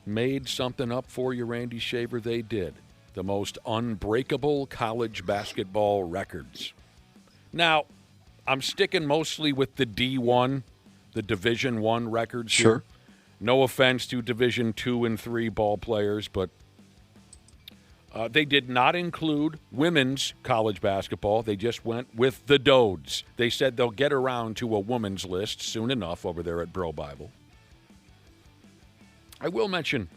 Speaker 3: made something up for you, Randy Shaver. They did. The most unbreakable college basketball records. Now, I'm sticking mostly with the D1, the Division I records here.
Speaker 23: Sure.
Speaker 3: No offense to Division II and III ball players, but they did not include women's college basketball. They just went with the Dodes. They said they'll get around to a women's list soon enough over there at Bro Bible. I will mention,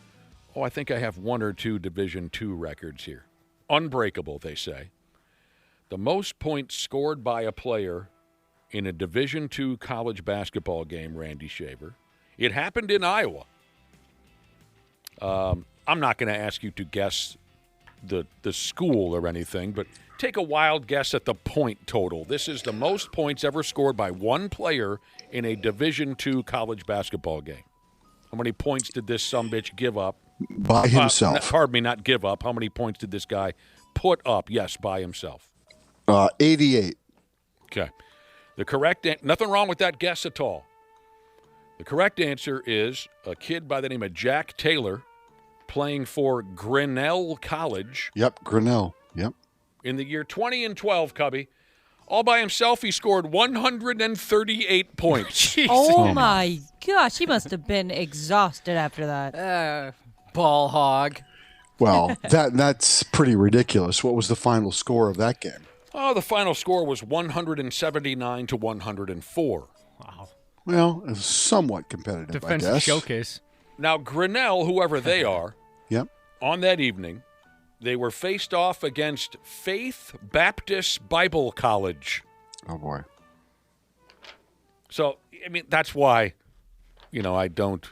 Speaker 3: I think I have 1 or 2 Division II records here. Unbreakable, they say. The most points scored by a player in a Division II college basketball game, Randy Shaver. It happened in Iowa. I'm not going to ask you to guess the school or anything, but take a wild guess at the point total. This is the most points ever scored by one player in a Division II college basketball game. How many points did this sumbitch give up?
Speaker 23: By himself.
Speaker 3: Pardon me, not give up. How many points did this guy put up? Yes, by himself.
Speaker 23: 88.
Speaker 3: Okay. The correct nothing wrong with that guess at all. The correct answer is a kid by the name of Jack Taylor playing for Grinnell College.
Speaker 23: Yep, Grinnell. Yep.
Speaker 3: In the year 2012, Cubby. All by himself, he scored 138 points.
Speaker 5: Oh, my gosh. He must have been exhausted after that.
Speaker 4: Ball hog.
Speaker 23: Well, that's pretty ridiculous. What was the final score of that game?
Speaker 3: Oh, the final score was 179 to 104.
Speaker 6: Wow.
Speaker 23: Well, it was somewhat competitive,
Speaker 6: Defensive
Speaker 23: I guess.
Speaker 6: showcase.
Speaker 3: Now, Grinnell, whoever they are,
Speaker 23: yep.
Speaker 3: On that evening, they were faced off against Faith Baptist Bible College.
Speaker 23: Oh, boy.
Speaker 3: So, I mean, that's why, I don't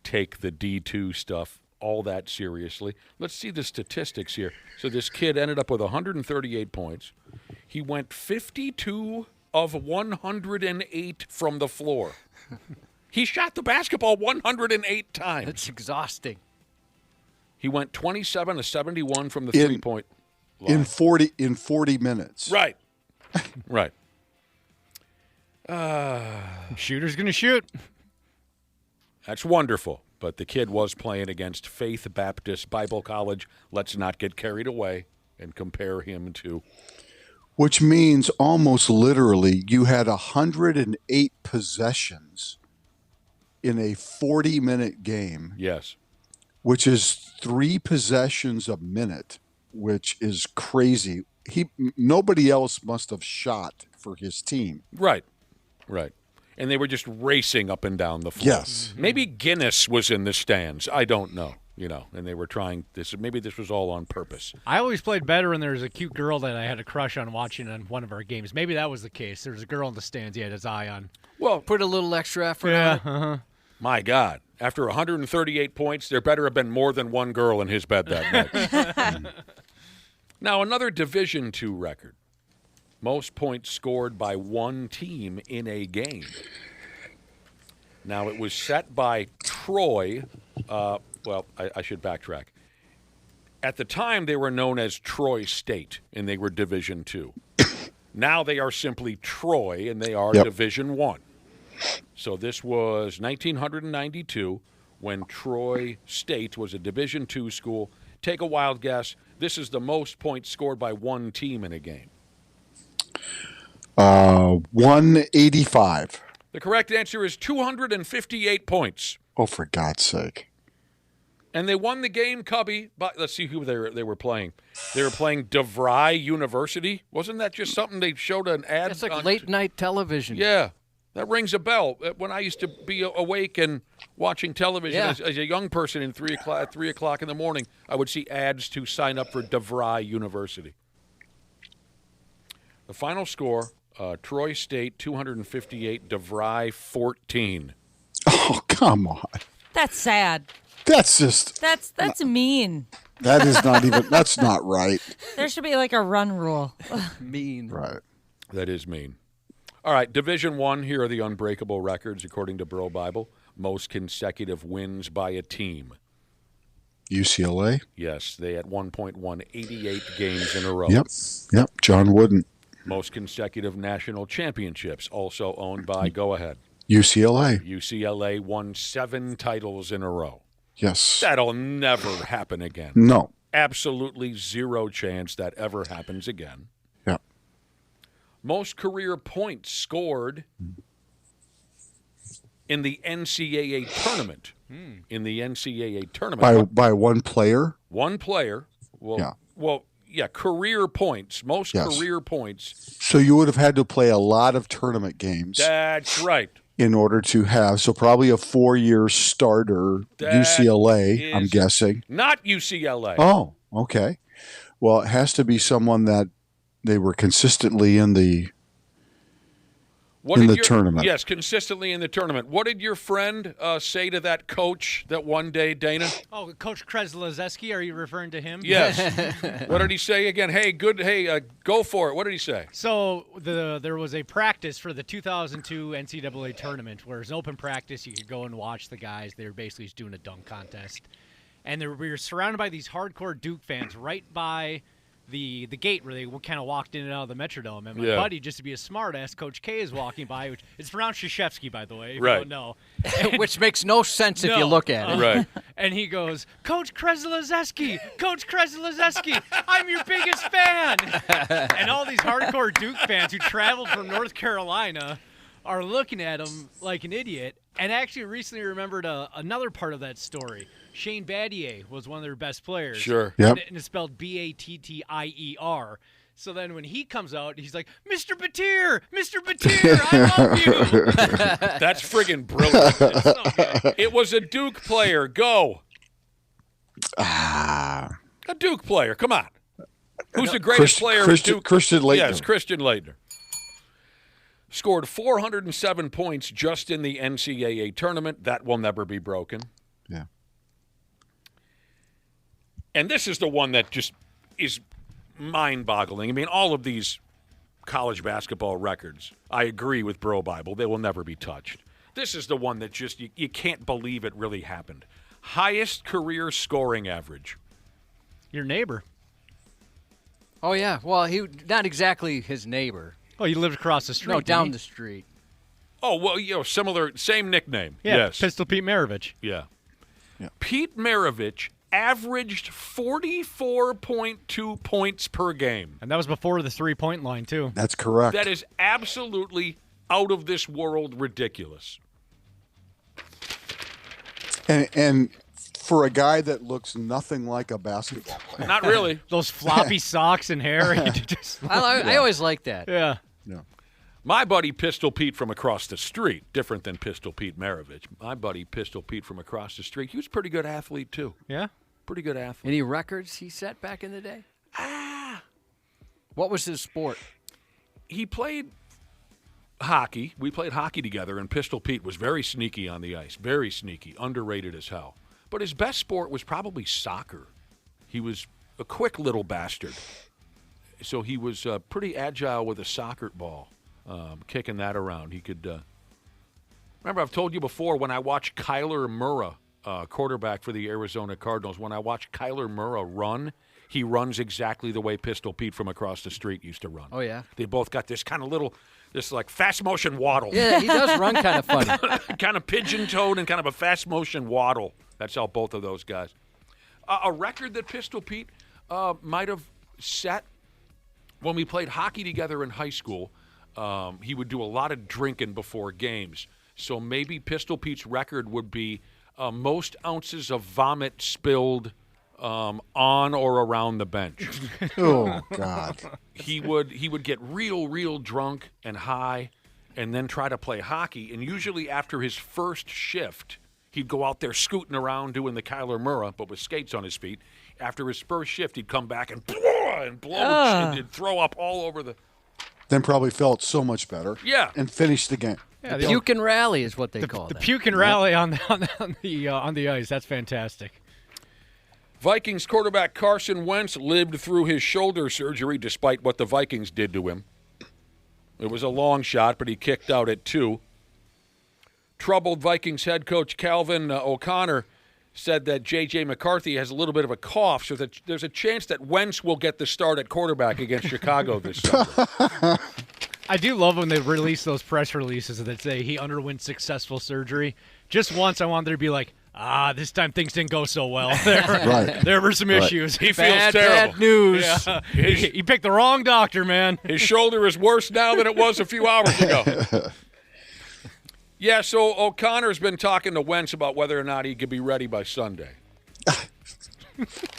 Speaker 3: take the D2 stuff all that seriously. Let's see the statistics here. So this kid ended up with 138 points. He went 52 of 108 from the floor. He shot the basketball 108 times.
Speaker 4: That's exhausting.
Speaker 3: He went 27 of 71 from the three-point line.
Speaker 23: In 40 minutes.
Speaker 3: Right. Right.
Speaker 6: Shooter's going to shoot.
Speaker 3: That's wonderful. But the kid was playing against Faith Baptist Bible College. Let's not get carried away and compare him to.
Speaker 23: Which means almost literally you had 108 possessions in a 40-minute game.
Speaker 3: Yes.
Speaker 23: Which is 3 possessions a minute, which is crazy. Nobody else must have shot for his team.
Speaker 3: Right. Right. And they were just racing up and down the floor.
Speaker 23: Yes.
Speaker 3: Maybe Guinness was in the stands. I don't know. And they were trying this. Maybe this was all on purpose.
Speaker 6: I always played better when there was a cute girl that I had a crush on watching on one of our games. Maybe that was the case. There was a girl in the stands he had his eye on.
Speaker 3: Well,
Speaker 4: put a little extra effort
Speaker 6: on
Speaker 4: it.
Speaker 6: Uh-huh.
Speaker 3: My God. After 138 points, there better have been more than one girl in his bed that night. Now, another Division II record. Most points scored by one team in a game. Now, it was set by Troy. I should backtrack. At the time, they were known as Troy State, and they were Division II. Now they are simply Troy, and they are Division I. So this was 1992 when Troy State was a Division II school. Take a wild guess. This is the most points scored by one team in a game.
Speaker 23: 185.
Speaker 3: The correct answer is 258 points.
Speaker 23: Oh, for God's sake.
Speaker 3: And they won the game, Cubby. But let's see who they were playing. They were playing DeVry University. Wasn't that just something they showed an ad?
Speaker 4: It's like late-night television.
Speaker 3: Yeah. That rings a bell. When I used to be awake and watching television as a young person at 3 o'clock in the morning, I would see ads to sign up for DeVry University. The final score, Troy State 258, DeVry 14.
Speaker 23: Oh, come on.
Speaker 5: That's sad.
Speaker 23: That's just.
Speaker 5: That's mean.
Speaker 23: That is not even. That's not right.
Speaker 5: There should be like a run rule.
Speaker 4: Mean.
Speaker 23: Right.
Speaker 3: That is mean. All right, Division I, here are the unbreakable records according to Bro Bible. Most consecutive wins by a team.
Speaker 23: UCLA?
Speaker 3: Yes, they at one point won 88 games in a row.
Speaker 23: Yep. John Wooden.
Speaker 3: Most consecutive national championships, also owned by, go ahead.
Speaker 23: UCLA.
Speaker 3: UCLA won 7 titles in a row.
Speaker 23: Yes.
Speaker 3: That'll never happen again.
Speaker 23: No.
Speaker 3: Absolutely zero chance that ever happens again.
Speaker 23: Yeah.
Speaker 3: Most career points scored in the NCAA tournament. In the NCAA tournament.
Speaker 23: By one player?
Speaker 3: One player. Career points. Most career points.
Speaker 23: So you would have had to play a lot of tournament games.
Speaker 3: That's right.
Speaker 23: In order to have, so probably a 4-year starter, UCLA, I'm guessing.
Speaker 3: Not UCLA.
Speaker 23: Oh, okay. Well, it has to be someone that they were consistently in the tournament.
Speaker 3: Yes, consistently in the tournament. What did your friend say to that coach that one day, Dana?
Speaker 6: Oh, Coach Kreslezeski, are you referring to him?
Speaker 3: Yes. What did he say again? Hey, go for it. What did he say?
Speaker 6: So there was a practice for the 2002 NCAA tournament where it was an open practice. You could go and watch the guys. They were basically just doing a dunk contest. And we were surrounded by these hardcore Duke fans right by the gate where they kind of walked in and out of the Metrodome. And my buddy, just to be a smart-ass, Coach K is walking by, which it's pronounced Krzyzewski, by the way, if you don't know.
Speaker 4: Which makes no sense if you look at it.
Speaker 3: Right.
Speaker 6: And he goes, Coach Kreslezeski, I'm your biggest fan. And all these hardcore Duke fans who traveled from North Carolina are looking at him like an idiot. And actually recently remembered another part of that story. Shane Battier was one of their best players.
Speaker 3: Sure.
Speaker 23: Yep.
Speaker 6: And it's spelled Battier. So then when he comes out, he's like, Mr. Battier, I love you.
Speaker 3: That's friggin' brilliant.
Speaker 6: So
Speaker 3: it was a Duke player. Go.
Speaker 23: Ah.
Speaker 3: A Duke player. Come on. Who's the greatest player in Duke?
Speaker 23: Christian Laettner.
Speaker 3: Yes, Christian Laettner. Scored 407 points just in the NCAA tournament. That will never be broken.
Speaker 23: Yeah.
Speaker 3: And this is the one that just is mind-boggling. I mean, all of these college basketball records, I agree with Bro Bible, they will never be touched. This is the one that just, you can't believe it really happened. Highest career scoring average.
Speaker 6: Your neighbor.
Speaker 4: Oh, yeah. Well, he not exactly his neighbor.
Speaker 6: Oh, you lived across the street.
Speaker 4: No, down the street.
Speaker 3: Oh, well, similar, same nickname.
Speaker 6: Yeah,
Speaker 3: yes.
Speaker 6: Pistol Pete Maravich.
Speaker 3: Yeah. Pete Maravich averaged 44.2 points per game.
Speaker 6: And that was before the three-point line, too.
Speaker 23: That's correct.
Speaker 3: That is absolutely out of this world ridiculous.
Speaker 23: And for a guy that looks nothing like a basketball player.
Speaker 3: Not really.
Speaker 6: Those floppy socks and hair.
Speaker 4: I always like that.
Speaker 6: Yeah.
Speaker 3: My buddy Pistol Pete from across the street, different than Pistol Pete Maravich. My buddy Pistol Pete from across the street, he was a pretty good athlete, too.
Speaker 6: Yeah?
Speaker 3: Pretty good athlete.
Speaker 4: Any records he set back in the day? What was his sport?
Speaker 3: He played hockey. We played hockey together, and Pistol Pete was very sneaky on the ice. Very sneaky. Underrated as hell. But his best sport was probably soccer. He was a quick little bastard. So he was pretty agile with a soccer ball. Kicking that around. He could remember, I've told you before, when I watched Kyler Murrah, quarterback for the Arizona Cardinals, when I watched Kyler Murrah run, he runs exactly the way Pistol Pete from across the street used to run.
Speaker 4: Oh, yeah?
Speaker 3: They both got this kind of little, this like fast motion waddle.
Speaker 4: Yeah, he does run kind of funny.
Speaker 3: Kind of pigeon-toed and kind of a fast motion waddle. That's how both of those guys. A record that Pistol Pete might have set when we played hockey together in high school. He would do a lot of drinking before games. So maybe Pistol Pete's record would be most ounces of vomit spilled on or around the bench.
Speaker 23: Oh, God.
Speaker 3: He would get real drunk and high and then try to play hockey. And usually after his first shift, he'd go out there scooting around doing the Kyler Murrah, but with skates on his feet. After his first shift, he'd come back and blow and throw up all over the...
Speaker 23: then probably felt so much better.
Speaker 3: Yeah.
Speaker 23: And finished the game.
Speaker 4: Yeah, the puke and rally is what they call it.
Speaker 6: The puke and rally on the ice. That's fantastic.
Speaker 3: Vikings quarterback Carson Wentz lived through his shoulder surgery despite what the Vikings did to him. It was a long shot, but he kicked out at 2. Troubled Vikings head coach Calvin O'Connor said that J.J. McCarthy has a little bit of a cough, so that there's a chance that Wentz will get the start at quarterback against Chicago this summer.
Speaker 6: I do love when they release those press releases that say he underwent successful surgery. Just once I want there to be like, this time things didn't go so well. There were some issues.
Speaker 3: He feels terrible.
Speaker 6: Bad news. Yeah. He picked the wrong doctor, man.
Speaker 3: His shoulder is worse now than it was a few hours ago. Yeah, so O'Connor's been talking to Wentz about whether or not he could be ready by Sunday.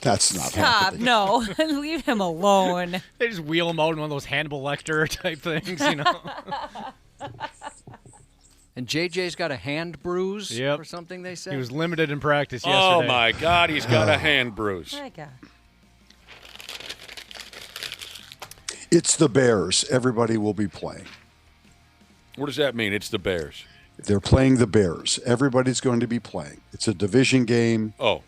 Speaker 23: That's not
Speaker 5: Stop.
Speaker 23: happening.
Speaker 5: No. Leave him alone.
Speaker 6: They just wheel him out in one of those Hannibal Lecter type things, you know.
Speaker 4: And JJ's got a hand bruise
Speaker 6: Yep.
Speaker 4: or something, they said?
Speaker 6: He was limited in practice yesterday.
Speaker 3: Oh, my God, he's got a hand bruise.
Speaker 5: My God.
Speaker 23: It's the Bears. Everybody will be playing.
Speaker 3: What does that mean? It's the Bears.
Speaker 23: They're playing the Bears. Everybody's going to be playing. It's a division game.
Speaker 3: Oh.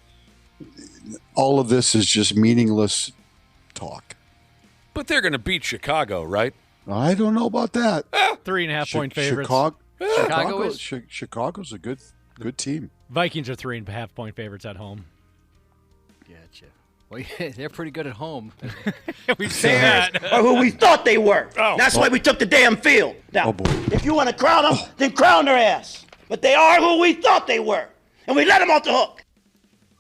Speaker 23: All of this is just meaningless talk.
Speaker 3: But they're going to beat Chicago, right?
Speaker 23: I don't know about that.
Speaker 6: 3.5-point favorites.
Speaker 23: Chicago's a good team.
Speaker 6: Vikings are 3.5-point favorites at home.
Speaker 4: Gotcha. Well, yeah, they're pretty good at home.
Speaker 6: We've seen that.
Speaker 8: Or who we thought they were. That's why we took the damn field. Now, if you want to crown them, then crown their ass. But they are who we thought they were. And we let them off the hook.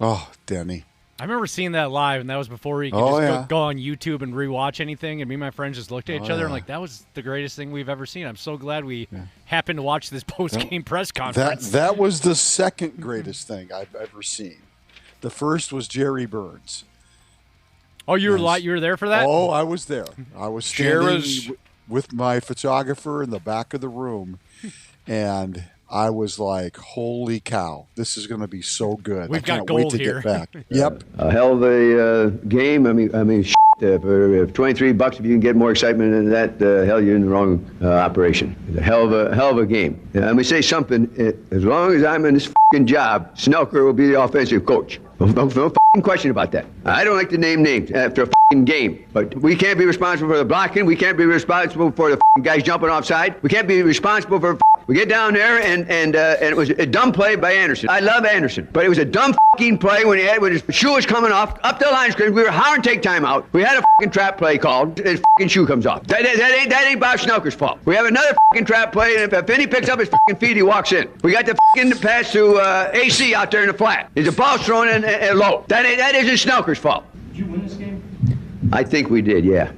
Speaker 23: Oh, Denny.
Speaker 6: I remember seeing that live, and that was before you could go on YouTube and rewatch anything. And me and my friends just looked at each other and like, that was the greatest thing we've ever seen. I'm so glad we happened to watch this post-game press conference.
Speaker 23: That was the second greatest thing I've ever seen. The first was Jerry Burns.
Speaker 6: Oh, you were there for that?
Speaker 23: Oh, I was there. I was standing with my photographer in the back of the room, and I was like, holy cow, this is going to be so good.
Speaker 6: We've
Speaker 23: I can't
Speaker 6: got gold
Speaker 23: wait to
Speaker 6: here.
Speaker 23: get back. Yep.
Speaker 9: A hell of a game. For $23, if you can get more excitement than that, hell, you're in the wrong operation. It's a hell of a game. And let me say something. As long as I'm in this fucking job, Snelker will be the offensive coach. No fucking question about that. I don't like to name names after a fucking game, but we can't be responsible for the blocking. We can't be responsible for the fucking guys jumping offside. We can't be responsible for. We get down there and it was a dumb play by Anderson. I love Anderson, but it was a dumb fucking play when his shoe was coming off up the line scrimmage. We were hollering take time out. We had a fucking trap play called. His fucking shoe comes off. That ain't Bob Snelker's fault. We have another fucking trap play, and if Finney picks up his fucking feet, he walks in. We got the fucking pass to AC out there in the flat. There's a ball thrown in low. That isn't Snelker's fault.
Speaker 11: Did you win this game?
Speaker 9: I think we did, yeah.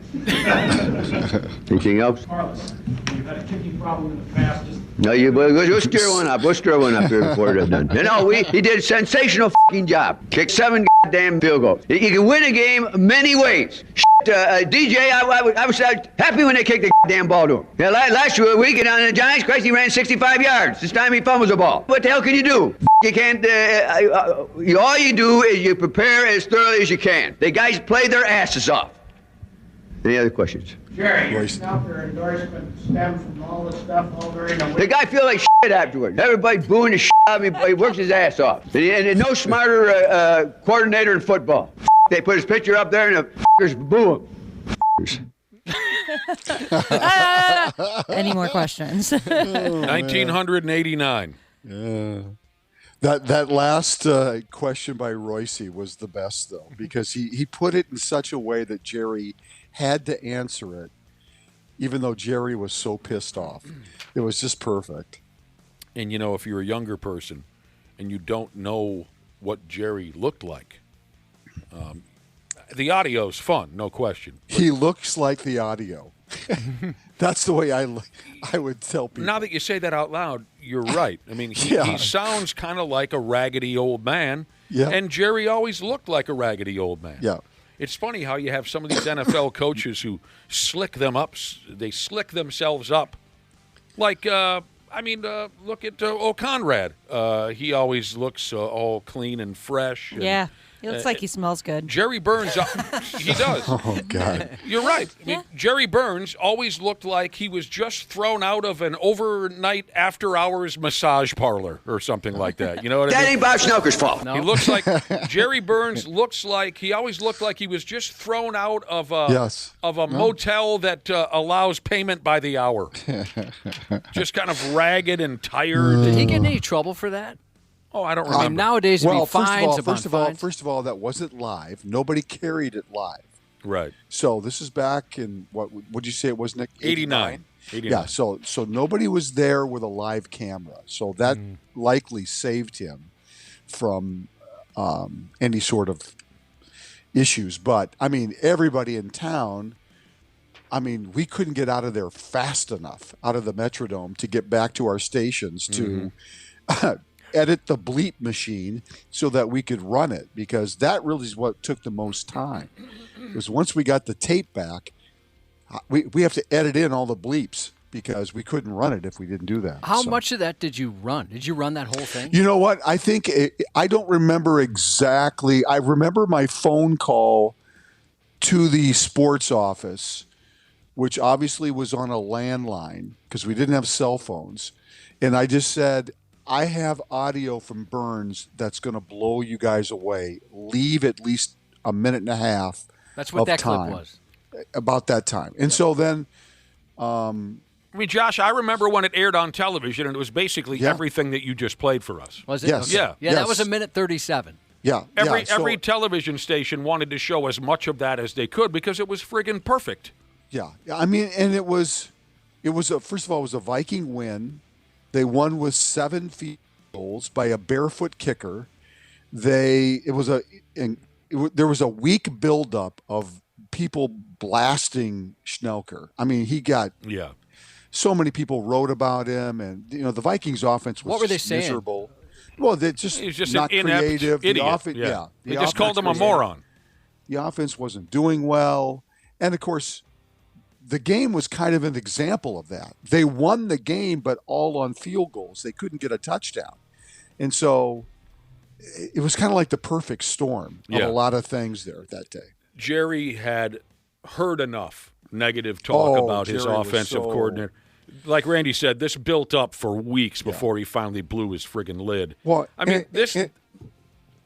Speaker 9: Anything else?
Speaker 11: Carlos, you've had a kicking problem in the past.
Speaker 9: No, we'll stir one up. We'll stir one up here before it's done. No, he did a sensational fucking job. Kicked 7 goddamn field goals. You can win a game many ways. DJ, I was happy when they kicked the goddamn ball to him. Yeah, last week on the Giants, Christ, he ran 65 yards. This time he fumbles the ball. What the hell can you do? You can't. All you do is you prepare as thoroughly as you can. The guys play their asses off. Any other questions?
Speaker 11: Jerry, your endorsement stem from all this stuff over in
Speaker 9: the guy feel like shit afterwards. Everybody booing the shit out of him. He works his ass off. And no smarter coordinator in football. They put his picture up there and the f***ers boo him.
Speaker 5: Any more questions?
Speaker 3: 1989.
Speaker 23: That last question by Royce was the best, though, because he put it in such a way that Jerry had to answer it, even though Jerry was so pissed off. It was just perfect.
Speaker 3: And, you know, if you're a younger person and you don't know what Jerry looked like, the audio's fun, no question.
Speaker 23: He looks like the audio. That's the way I would tell people.
Speaker 3: Now that you say that out loud, you're right. I mean, he sounds kind of like a raggedy old man, and Jerry always looked like a raggedy old man.
Speaker 23: Yeah.
Speaker 3: It's funny how you have some of these NFL coaches who slick them up. They slick themselves up. Like, look at O'Conrad. He always looks all clean and fresh. And,
Speaker 5: Yeah. He looks like he smells good.
Speaker 3: Jerry Burns, he does.
Speaker 23: Oh, God.
Speaker 3: You're right. I mean, Jerry Burns always looked like he was just thrown out of an overnight after-hours massage parlor or something like that. You know what I mean?
Speaker 9: That ain't Bob Schnelker's fault.
Speaker 3: He looks like Jerry Burns he always looked like he was just thrown out of a motel that allows payment by the hour. Just kind of ragged and tired.
Speaker 4: Did he get in any trouble for that?
Speaker 3: Oh, I don't remember.
Speaker 4: I mean, nowadays it'd be fines upon fines.
Speaker 23: First of all, that wasn't live. Nobody carried it live.
Speaker 3: Right.
Speaker 23: So this is back in what would you say it was, Nick?
Speaker 3: 89.
Speaker 23: Yeah. So nobody was there with a live camera. So that likely saved him from any sort of issues. But I mean, everybody in town. I mean, we couldn't get out of there fast enough, out of the Metrodome, to get back to our stations to edit the bleep machine so that we could run it, because that really is what took the most time. Because once we got the tape back, we have to edit in all the bleeps because we couldn't run it if we didn't do that.
Speaker 4: How much of that did you run? Did you run that whole thing?
Speaker 23: You know what? I think I don't remember exactly. I remember my phone call to the sports office, which obviously was on a landline because we didn't have cell phones. And I just said, I have audio from Burns that's going to blow you guys away. Leave at least a minute and a half.
Speaker 4: That's what that clip was.
Speaker 23: About that time. And so then...
Speaker 3: I mean, Josh, I remember when it aired on television, and it was basically everything that you just played for us.
Speaker 4: Was it?
Speaker 23: Yes.
Speaker 4: Okay. Yeah, that was 1:37.
Speaker 23: Yeah.
Speaker 3: Every television station wanted to show as much of that as they could because it was friggin' perfect.
Speaker 23: Yeah. I mean, and it was first of all, it was a Viking win. They won with 7 field goals by a barefoot kicker. There was a weak buildup of people blasting Schnelker. I mean, he got so many people wrote about him, and the Vikings' offense was
Speaker 4: what were they saying?
Speaker 23: Miserable. Well, they just
Speaker 3: he was just
Speaker 23: not
Speaker 3: an inept
Speaker 23: creative.
Speaker 3: idiot.
Speaker 23: They
Speaker 3: just called him a moron.
Speaker 23: The offense wasn't doing well, and of course, the game was kind of an example of that. They won the game, but all on field goals. They couldn't get a touchdown. And so it was kind of like the perfect storm of a lot of things there that day.
Speaker 3: Jerry had heard enough negative talk about his offensive coordinator. Like Randy said, this built up for weeks before he finally blew his friggin' lid.
Speaker 23: Well,
Speaker 3: I mean,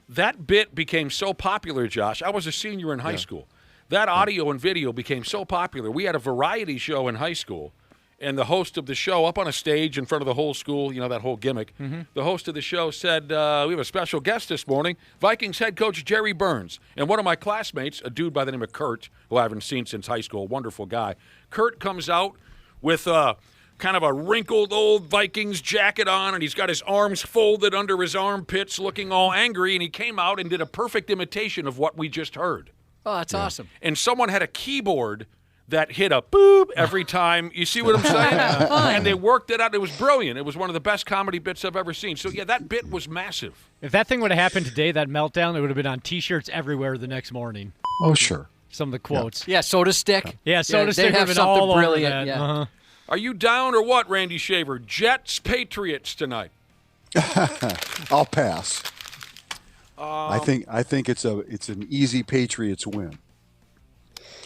Speaker 3: that bit became so popular, Josh. I was a senior in high school. That audio and video became so popular. We had a variety show in high school, and the host of the show up on a stage in front of the whole school, that whole gimmick, the host of the show said, we have a special guest this morning, Vikings head coach Jerry Burns. And one of my classmates, a dude by the name of Kurt, who I haven't seen since high school, a wonderful guy. Kurt comes out with kind of a wrinkled old Vikings jacket on, and he's got his arms folded under his armpits looking all angry, and he came out and did a perfect imitation of what we just heard.
Speaker 4: Oh, that's awesome.
Speaker 3: And someone had a keyboard that hit a boop every time. You see what I'm saying? And they worked it out. It was brilliant. It was one of the best comedy bits I've ever seen. So, yeah, that bit was massive.
Speaker 6: If that thing would have happened today, that meltdown, it would have been on T-shirts everywhere the next morning.
Speaker 23: Oh, sure.
Speaker 6: Some of the quotes.
Speaker 4: Yeah, Soda Stick.
Speaker 6: Yeah, Soda Stick
Speaker 4: would have
Speaker 6: been
Speaker 4: something
Speaker 6: all
Speaker 4: brilliant.
Speaker 6: Over that.
Speaker 4: Yeah.
Speaker 3: Are you down or what, Randy Shaver? Jets, Patriots tonight.
Speaker 23: I'll pass. I think it's an easy Patriots win.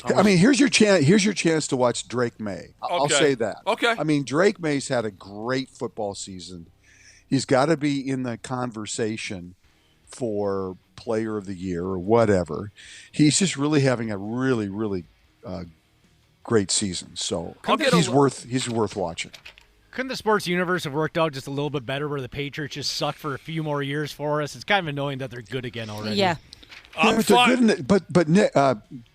Speaker 23: I mean, here's your chance to watch Drake May. I'll say that.
Speaker 3: Okay.
Speaker 23: I mean, Drake May's had a great football season. He's got to be in the conversation for Player of the Year or whatever. He's just really having a really, really great season. So he's worth watching.
Speaker 6: Couldn't the sports universe have worked out just a little bit better where the Patriots just suck for a few more years for us? It's kind of annoying that they're good again already.
Speaker 5: Yeah.
Speaker 23: But they're good but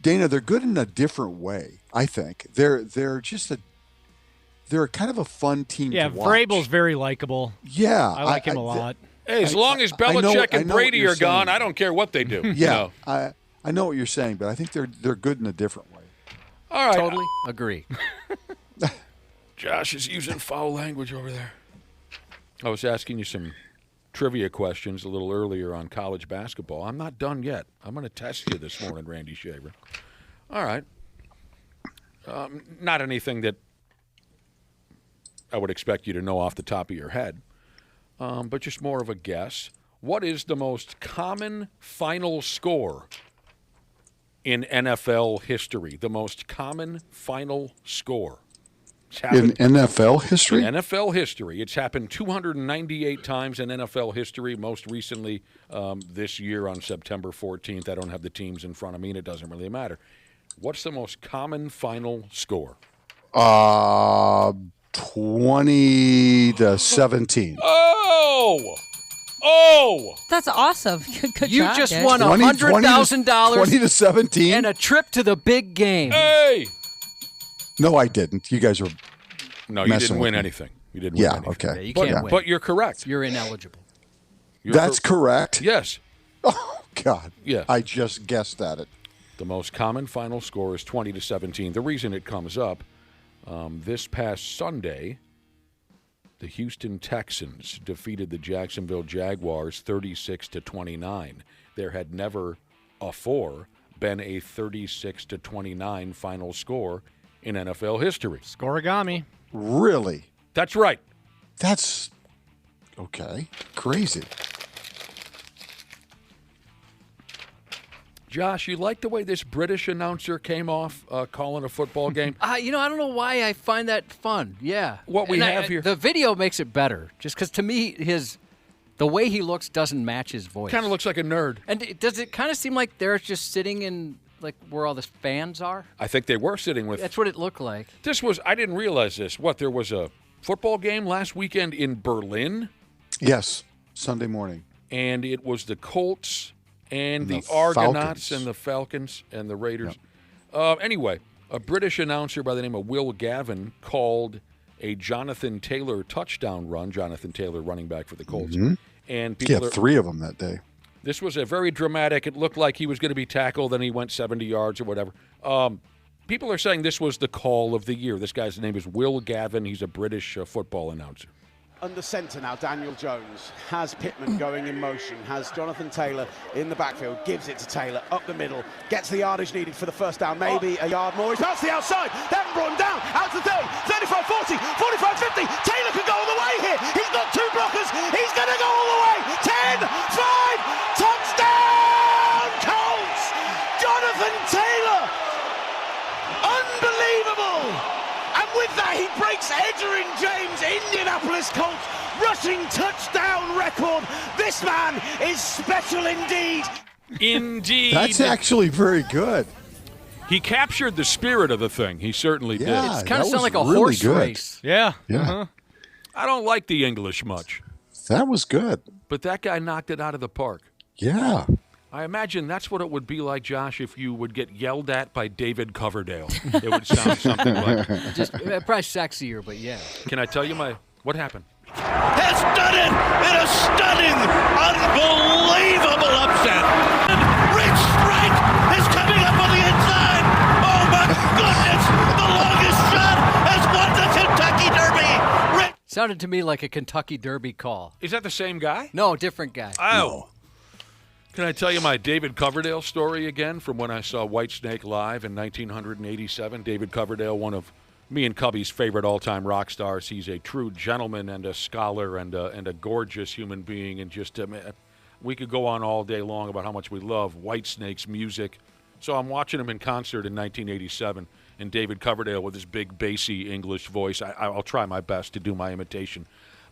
Speaker 23: Dana, they're good in a different way. I think they're kind of a fun team.
Speaker 6: Yeah,
Speaker 23: to watch.
Speaker 6: Vrabel's very likable.
Speaker 23: Yeah,
Speaker 6: I like him a lot.
Speaker 3: Hey, as long as Belichick and Brady are gone, I don't care what they do.
Speaker 23: Yeah, I know what you're saying, but I think they're good in a different way.
Speaker 3: All right,
Speaker 4: totally agree.
Speaker 3: Josh is using foul language over there. I was asking you some trivia questions a little earlier on college basketball. I'm not done yet. I'm going to test you this morning, Randy Shaver. All right. Not anything that I would expect you to know off the top of your head. but just more of a guess. What is the most common final score in NFL history? The most common final score.
Speaker 23: In NFL history?
Speaker 3: In NFL history. It's happened 298 times in NFL history, most recently this year on September 14th. I don't have the teams in front of me, and it doesn't really matter. What's the most common final score?
Speaker 23: 20-17.
Speaker 3: Oh!
Speaker 5: That's awesome. Good
Speaker 4: You
Speaker 5: job,
Speaker 4: just
Speaker 5: Dick.
Speaker 4: won $100,000
Speaker 23: 20-17
Speaker 4: and a trip to the big game.
Speaker 3: Hey!
Speaker 23: No, I didn't. You guys are
Speaker 3: No, you
Speaker 23: messing
Speaker 3: didn't
Speaker 23: with
Speaker 3: win
Speaker 23: me.
Speaker 3: anything. You didn't win anything.
Speaker 23: Okay.
Speaker 4: Yeah, you can't win.
Speaker 3: But you're correct.
Speaker 4: You're ineligible.
Speaker 23: That's correct?
Speaker 3: Yes.
Speaker 23: Oh, God.
Speaker 3: Yes.
Speaker 23: I just guessed at it.
Speaker 3: The most common final score is 20-17. The reason it comes up, this past Sunday, the Houston Texans defeated the Jacksonville Jaguars 36-29. There had never before been a 36-29 final score in NFL history.
Speaker 6: Scorigami.
Speaker 23: Really?
Speaker 3: That's right.
Speaker 23: That's okay. Crazy.
Speaker 3: Josh, you like the way this British announcer came off calling a football game?
Speaker 4: I don't know why I find that fun. Yeah.
Speaker 3: What we have here.
Speaker 4: The video makes it better, just because to me, the way he looks doesn't match his voice.
Speaker 3: Kind of looks like a nerd.
Speaker 4: And does it kind of seem like they're just sitting in like where all the fans are?
Speaker 3: I think they were sitting with.
Speaker 4: That's what it looked like.
Speaker 3: I didn't realize this. There was a football game last weekend in Berlin?
Speaker 23: Yes, Sunday morning.
Speaker 3: And it was the Colts and the
Speaker 23: Falcons.
Speaker 3: Argonauts and the Falcons and the Raiders. Yep. Anyway, a British announcer by the name of Will Gavin called a Jonathan Taylor touchdown run. Jonathan Taylor, running back for the Colts.
Speaker 23: Mm-hmm.
Speaker 3: And
Speaker 23: He had 3 of them that day.
Speaker 3: This was a very dramatic. It looked like he was going to be tackled, and he went 70 yards or whatever. People are saying this was the call of the year. This guy's name is Will Gavin. He's a British football announcer.
Speaker 1: Under centre now, Daniel Jones has Pittman going in motion, has Jonathan Taylor in the backfield, gives it to Taylor up the middle, gets the yardage needed for the first down, maybe a yard more. He's past the outside, they haven't brought him down, out to 30, 35, 40, 45, 50. Taylor can go all the way here. He's got 2 blockers. He's going to go all the way. 10, 5, touchdown, Colts! Jonathan Taylor. Unbelievable. And with that, he breaks Edgerrin James' Indianapolis Colts rushing touchdown record. This man is special indeed.
Speaker 3: Indeed.
Speaker 23: That's actually very good.
Speaker 3: He captured the spirit of the thing. He certainly did.
Speaker 23: Yeah,
Speaker 4: It kind of
Speaker 23: that
Speaker 4: sounds like a
Speaker 23: was really
Speaker 4: horse
Speaker 23: good.
Speaker 4: race.
Speaker 6: Yeah.
Speaker 23: Yeah.
Speaker 6: Uh-huh.
Speaker 3: I don't like the English much,
Speaker 23: That was good.
Speaker 3: but that guy knocked it out of the park.
Speaker 23: Yeah.
Speaker 3: I imagine that's what it would be like, Josh, if you would get yelled at by David Coverdale. It would sound something like.
Speaker 4: Just probably sexier, but yeah.
Speaker 3: Can I tell you what happened?
Speaker 16: Has done it in a stunning, unbelievable upset. Rich strike is coming up on the inside. Oh my goodness! The longest shot has won the Kentucky Derby.
Speaker 4: Sounded to me like a Kentucky Derby call.
Speaker 3: Is that the same guy?
Speaker 4: No, different guy.
Speaker 3: Oh. Can I tell you my David Coverdale story again from when I saw Whitesnake live in 1987? David Coverdale, one of me and Cubby's favorite all-time rock stars. He's a true gentleman and a scholar and a gorgeous human being. And just we could go on all day long about how much we love Whitesnake's music. So I'm watching him in concert in 1987, and David Coverdale with his big, bassy English voice. I'll try my best to do my imitation.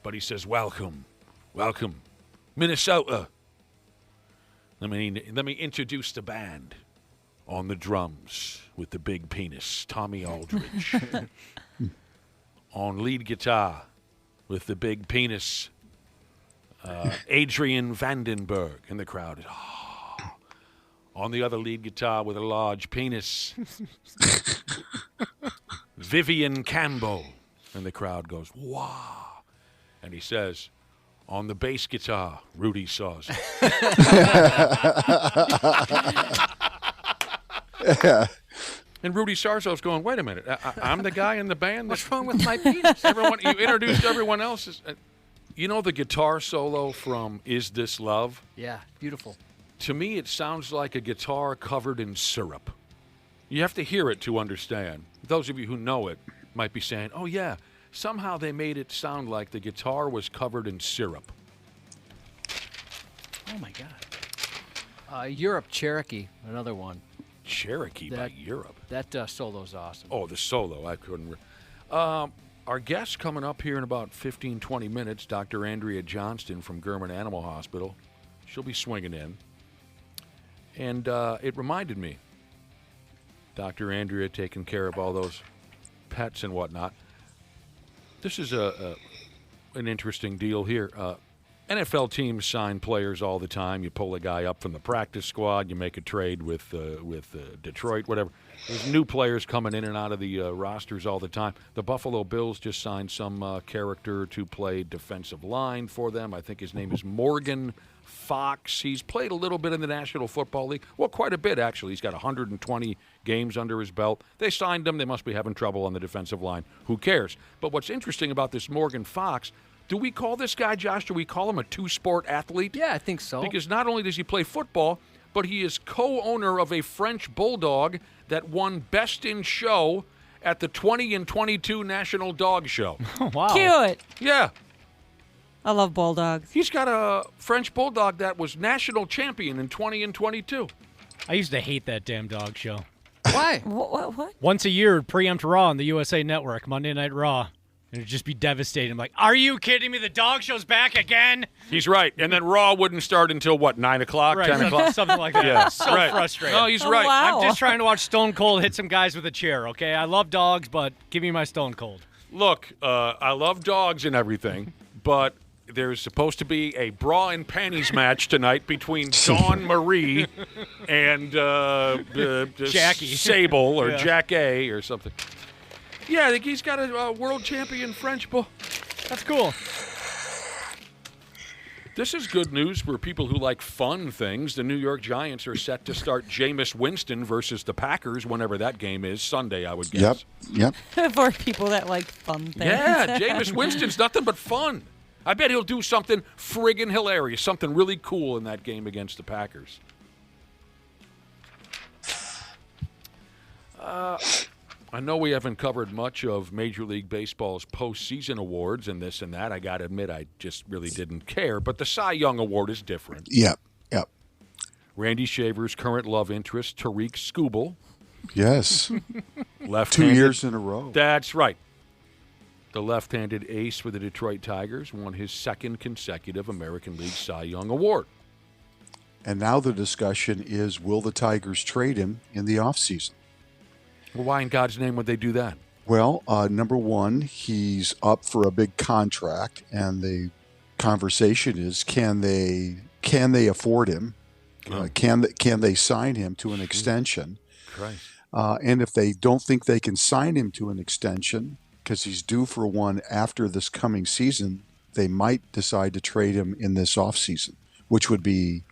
Speaker 3: But he says, welcome, Minnesota. Let me introduce the band. On the drums with the big penis, Tommy Aldridge. On lead guitar with the big penis, Adrian Vandenberg. And the crowd is, oh. On the other lead guitar with a large penis, Vivian Campbell. And the crowd goes, wow. And he says, on the bass guitar, Rudy Sawz.
Speaker 23: Yeah.
Speaker 3: And Rudy Sarzo's going, wait a minute, I'm the guy in the band?
Speaker 4: What's wrong with my penis?
Speaker 3: You introduced everyone else. You know the guitar solo from Is This Love?
Speaker 4: Yeah, beautiful.
Speaker 3: To me, it sounds like a guitar covered in syrup. You have to hear it to understand. Those of you who know it might be saying, oh, yeah, somehow they made it sound like the guitar was covered in syrup.
Speaker 4: Oh, my God. Europe, Cherokee, another one.
Speaker 3: Cherokee by Europe.
Speaker 4: That solo's awesome.
Speaker 3: Oh, the solo. I couldn't. Our guest coming up here in about 15, 20 minutes, Dr. Andrea Johnston from Gurman Animal Hospital. She'll be swinging in. And it reminded me, Dr. Andrea taking care of all those pets and whatnot. This is an interesting deal here. NFL teams sign players all the time. You pull a guy up from the practice squad. You make a trade with Detroit, whatever. There's new players coming in and out of the rosters all the time. The Buffalo Bills just signed some character to play defensive line for them. I think his name is Morgan Fox. He's played a little bit in the National Football League. Well, quite a bit, actually. He's got 120 games under his belt. They signed him. They must be having trouble on the defensive line. Who cares? But what's interesting about this Morgan Fox, do we call this guy, Josh, do we call him a two-sport athlete?
Speaker 4: Yeah, I think so.
Speaker 3: Because not only does he play football, but he is co-owner of a French bulldog that won Best in Show at the 20 and 22 National Dog Show.
Speaker 6: Oh, wow.
Speaker 5: Cute.
Speaker 3: Yeah.
Speaker 5: I love bulldogs.
Speaker 3: He's got a French bulldog that was national champion in 20 and 22.
Speaker 6: I used to hate that damn dog show.
Speaker 4: Why?
Speaker 5: What?
Speaker 6: Once a year, it'd preempt Raw on the USA Network, Monday Night Raw. And it'd just be devastating. I'm like, are you kidding me? The dog show's back again?
Speaker 3: He's right. And then Raw wouldn't start until, what, 9 o'clock,
Speaker 6: right,
Speaker 3: 10 o'clock?
Speaker 6: Something like that.
Speaker 3: Yeah.
Speaker 6: So
Speaker 3: right.
Speaker 6: frustrating.
Speaker 3: No, he's right.
Speaker 5: Wow.
Speaker 6: I'm just trying to watch Stone Cold hit some guys with a chair, okay? I love dogs, but give me my Stone Cold.
Speaker 3: Look, I love dogs and everything, but there's supposed to be a bra and panties match tonight between Dawn Marie and
Speaker 6: Jackie
Speaker 3: Sable or
Speaker 6: yeah.
Speaker 3: Jack A or something. Yeah, I think he's got a world champion French bull.
Speaker 6: That's cool.
Speaker 3: This is good news for people who like fun things. The New York Giants are set to start Jameis Winston versus the Packers whenever that game is. Sunday, I would guess.
Speaker 23: Yep.
Speaker 5: For people that like fun things.
Speaker 3: Yeah, Jameis Winston's nothing but fun. I bet he'll do something friggin' hilarious, something really cool in that game against the Packers. I know we haven't covered much of Major League Baseball's postseason awards and this and that. I got to admit, I just really didn't care. But the Cy Young Award is different.
Speaker 23: Yep.
Speaker 3: Randy Shaver's current love interest, Tariq Skubal.
Speaker 23: Yes.
Speaker 3: Left-handed.
Speaker 23: 2 years in a row.
Speaker 3: That's right. The left-handed ace for the Detroit Tigers won his second consecutive American League Cy Young Award.
Speaker 23: And now the discussion is, will the Tigers trade him in the offseason?
Speaker 3: Well, why in God's name would they do that?
Speaker 23: Well, number one, he's up for a big contract, and the conversation is, can they afford him? Can they sign him to an extension?
Speaker 3: Christ.
Speaker 23: And if they don't think they can sign him to an extension because he's due for one after this coming season, they might decide to trade him in this offseason, which would be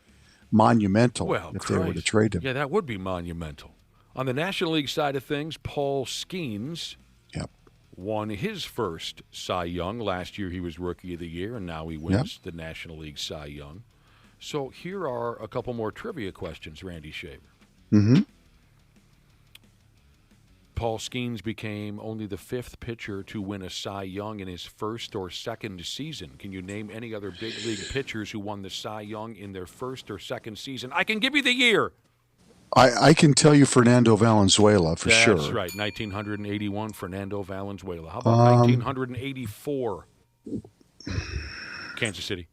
Speaker 23: monumental if they were to trade him.
Speaker 3: Yeah, that would be monumental. On the National League side of things, Paul Skeens won his first Cy Young. Last year he was Rookie of the Year, and now he wins the National League Cy Young. So here are a couple more trivia questions, Randy Shaver.
Speaker 23: Mm-hmm.
Speaker 3: Paul Skeens became only the fifth pitcher to win a Cy Young in his first or second season. Can you name any other big league pitchers who won the Cy Young in their first or second season? I can give you the year.
Speaker 23: I can tell you Fernando Valenzuela for sure.
Speaker 3: That's right, 1981, Fernando Valenzuela. How about 1984? Kansas City.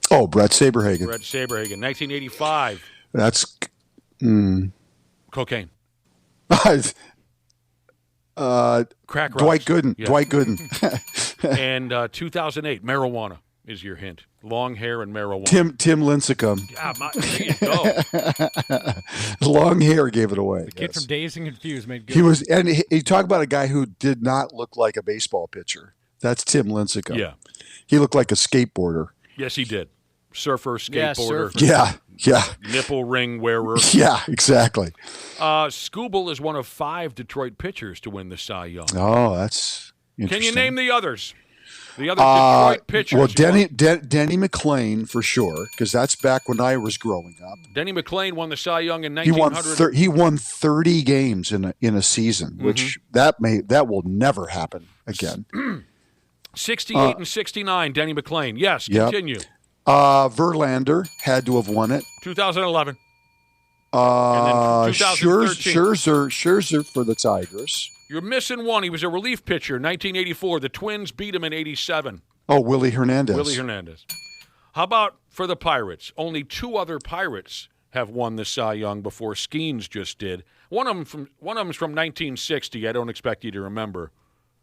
Speaker 23: Oh, Brett Saberhagen.
Speaker 3: Brett Saberhagen. 1985.
Speaker 23: That's
Speaker 3: cocaine. Crack rocks.
Speaker 23: Dwight Gooden.
Speaker 3: Yeah.
Speaker 23: Dwight Gooden.
Speaker 3: And 2008, marijuana is your hint. Long hair and marijuana.
Speaker 23: Tim Lincecum.
Speaker 3: There you go.
Speaker 23: Long hair gave it away.
Speaker 6: The kid from Dazed and Confused made good.
Speaker 23: He was, and he talked about a guy who did not look like a baseball pitcher. That's Tim Lincecum.
Speaker 3: Yeah.
Speaker 23: He looked like a skateboarder.
Speaker 3: Yes, he did. Surfer, skateboarder.
Speaker 23: Yeah.
Speaker 3: Nipple ring wearer.
Speaker 23: Yeah, exactly.
Speaker 3: Skubal is one of 5 Detroit pitchers to win the Cy Young.
Speaker 23: Oh, that's interesting.
Speaker 3: Can you name the others? The other Detroit pitchers.
Speaker 23: Well, Denny McLain for sure, because that's back when I was growing up.
Speaker 3: Denny McLain won the Cy Young in 1900.
Speaker 23: He won 30 games in a season, which that will never happen again.
Speaker 3: 68 and 69, Denny McLain. Yes, continue.
Speaker 23: Verlander had to have won it.
Speaker 3: 2011. And then 2013.
Speaker 23: Scherzer for the Tigers.
Speaker 3: You're missing one. He was a relief pitcher, 1984. The Twins beat him in 87.
Speaker 23: Oh, Willie Hernandez.
Speaker 3: How about for the Pirates? Only 2 other Pirates have won the Cy Young before Skeens just did. One of them's from 1960. I don't expect you to remember.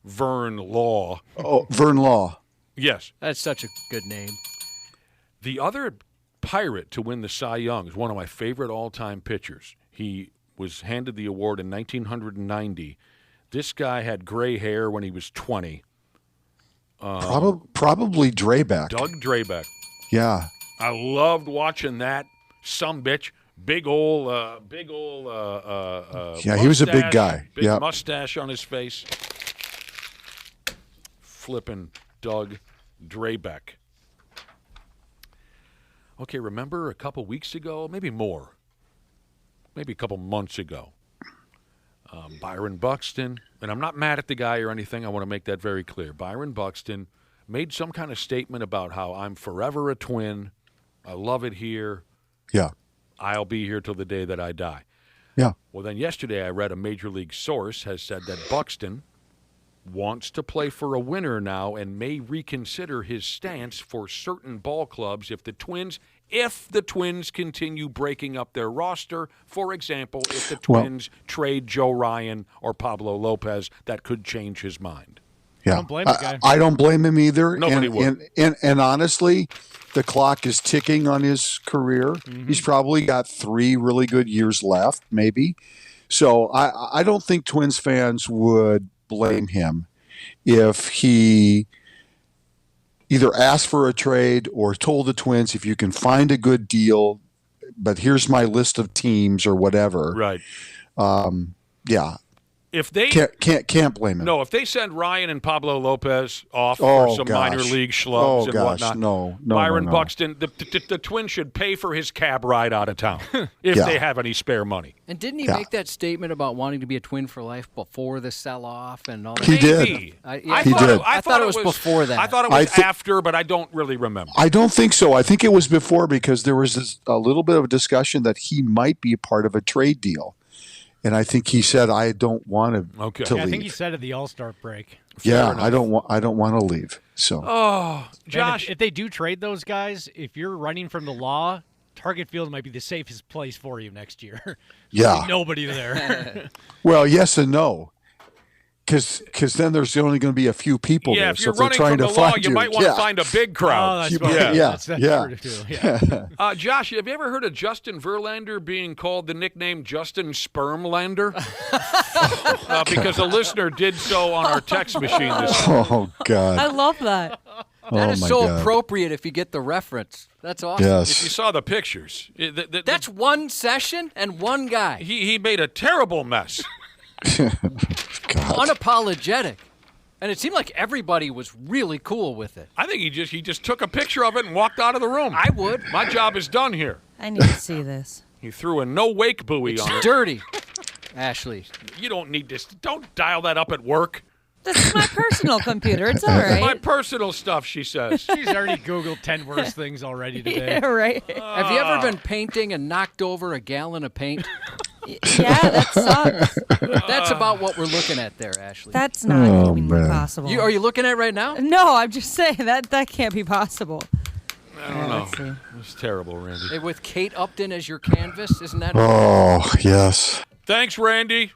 Speaker 3: Vern Law.
Speaker 23: Oh, Vern Law.
Speaker 3: Yes.
Speaker 4: That's such a good name.
Speaker 3: The other Pirate to win the Cy Young is one of my favorite all-time pitchers. He was handed the award in 1990. This guy had gray hair when he was 20.
Speaker 23: Probably Drabek.
Speaker 3: Doug Drabek.
Speaker 23: Yeah.
Speaker 3: I loved watching that sumbitch. Big old
Speaker 23: yeah, he was a big guy.
Speaker 3: Big mustache on his face. Flippin' Doug Drabek. Okay, remember a couple weeks ago, maybe more, maybe a couple months ago, Byron Buxton, and I'm not mad at the guy or anything, I want to make that very clear. Byron Buxton made some kind of statement about how I'm forever a Twin, I love it here.
Speaker 23: Yeah.
Speaker 3: I'll be here till the day that I die.
Speaker 23: Yeah.
Speaker 3: Well, then yesterday I read a Major League source has said that Buxton wants to play for a winner now and may reconsider his stance for certain ball clubs if the Twins continue breaking up their roster. For example, if the Twins trade Joe Ryan or Pablo Lopez, that could change his mind.
Speaker 23: Yeah.
Speaker 6: I don't blame the guy.
Speaker 23: I don't blame him either.
Speaker 3: Nobody would.
Speaker 23: And honestly, the clock is ticking on his career. Mm-hmm. He's probably got 3 really good years left, maybe. So I don't think Twins fans would blame him if he either asked for a trade or told the Twins, if you can find a good deal, but here's my list of teams or whatever.
Speaker 3: Right.
Speaker 23: Yeah.
Speaker 3: If they
Speaker 23: can't blame him.
Speaker 3: No, if they send Ryan and Pablo Lopez off for some minor league schlubs whatnot,
Speaker 23: no,
Speaker 3: Byron Buxton, the Twins should pay for his cab ride out of town if they have any spare money.
Speaker 4: And didn't he make that statement about wanting to be a Twin for life before the sell-off and all that?
Speaker 23: He did.
Speaker 3: I
Speaker 4: thought it was before that.
Speaker 3: I thought it was after, but I don't really remember.
Speaker 23: I don't think so. I think it was before because there was a little bit of a discussion that he might be a part of a trade deal. And I think he said, "I don't want to leave."
Speaker 6: I think he said at the All-Star break.
Speaker 23: I don't want to leave. So,
Speaker 3: Josh,
Speaker 6: if they do trade those guys, if you're running from the law, Target Field might be the safest place for you next year.
Speaker 23: Yeah,
Speaker 6: nobody there.
Speaker 23: Well, yes and no, because then there's only going to be a few people there.
Speaker 3: If you're
Speaker 23: so
Speaker 3: running
Speaker 23: trying
Speaker 3: from
Speaker 23: to
Speaker 3: the law,
Speaker 23: find
Speaker 3: you might want to find a big crowd.
Speaker 23: That's
Speaker 6: true too. Yeah.
Speaker 3: Josh, have you ever heard of Justin Verlander being called the nickname Justin Spermlander? Because a listener did so on our text machine this morning.
Speaker 23: Oh, God.
Speaker 5: I love that.
Speaker 4: That is so appropriate if you get the reference. That's awesome.
Speaker 23: Yes.
Speaker 3: If you saw the pictures.
Speaker 4: That's one session and one guy.
Speaker 3: He made a terrible mess.
Speaker 4: Unapologetic. And it seemed like everybody was really cool with it.
Speaker 3: I think he just took a picture of it and walked out of the room.
Speaker 4: I would.
Speaker 3: My job is done here.
Speaker 5: I need to see this.
Speaker 3: He threw a no-wake buoy on it.
Speaker 4: It's dirty, Ashley.
Speaker 3: You don't need this. Don't dial that up at work.
Speaker 5: This is my personal computer. It's all right.
Speaker 3: My personal stuff, she says.
Speaker 6: She's already Googled 10 worst things already today.
Speaker 5: Yeah, right.
Speaker 4: Have you ever been painting and knocked over a gallon of paint?
Speaker 5: Yeah, that sucks.
Speaker 4: That's about what we're looking at there, Ashley.
Speaker 5: That's not even possible.
Speaker 4: Are you looking at it right now?
Speaker 5: No, I'm just saying that can't be possible.
Speaker 3: I don't know. It's terrible, Randy.
Speaker 4: Hey, with Kate Upton as your canvas, isn't that?
Speaker 23: Oh, yes.
Speaker 3: Thanks, Randy.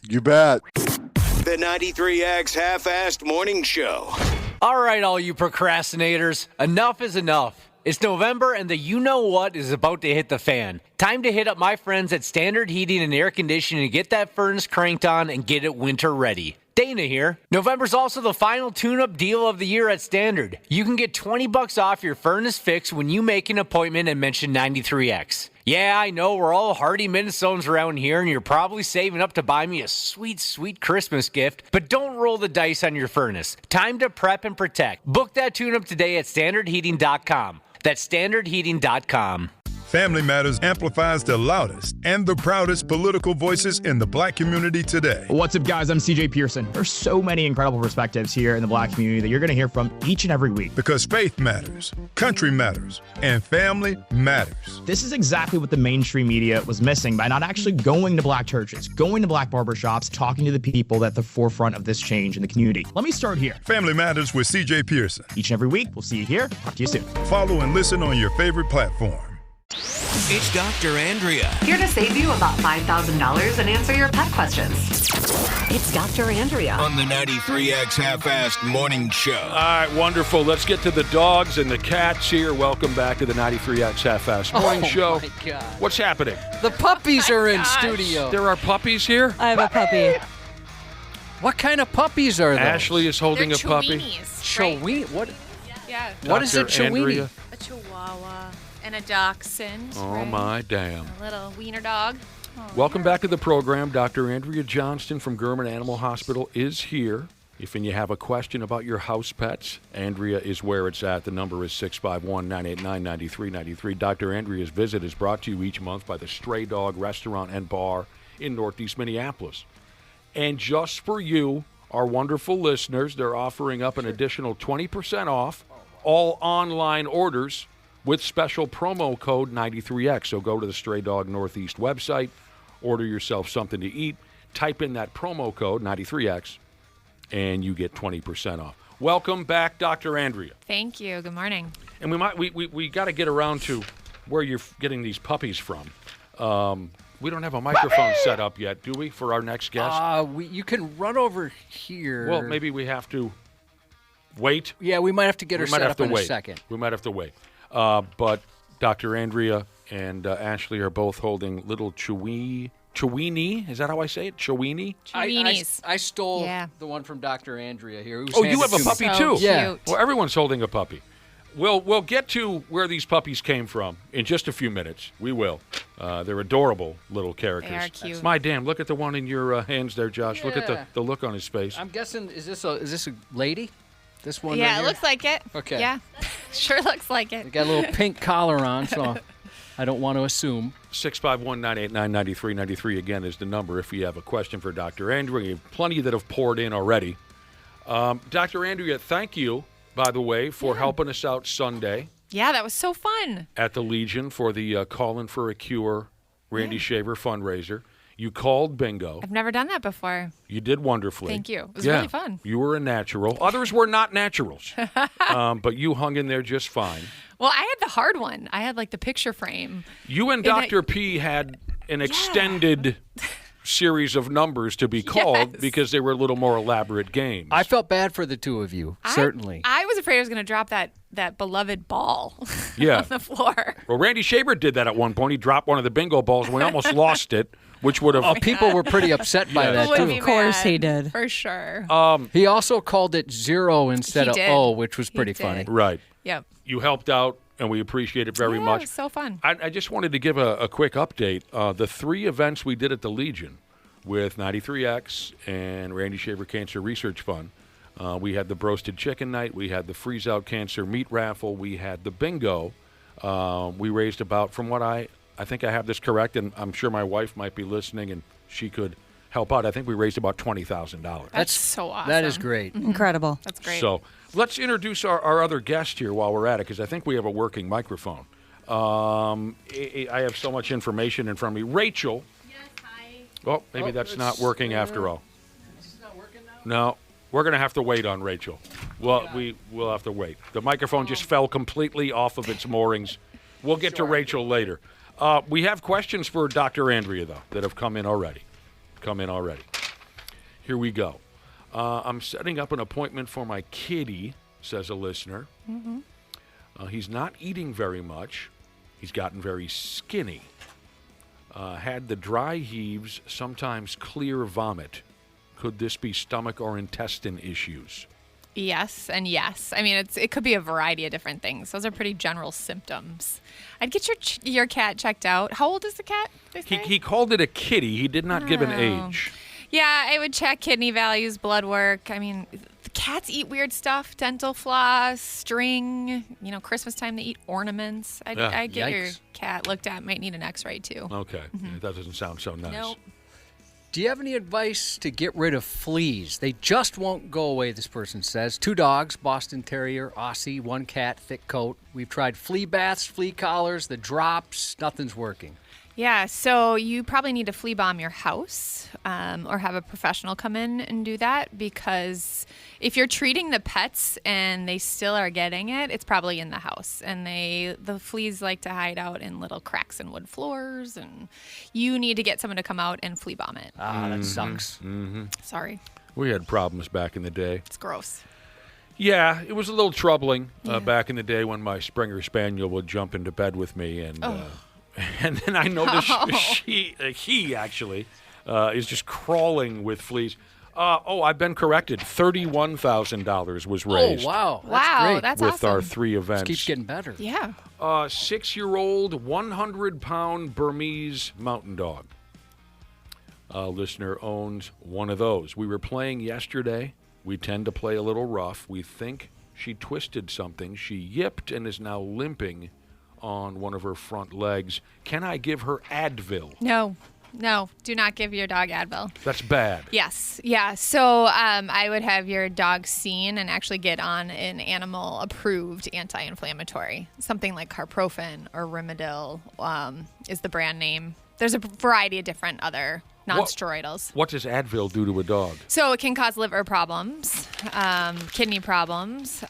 Speaker 23: You bet.
Speaker 2: The 93X Half-Assed Morning Show.
Speaker 10: All right, all you procrastinators, enough is enough. It's November and the you-know-what is about to hit the fan. Time to hit up my friends at Standard Heating and Air Conditioning to get that furnace cranked on and get it winter ready. Dana here. November's also the final tune-up deal of the year at Standard. You can get $20 off your furnace fix when you make an appointment and mention 93X. Yeah, I know we're all hardy Minnesotans around here, and you're probably saving up to buy me a sweet, sweet Christmas gift, but don't roll the dice on your furnace. Time to prep and protect. Book that tune-up today at standardheating.com. That's standardheating.com.
Speaker 13: Family Matters amplifies the loudest and the proudest political voices in the Black community today.
Speaker 14: What's up, guys? I'm CJ Pearson. There's so many incredible perspectives here in the Black community that you're going to hear from each and every week.
Speaker 13: Because faith matters, country matters, and family matters.
Speaker 14: This is exactly what the mainstream media was missing by not actually going to Black churches, going to Black barbershops, talking to the people at the forefront of this change in the community. Let me start here.
Speaker 13: Family Matters with CJ Pearson.
Speaker 14: Each and every week. We'll see you here. Talk to you soon.
Speaker 13: Follow and listen on your favorite platform.
Speaker 2: It's Dr. Andrea.
Speaker 15: Here to save you about $5,000 and answer your pet questions. It's Dr. Andrea.
Speaker 2: On the 93X Half-Assed Morning Show.
Speaker 3: All right, wonderful. Let's get to the dogs and the cats here. Welcome back to the 93X Half-Assed Morning Show.
Speaker 4: Oh, my God.
Speaker 3: What's happening?
Speaker 4: The puppies are in studio.
Speaker 3: There are puppies here?
Speaker 5: I have a puppy.
Speaker 4: What kind of puppies are those?
Speaker 3: Ashley is holding
Speaker 24: They're
Speaker 3: a puppy.
Speaker 4: Chowini? What?
Speaker 24: Yeah.
Speaker 4: What is a
Speaker 3: Dr.
Speaker 4: Chowini?
Speaker 3: Andrea.
Speaker 24: A Chihuahua and a Dachshund.
Speaker 3: Oh,
Speaker 24: right?
Speaker 3: my damn.
Speaker 24: A little wiener dog.
Speaker 3: Welcome back to the program. Dr. Andrea Johnston from Gurman Animal Hospital is here. If you have a question about your house pets, Andrea is where it's at. The number is 651-989-9393. Dr. Andrea's visit is brought to you each month by the Stray Dog Restaurant and Bar in Northeast Minneapolis. And just for you, our wonderful listeners, they're offering up an additional 20% off all online orders with special promo code 93X. So go to the Stray Dog Northeast website, order yourself something to eat, type in that promo code 93X, and you get 20% off. Welcome back, Dr. Andrea.
Speaker 24: Thank you. Good morning.
Speaker 3: And we got to get around to where you're getting these puppies from. We don't have a microphone set up yet, do we, for our next guest?
Speaker 4: You can run over here.
Speaker 3: Well, maybe we have to wait.
Speaker 4: Yeah, we might have to get her set up in a second.
Speaker 3: We might have to wait. But Dr. Andrea and Ashley are both holding little Chowini. Is that how I say it? Chowini?
Speaker 4: I stole the one from Dr. Andrea here.
Speaker 3: Oh, you have a puppy too?
Speaker 4: Yeah.
Speaker 3: Well, everyone's holding a puppy. We'll get to where these puppies came from in just a few minutes. We will. They're adorable little characters.
Speaker 24: They are cute.
Speaker 3: My damn, look at the one in your hands there, Josh.
Speaker 4: Yeah.
Speaker 3: Look at the look on his face.
Speaker 4: I'm guessing, is this a lady? This one
Speaker 24: Yeah,
Speaker 4: right
Speaker 24: it
Speaker 4: here?
Speaker 24: looks like it.
Speaker 4: Okay.
Speaker 24: Yeah, sure looks like it.
Speaker 4: They got a little pink collar on, so I don't want to assume.
Speaker 3: 651-989-9393 again is the number if you have a question for Dr. Andrea. You have plenty that have poured in already. Dr. Andrea, thank you, by the way, for helping us out Sunday
Speaker 24: Yeah, that was so fun.
Speaker 3: at the Legion for the Callin' for a Cure Randy Shaver fundraiser. You called bingo.
Speaker 24: I've never done that before.
Speaker 3: You did wonderfully.
Speaker 24: Thank you. It was really fun.
Speaker 3: You were a natural. Others were not naturals. But you hung in there just fine.
Speaker 24: Well, I had the hard one. I had like the picture frame.
Speaker 3: You and Dr. P had an extended series of numbers to be called because they were a little more elaborate games.
Speaker 4: I felt bad for the two of you, certainly.
Speaker 24: I was afraid I was going to drop that beloved ball on the floor.
Speaker 3: Well, Randy Shaver did that at one point. He dropped one of the bingo balls and we almost lost it, which would have...
Speaker 4: people were pretty upset by that, too.
Speaker 24: Of course he did. For sure.
Speaker 4: He also called it 0 instead of
Speaker 24: did.
Speaker 4: O, which was pretty
Speaker 24: did.
Speaker 4: funny.
Speaker 3: Right.
Speaker 24: Yep.
Speaker 3: You helped out, and we appreciate it very much.
Speaker 24: It was so fun.
Speaker 3: I just wanted to give a quick update. The 3 events we did at the Legion with 93X and Randy Shaver Cancer Research Fund, we had the Broasted Chicken Night, we had the Freeze Out Cancer Meat Raffle, we had the bingo. We raised about, from what I think I have this correct, and I'm sure my wife might be listening and she could help out. I think we raised about $20,000.
Speaker 24: That's so awesome.
Speaker 4: That is great.
Speaker 5: Incredible.
Speaker 24: That's great.
Speaker 3: So let's introduce our other guest here while we're at it, because I think we have a working microphone. I have so much information in front of me. Rachel.
Speaker 24: Yes, hi.
Speaker 3: Oh, maybe that's not working after all.
Speaker 4: This is not working now?
Speaker 3: No, we're going to have to wait on Rachel. Well, we'll have to wait. The microphone just fell completely off of its moorings. We'll get to Rachel later. We have questions for Dr. Andrea, though, that have come in already. Here we go. I'm setting up an appointment for my kitty, says a listener.
Speaker 24: Mm-hmm.
Speaker 3: He's not eating very much. He's gotten very skinny. Had the dry heaves, sometimes clear vomit. Could this be stomach or intestine issues?
Speaker 24: Yes and yes. I mean, it could be a variety of different things. Those are pretty general symptoms. I'd get your cat checked out. How old is the cat?
Speaker 3: He called it a kitty. He did not give an age.
Speaker 24: Yeah, I would check kidney values, blood work. I mean, the cats eat weird stuff: dental floss, string. Christmas time they eat ornaments. I'd get your cat looked at. Might need an X-ray too.
Speaker 3: Okay, that doesn't sound so nice.
Speaker 24: Nope.
Speaker 4: Do you have any advice to get rid of fleas? They just won't go away, this person says. 2 dogs, Boston Terrier, Aussie, 1 cat, thick coat. We've tried flea baths, flea collars, the drops. Nothing's working.
Speaker 24: Yeah, so you probably need to flea bomb your house or have a professional come in and do that, because if you're treating the pets and they still are getting it, it's probably in the house. And the fleas like to hide out in little cracks in wood floors, and you need to get someone to come out and flea bomb it.
Speaker 4: That sucks.
Speaker 3: Mm-hmm.
Speaker 24: Sorry.
Speaker 3: We had problems back in the day.
Speaker 24: It's gross.
Speaker 3: Yeah, it was a little troubling back in the day when my Springer Spaniel would jump into bed with me and... And then I noticed he actually is just crawling with fleas. I've been corrected. $31,000 was raised.
Speaker 4: Oh, wow.
Speaker 24: Wow,
Speaker 4: great.
Speaker 24: that's
Speaker 3: with
Speaker 24: awesome.
Speaker 3: our 3 events.
Speaker 4: This keeps getting better.
Speaker 24: Yeah.
Speaker 3: 6-year-old, 100-pound Burmese mountain dog. Listener owns one of those. We were playing yesterday. We tend to play a little rough. We think she twisted something. She yipped and is now limping on one of her front legs. Can I give her Advil?
Speaker 24: No, do not give your dog Advil.
Speaker 3: That's bad.
Speaker 24: Yes. Yeah. So I would have your dog seen and actually get on an animal-approved anti-inflammatory. Something like Carprofen or Rimadyl is the brand name. There's a variety of different other non-steroidals.
Speaker 3: What does Advil do to a dog?
Speaker 24: So it can cause liver problems, kidney problems.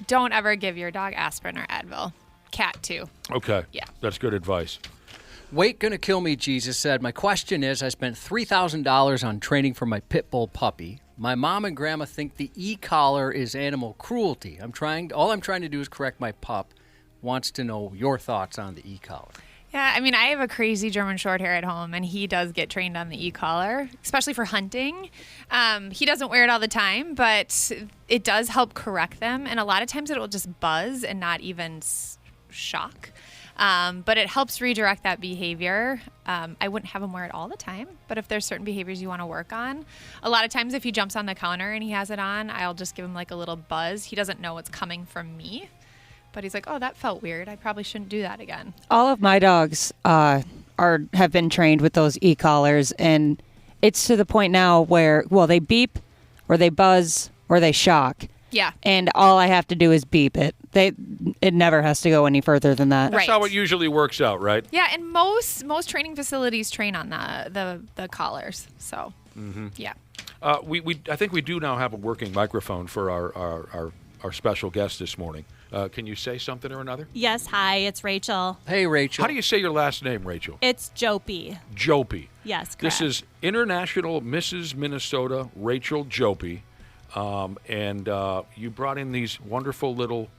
Speaker 24: Don't ever give your dog aspirin or Advil. Cat too.
Speaker 3: Okay.
Speaker 24: Yeah.
Speaker 3: That's good advice.
Speaker 4: Weight gonna kill me, Jesus said. My question is, I spent $3,000 on training for my pit bull puppy. My mom and grandma think the e-collar is animal cruelty. All I'm trying to do is correct my pup. Wants to know your thoughts on the e-collar.
Speaker 24: Yeah, I mean, I have a crazy German short hair at home, and he does get trained on the e-collar, especially for hunting. He doesn't wear it all the time, but it does help correct them, and a lot of times it will just buzz and not even shock. But it helps redirect that behavior. I wouldn't have him wear it all the time, but if there's certain behaviors you want to work on, a lot of times if he jumps on the counter and he has it on, I'll just give him like a little buzz. He doesn't know what's coming from me, but he's like, oh, that felt weird. I probably shouldn't do that again.
Speaker 5: All of my dogs have been trained with those e-collars, and it's to the point now where, they beep or they buzz or they shock.
Speaker 24: Yeah.
Speaker 5: And all I have to do is beep it. It never has to go any further than that.
Speaker 3: That's how it usually works out, right?
Speaker 24: Yeah, and most training facilities train on the collars. So, yeah.
Speaker 3: I think we do now have a working microphone for our special guest this morning. Can you say something or another?
Speaker 17: Yes, hi, it's Rachel.
Speaker 4: Hey, Rachel.
Speaker 3: How do you say your last name, Rachel?
Speaker 17: It's Jopie.
Speaker 3: Jopie.
Speaker 17: Yes, correct.
Speaker 3: This is International Mrs. Minnesota Rachel Jopie. And you brought in these wonderful little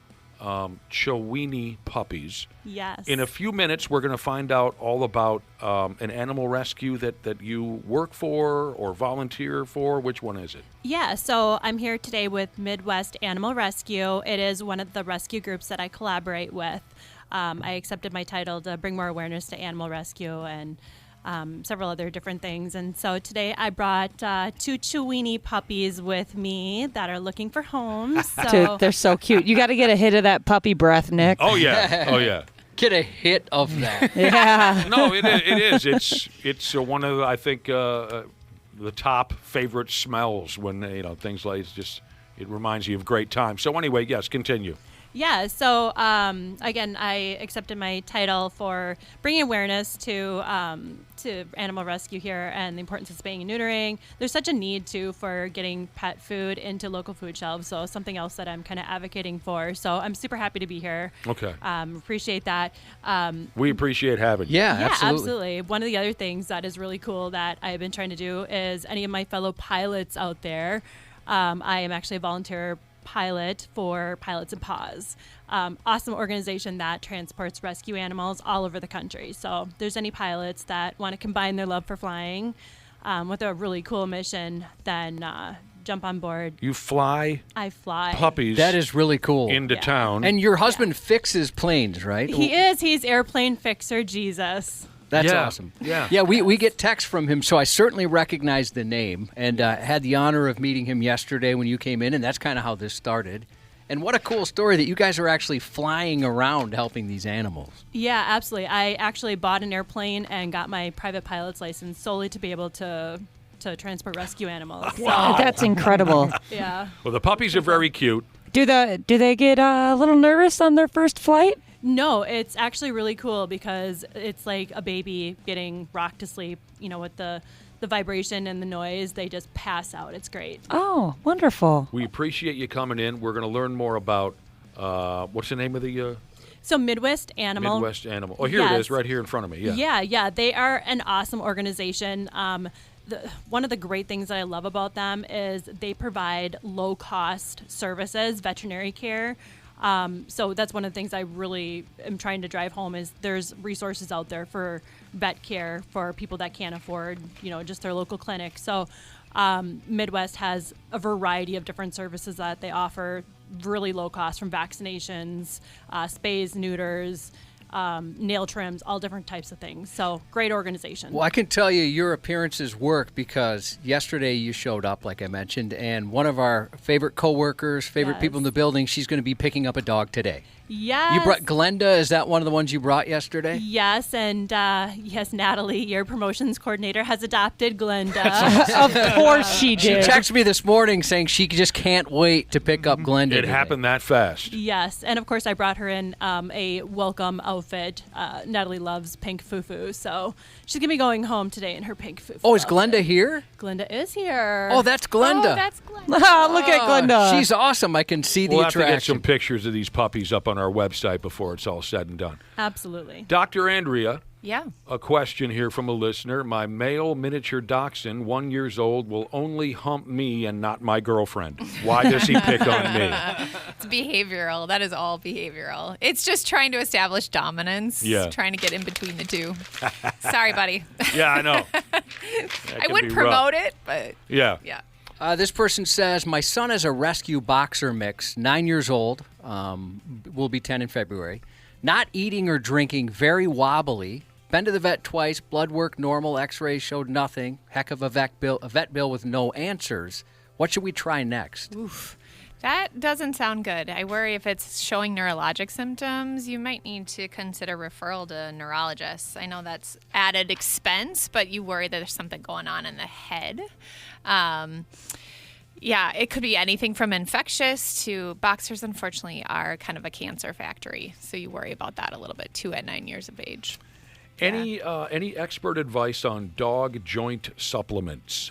Speaker 3: Chiweenie puppies.
Speaker 17: Yes.
Speaker 3: In a few minutes, we're going to find out all about an animal rescue that you work for or volunteer for. Which one is it?
Speaker 17: Yeah, so I'm here today with Midwest Animal Rescue. It is one of the rescue groups that I collaborate with. I accepted my title to bring more awareness to animal rescue and several other different things. And so today I brought 2 Chiweenie puppies with me that are looking for homes. So
Speaker 5: Dude, they're so cute. You got to get a hit of that puppy breath, Nick.
Speaker 3: Oh, yeah. Oh, yeah.
Speaker 4: Get a hit of that.
Speaker 5: Yeah.
Speaker 3: No, it is. It's one of, I think, the top favorite smells when, things like it reminds you of great times. So anyway, yes, continue.
Speaker 17: Yeah, so again, I accepted my title for bringing awareness to animal rescue here and the importance of spaying and neutering. There's such a need, too, for getting pet food into local food shelves, so something else that I'm kind of advocating for. So I'm super happy to be here.
Speaker 3: Okay.
Speaker 17: Appreciate that.
Speaker 3: We appreciate having you.
Speaker 17: Yeah, absolutely. One of the other things that is really cool that I've been trying to do is any of my fellow pilots out there, I am actually a volunteer pilot for Pilots and Paws. Awesome organization that transports rescue animals all over the country. So if there's any pilots that want to combine their love for flying with a really cool mission, then jump on board.
Speaker 3: You fly
Speaker 17: I fly.
Speaker 3: puppies.
Speaker 4: That is really cool.
Speaker 3: Into town.
Speaker 4: And your husband fixes planes, right?
Speaker 17: He is. He's airplane fixer Jesus.
Speaker 4: That's
Speaker 3: Yeah.
Speaker 4: awesome.
Speaker 3: Yeah.
Speaker 4: We get texts from him, so I certainly recognize the name and had the honor of meeting him yesterday when you came in, and that's kind of how this started. And what a cool story that you guys are actually flying around helping these animals.
Speaker 17: Yeah, absolutely. I actually bought an airplane and got my private pilot's license solely to be able to transport rescue animals.
Speaker 5: Wow. That's incredible.
Speaker 17: Yeah.
Speaker 3: Well, the puppies are very cute.
Speaker 5: Do they get a little nervous on their first flight?
Speaker 17: No, it's actually really cool because it's like a baby getting rocked to sleep, with the vibration and the noise. They just pass out. It's great.
Speaker 5: Oh, wonderful.
Speaker 3: We appreciate you coming in. We're going to learn more about, what's the name of the...
Speaker 17: So Midwest Animal.
Speaker 3: Midwest Animal. Oh, here it is, right here in front of me. Yeah.
Speaker 17: Yeah. They are an awesome organization. One of the great things that I love about them is they provide low-cost services, veterinary care. So that's one of the things I really am trying to drive home is there's resources out there for vet care for people that can't afford, just their local clinic. So Midwest has a variety of different services that they offer, really low cost, from vaccinations, spays, neuters, nail trims, all different types of things. So great organization.
Speaker 4: Well, I can tell you your appearances work because yesterday you showed up, like I mentioned, and one of our favorite coworkers, favorite people in the building, she's going to be picking up a dog today.
Speaker 17: Yes.
Speaker 4: You brought Glenda. Is that one of the ones you brought yesterday?
Speaker 17: Yes, and yes, Natalie, your promotions coordinator, has adopted Glenda.
Speaker 5: Of course she did.
Speaker 4: She texted me this morning saying she just can't wait to pick up Glenda.
Speaker 3: It happened that fast.
Speaker 17: Yes, and of course I brought her in a welcome outfit. Natalie loves pink fufu, so she's going to be going home today in her pink fufu.
Speaker 4: Oh, is Glenda here?
Speaker 17: Glenda is here.
Speaker 4: Oh, that's Glenda.
Speaker 17: Oh, that's Glenda.
Speaker 5: Look at Glenda.
Speaker 4: She's awesome. I can see the
Speaker 3: We'll have to get
Speaker 4: attraction.
Speaker 3: some pictures of these puppies up on our website before it's all said and done.
Speaker 17: Absolutely.
Speaker 3: Dr. Andrea,
Speaker 24: Yeah.
Speaker 3: a question here from a listener. My male miniature dachshund, 1 year old, will only hump me and not my girlfriend. Why does he pick on me?
Speaker 24: It's behavioral. That is all behavioral. It's just trying to establish dominance.
Speaker 3: Yeah.
Speaker 24: Trying to get in between the two. Sorry, buddy.
Speaker 3: Yeah, I know.
Speaker 24: I wouldn't promote it, but
Speaker 3: yeah.
Speaker 4: This person says, my son is a rescue boxer mix, 9 years old, will be 10 in February. Not eating or drinking, very wobbly. Been to the vet twice, blood work normal, x-rays showed nothing. Heck of a vet bill with no answers. What should we try next?
Speaker 24: Oof. That doesn't sound good. I worry if it's showing neurologic symptoms, you might need to consider referral to neurologists. I know that's added expense, but you worry that there's something going on in the head. Yeah, it could be anything from infectious to boxers, unfortunately, are kind of a cancer factory. So you worry about that a little bit, too, at 9 years of age.
Speaker 3: Any expert advice on dog joint supplements?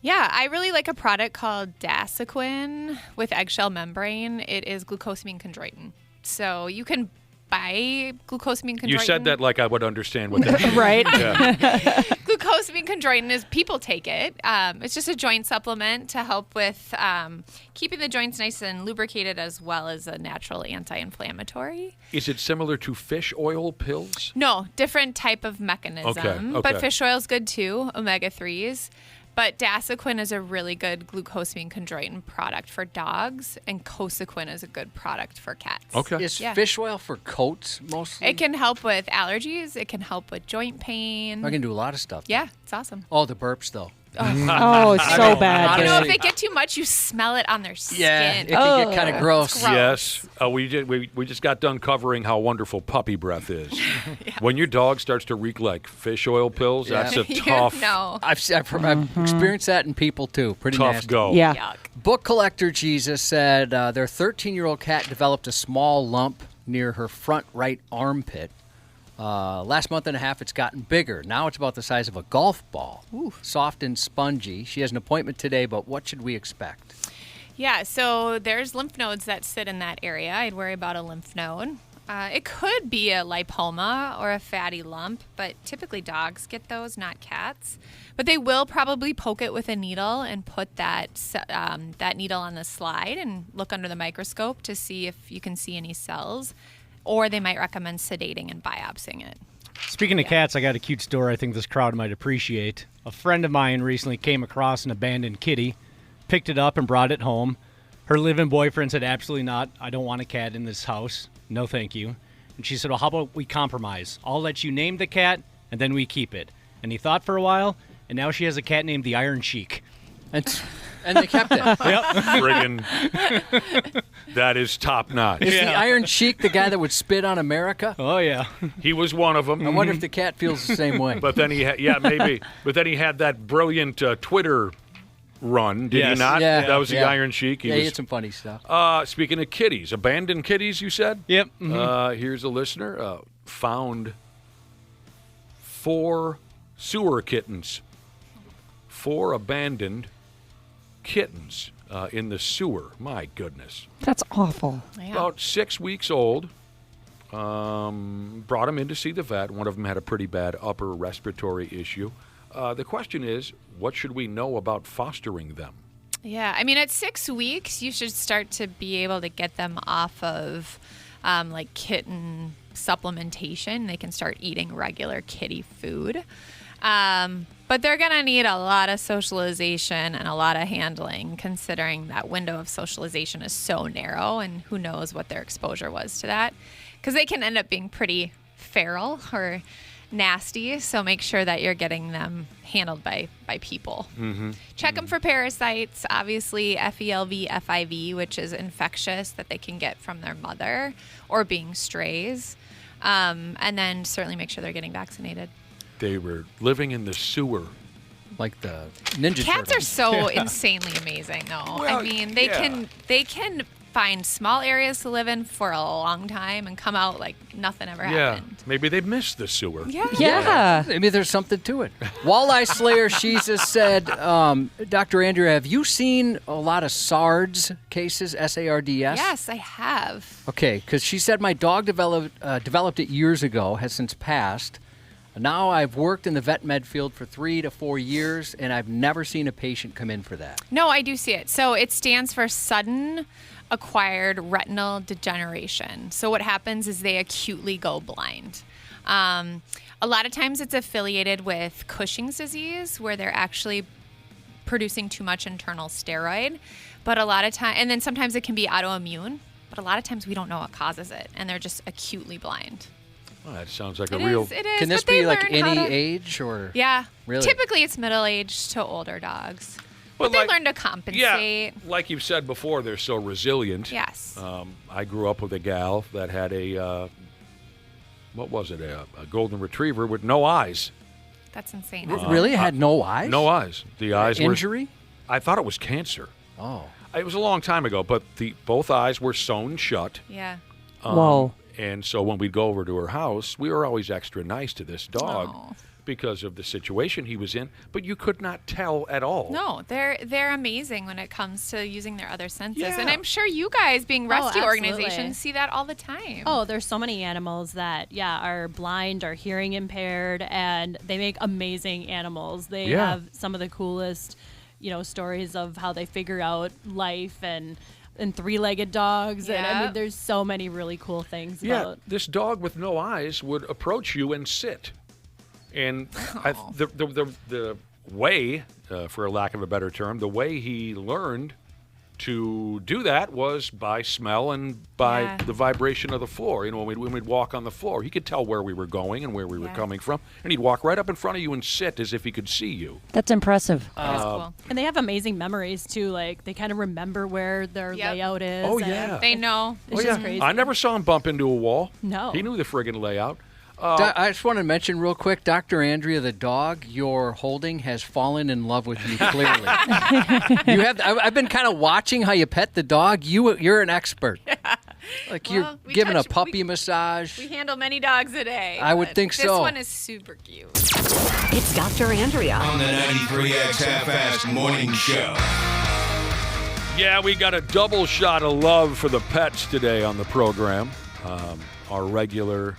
Speaker 24: Yeah, I really like a product called Dasequin with eggshell membrane. It is glucosamine chondroitin. So you can buy glucosamine chondroitin.
Speaker 3: You said that like I would understand what that means.
Speaker 24: Right.
Speaker 3: Yeah.
Speaker 24: Glucosamine chondroitin is, people take it. It's just a joint supplement to help with keeping the joints nice and lubricated, as well as a natural anti-inflammatory.
Speaker 3: Is it similar to fish oil pills?
Speaker 24: No, different type of mechanism.
Speaker 3: Okay.
Speaker 24: But fish oil is good too, omega-3s. But Dasequin is a really good glucosamine chondroitin product for dogs, and Cosequin is a good product for cats.
Speaker 3: Okay.
Speaker 4: Is fish oil for coats mostly?
Speaker 24: It can help with allergies. It can help with joint pain.
Speaker 4: I can do a lot of stuff.
Speaker 24: Yeah, it's awesome.
Speaker 4: Oh, the burps, though.
Speaker 5: Oh, it's so bad.
Speaker 24: You know, if they get too much, you smell it on their skin.
Speaker 4: Yeah, it can get kind of gross.
Speaker 3: Yes. We just got done covering how wonderful puppy breath is. When your dog starts to reek like fish oil pills, that's a tough...
Speaker 24: No.
Speaker 4: I've experienced that in people, too. Pretty
Speaker 3: Tough
Speaker 4: nasty.
Speaker 3: go.
Speaker 5: Yeah.
Speaker 24: Yuck.
Speaker 4: Book collector Jesus said their 13-year-old cat developed a small lump near her front right armpit. Last month and a half, it's gotten bigger. Now it's about the size of a golf ball. Ooh. Soft and spongy. She has an appointment today, but what should we expect?
Speaker 24: Yeah, so there's lymph nodes that sit in that area. I'd worry about a lymph node. It could be a lipoma or a fatty lump, but typically dogs get those, not cats. But they will probably poke it with a needle and put that needle on the slide and look under the microscope to see if you can see any cells. Or they might recommend sedating and biopsying it.
Speaker 6: Speaking of cats, I got a cute story I think this crowd might appreciate. A friend of mine recently came across an abandoned kitty, picked it up and brought it home. Her live-in boyfriend said, absolutely not. I don't want a cat in this house. No, thank you. And she said, well, how about we compromise? I'll let you name the cat, and then we keep it. And he thought for a while, and now she has a cat named the Iron Sheik.
Speaker 4: And they kept it.
Speaker 6: Yep.
Speaker 3: Friggin', that is top notch.
Speaker 4: Is the Iron Sheik the guy that would spit on America?
Speaker 6: Oh, yeah.
Speaker 3: He was one of them.
Speaker 4: I wonder if the cat feels the same way.
Speaker 3: But then maybe. But then he had that brilliant Twitter run, did he not?
Speaker 4: Yeah.
Speaker 3: That was the Iron Sheik.
Speaker 4: He had some funny stuff.
Speaker 3: Speaking of kitties, abandoned kitties, you said?
Speaker 6: Yep.
Speaker 3: Here's a listener. Found 4 sewer kittens. 4 abandoned kittens in the sewer. My goodness.
Speaker 5: That's awful.
Speaker 17: Yeah.
Speaker 3: About 6 weeks old. Brought them in to see the vet. One of them had a pretty bad upper respiratory issue. The question is, what should we know about fostering them?
Speaker 24: Yeah, I mean, at 6 weeks, you should start to be able to get them off of like kitten supplementation. They can start eating regular kitty food. But they're going to need a lot of socialization and a lot of handling, considering that window of socialization is so narrow, and who knows what their exposure was to that. Because they can end up being pretty feral or nasty, so make sure that you're getting them handled by people. Check them for parasites, obviously FELV, FIV, which is infectious that they can get from their mother or being strays. And then certainly make sure they're getting vaccinated.
Speaker 3: They were living in the sewer.
Speaker 4: Like the Ninja
Speaker 24: Cats
Speaker 4: Turtles.
Speaker 24: are so insanely amazing, though.
Speaker 3: Well,
Speaker 24: I mean, they can find small areas to live in for a long time and come out like nothing ever happened.
Speaker 3: Maybe they missed the sewer.
Speaker 24: Yeah.
Speaker 4: Maybe there's something to it. Walleye Slayer Jesus said, Dr. Andrea, have you seen a lot of SARS cases, S-A-R-D-S?
Speaker 24: Yes, I have.
Speaker 4: Okay, because she said my dog developed it years ago, has since passed. Now I've worked in the vet med field for 3 to 4 years, and I've never seen a patient come in for that.
Speaker 24: No, I do see it. So it stands for sudden acquired retinal degeneration. So what happens is they acutely go blind. A lot of times it's affiliated with Cushing's disease, where they're actually producing too much internal steroid. But a lot of time, and then sometimes it can be autoimmune, but a lot of times we don't know what causes it, and they're just acutely blind.
Speaker 3: Well, that sounds like
Speaker 24: It
Speaker 3: a real.
Speaker 24: is, it is,
Speaker 4: Can this
Speaker 24: but they
Speaker 4: be like
Speaker 24: learn how
Speaker 4: any
Speaker 24: to-
Speaker 4: age or?
Speaker 24: Yeah.
Speaker 4: Really?
Speaker 24: Typically it's middle-aged to older dogs.
Speaker 3: Well,
Speaker 24: But they
Speaker 3: like-
Speaker 24: learn to compensate.
Speaker 3: Yeah, like you've said before, they're so resilient.
Speaker 24: Yes.
Speaker 3: I grew up with a gal that had a, what was it, a golden retriever with no eyes.
Speaker 24: That's insane.
Speaker 4: Really? It had no eyes?
Speaker 3: No eyes. The eyes
Speaker 4: Injury?
Speaker 3: I thought it was cancer.
Speaker 4: Oh.
Speaker 3: It was a long time ago, but both eyes were sewn shut.
Speaker 24: Yeah.
Speaker 5: Whoa.
Speaker 3: And so when we'd go over to her house, we were always extra nice to this dog because of the situation he was in, but you could not tell at all.
Speaker 24: No, they're amazing when it comes to using their other senses.
Speaker 3: Yeah.
Speaker 24: And I'm sure you guys, being rescue
Speaker 17: absolutely.
Speaker 24: organizations, see that all the time.
Speaker 17: Oh, there's so many animals that, are blind or hearing impaired, and they make amazing animals. They have some of the coolest, stories of how they figure out life and three-legged dogs. And I mean, there's so many really cool things about.
Speaker 3: This dog with no eyes would approach you and sit. And the way, for a lack of a better term, the way he learned to do that was by smell and by the vibration of the floor. When we'd walk on the floor, he could tell where we were going and where we were coming from, and he'd walk right up in front of you and sit as if he could see you.
Speaker 5: That's impressive.
Speaker 24: That is cool.
Speaker 17: And they have amazing memories, too. Like, they kind of remember where their layout is.
Speaker 3: Oh,
Speaker 17: and
Speaker 3: yeah.
Speaker 24: They know.
Speaker 17: It's just crazy.
Speaker 3: I never saw him bump into a wall.
Speaker 17: No.
Speaker 3: He knew the friggin' layout.
Speaker 4: I just want to mention real quick, Dr. Andrea, the dog you're holding has fallen in love with you clearly. I've been kind of watching how you pet the dog. You're an expert. Yeah. Like you're giving a puppy massage.
Speaker 24: We handle many dogs a day.
Speaker 4: I would think
Speaker 24: this
Speaker 4: so.
Speaker 24: This one is super cute.
Speaker 15: It's Dr. Andrea
Speaker 2: on the 93X Half-Assed Morning Show.
Speaker 3: Yeah, we got a double shot of love for the pets today on the program. Our regular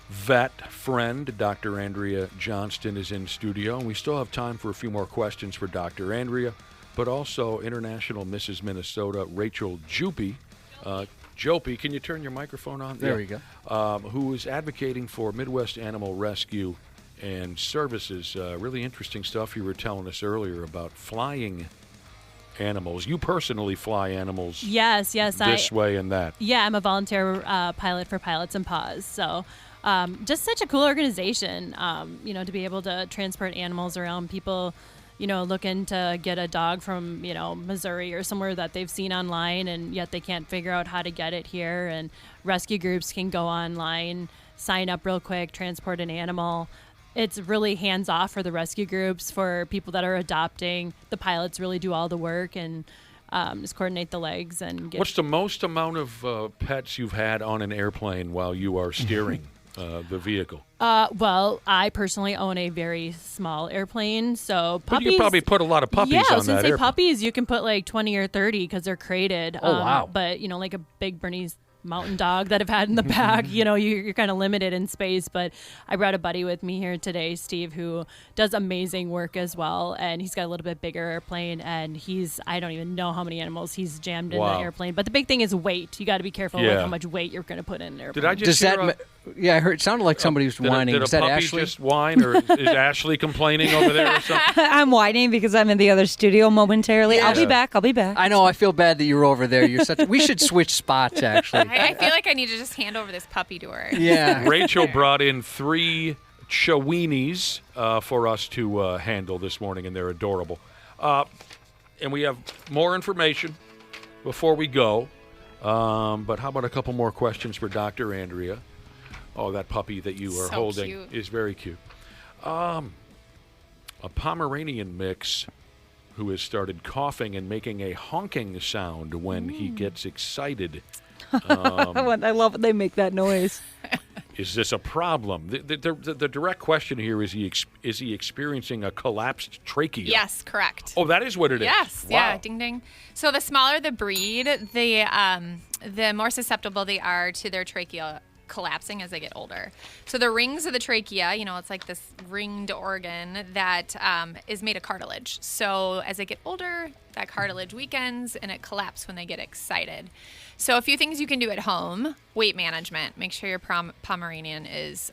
Speaker 3: vet friend, Dr. Andrea Johnston, is in studio, and we still have time for a few more questions for Dr. Andrea, but also international Mrs. Minnesota Rachel Jupy Jopie, can you turn your microphone on?
Speaker 4: There we go.
Speaker 3: Who is advocating for Midwest Animal Rescue and Services. Really interesting stuff you were telling us earlier about flying animals. You personally fly animals.
Speaker 17: Yes.
Speaker 3: This way and that.
Speaker 17: Yeah, I'm a volunteer pilot for Pilots and Paws. So just such a cool organization, to be able to transport animals around. People, looking to get a dog from, Missouri or somewhere that they've seen online, and yet they can't figure out how to get it here. And rescue groups can go online, sign up real quick, transport an animal. It's really hands-off for the rescue groups. For people that are adopting, the pilots really do all the work and just coordinate the legs. And
Speaker 3: What's the most amount of pets you've had on an airplane while you are steering the vehicle?
Speaker 17: Well, I personally own a very small airplane, so puppies.
Speaker 3: But you probably put a lot of puppies
Speaker 17: yeah,
Speaker 3: on
Speaker 17: I was
Speaker 3: that
Speaker 17: gonna say
Speaker 3: airplane.
Speaker 17: puppies. You can put like 20 or 30 because they're crated.
Speaker 4: Oh, wow.
Speaker 17: But like a big Bernese mountain dog that I've had in the back, you're kind of limited in space. But I brought a buddy with me here today, Steve, who does amazing work as well, and he's got a little bit bigger airplane, and I don't even know how many animals he's jammed in the airplane. But the big thing is weight. You got to be careful with how much weight you're going to put in an airplane.
Speaker 3: Did I just hear
Speaker 4: yeah, I heard it sounded like somebody was whining.
Speaker 3: Did
Speaker 4: Is
Speaker 3: a
Speaker 4: that
Speaker 3: puppy
Speaker 4: Ashley?
Speaker 3: just whine, or is Ashley complaining over there or something?
Speaker 5: I'm whining because I'm in the other studio momentarily.
Speaker 4: Yeah.
Speaker 5: I'll be back.
Speaker 4: I know. I feel bad that you're over there. You're we should switch spots, actually.
Speaker 24: I feel like I need to just hand over this puppy to her.
Speaker 4: Yeah.
Speaker 3: Rachel brought in 3 Chiweenies for us to handle this morning, and they're adorable. And we have more information before we go. But how about a couple more questions for Dr. Andrea? Oh, that puppy that you are holding
Speaker 24: cute.
Speaker 3: is very cute. A Pomeranian mix who has started coughing and making a honking sound when he gets excited.
Speaker 5: I love it. They make that noise.
Speaker 3: Is this a problem? The direct question here is he experiencing a collapsed trachea?
Speaker 24: Yes, correct.
Speaker 3: Oh, that is what it is.
Speaker 24: Yes,
Speaker 3: Wow.
Speaker 24: yeah, ding ding. So the smaller the breed, the more susceptible they are to their trachea collapsing as they get older. So the rings of the trachea, it's like this ringed organ that is made of cartilage. So as they get older, that cartilage weakens and it collapses when they get excited. So a few things you can do at home: weight management. Make sure your Pomeranian is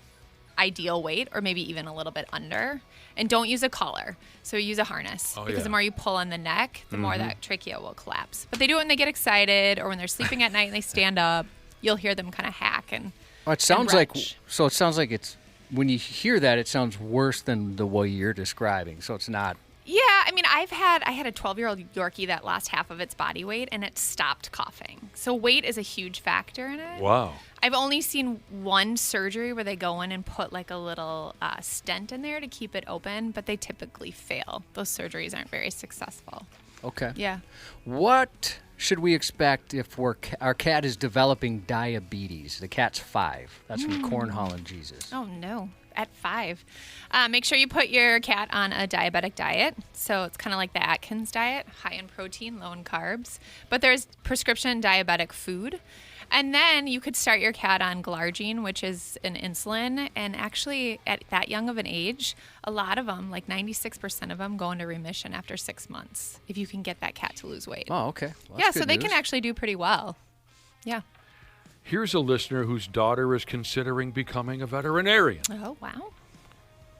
Speaker 24: ideal weight, or maybe even a little bit under. And don't use a collar. So use a harness, because the more you pull on the neck, the more that trachea will collapse. But they do it when they get excited or when they're sleeping at night and they stand up. You'll hear them kind of hack and
Speaker 4: It sounds like it's when you hear that, it sounds worse than the way you're describing. So it's not.
Speaker 24: Yeah, I mean, I had a 12-year-old Yorkie that lost half of its body weight and it stopped coughing. So weight is a huge factor in it.
Speaker 3: Wow.
Speaker 24: I've only seen one surgery where they go in and put like a little stent in there to keep it open, but they typically fail. Those surgeries aren't very successful.
Speaker 4: Okay.
Speaker 24: Yeah.
Speaker 4: What should we expect if our cat is developing diabetes? The cat's 5. That's from Cornhall and Jesus.
Speaker 24: Oh, no. At 5. Make sure you put your cat on a diabetic diet. So it's kind of like the Atkins diet, high in protein, low in carbs. But there's prescription diabetic food. And then you could start your cat on glargine, which is an insulin. And actually, at that young of an age, a lot of them, like 96% of them, go into remission after 6 months if you can get that cat to lose weight.
Speaker 4: Oh, okay. Well,
Speaker 24: yeah,
Speaker 4: that's
Speaker 24: so
Speaker 4: good
Speaker 24: they
Speaker 4: news.
Speaker 24: can actually do pretty well. Yeah.
Speaker 3: Here's a listener whose daughter is considering becoming a veterinarian.
Speaker 24: Oh, wow.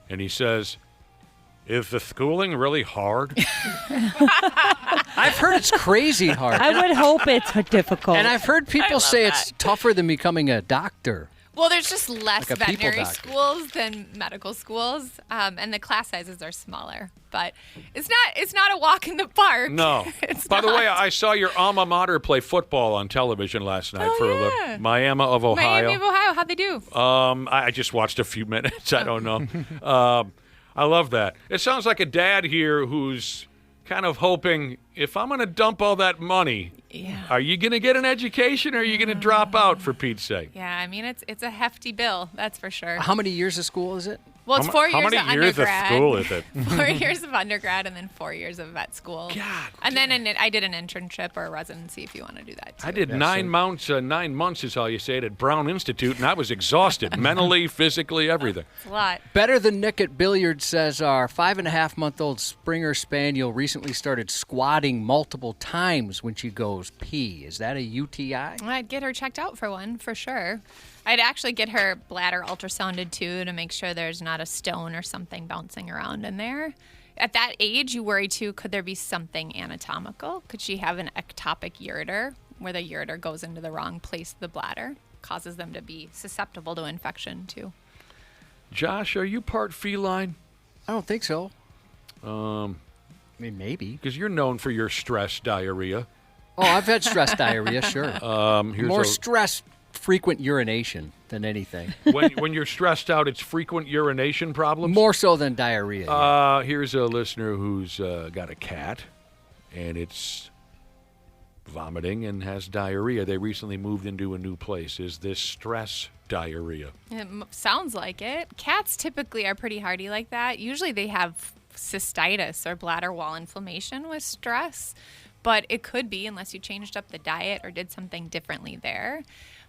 Speaker 3: And he says, is the schooling really hard?
Speaker 4: I've heard it's crazy hard.
Speaker 5: I would hope it's difficult.
Speaker 4: And I've heard people say it's tougher than becoming a doctor.
Speaker 24: Well, there's just less
Speaker 4: Like a people
Speaker 24: veterinary
Speaker 4: doctor.
Speaker 24: schools than medical schools, and the class sizes are smaller. But it's not a walk in the park.
Speaker 3: No. By the way, I saw your alma mater play football on television last night for a little. Miami of Ohio.
Speaker 24: Miami of Ohio, how'd they do?
Speaker 3: I just watched a few minutes. I don't know. I love that. It sounds like a dad here who's kind of hoping, if I'm going to dump all that money, are you going to get an education or are you going to drop out, for Pete's sake?
Speaker 24: Yeah, I mean, it's a hefty bill, that's for sure.
Speaker 4: How many years of school is it?
Speaker 24: Well, it's 4 years
Speaker 3: How many
Speaker 24: of
Speaker 3: years of
Speaker 24: undergrad.
Speaker 3: school is it?
Speaker 24: 4 years of undergrad and then 4 years of vet school. God. And then I did an internship or a residency if you want to do that too.
Speaker 3: I did 9 months. 9 months is how you say it at Brown Institute, and I was exhausted, mentally, physically, everything.
Speaker 24: It's a lot.
Speaker 4: Better Than Nick at Billiards says our 5.5-month-old Springer Spaniel recently started squatting multiple times when she goes nose pee. Is that a UTI?
Speaker 24: I'd get her checked out for one, for sure. I'd actually get her bladder ultrasounded, too, to make sure there's not a stone or something bouncing around in there. At that age, you worry, too, could there be something anatomical? Could she have an ectopic ureter, where the ureter goes into the wrong place of the bladder? Causes them to be susceptible to infection, too.
Speaker 3: Josh, are you part feline?
Speaker 4: I don't think so.
Speaker 3: I
Speaker 4: mean, maybe.
Speaker 3: Because you're known for your stress diarrhea.
Speaker 4: Oh, I've had stress diarrhea, sure. More stress, frequent urination than anything.
Speaker 3: When you're stressed out, it's frequent urination problems?
Speaker 4: More so than diarrhea.
Speaker 3: Here's a listener who's got a cat, and it's vomiting and has diarrhea. They recently moved into a new place. Is this stress diarrhea?
Speaker 24: It sounds like it. Cats typically are pretty hardy like that. Usually they have cystitis or bladder wall inflammation with stress, but it could be unless you changed up the diet or did something differently there.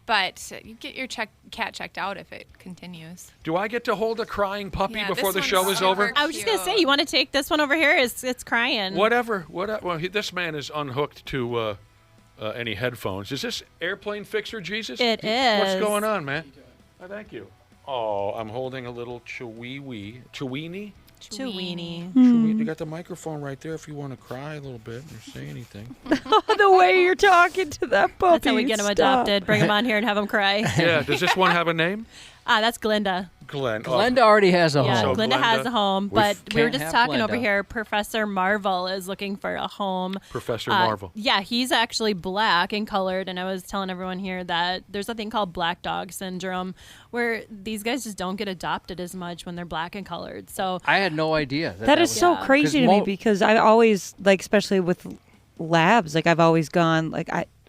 Speaker 24: But you get your cat checked out if it continues.
Speaker 3: Do I get to hold a crying puppy before the
Speaker 24: this
Speaker 3: show
Speaker 24: one's
Speaker 3: is over?
Speaker 24: super
Speaker 17: I was just going to say, you want to take this one over here? It's crying.
Speaker 3: Whatever. Well, this man is unhooked to any headphones. Is this airplane fixer, Jesus?
Speaker 17: It
Speaker 3: What's
Speaker 17: is.
Speaker 3: going on, man? Oh, thank you. Oh, I'm holding a little Cheweenie.
Speaker 17: Cheweenie.
Speaker 3: You got the microphone right there if you want to cry a little bit or say anything.
Speaker 5: The way you're talking to that puppy.
Speaker 17: That's how we get him adopted. Bring him on here and have him cry.
Speaker 3: Yeah. Does this one have a name?
Speaker 17: That's Glenda.
Speaker 4: Glenda already has a home.
Speaker 17: Yeah, Glenda has a home, but we were
Speaker 4: can't
Speaker 17: just
Speaker 4: have
Speaker 17: talking
Speaker 4: Glenda.
Speaker 17: over here. Professor Marvel is looking for a home.
Speaker 3: Professor Marvel.
Speaker 17: Yeah, he's actually black and colored, and I was telling everyone here that there's a thing called black dog syndrome, where these guys just don't get adopted as much when they're black and colored. So
Speaker 4: I had no idea.
Speaker 5: That is so crazy to me because I always, like, especially with labs, like, I've always gone, like,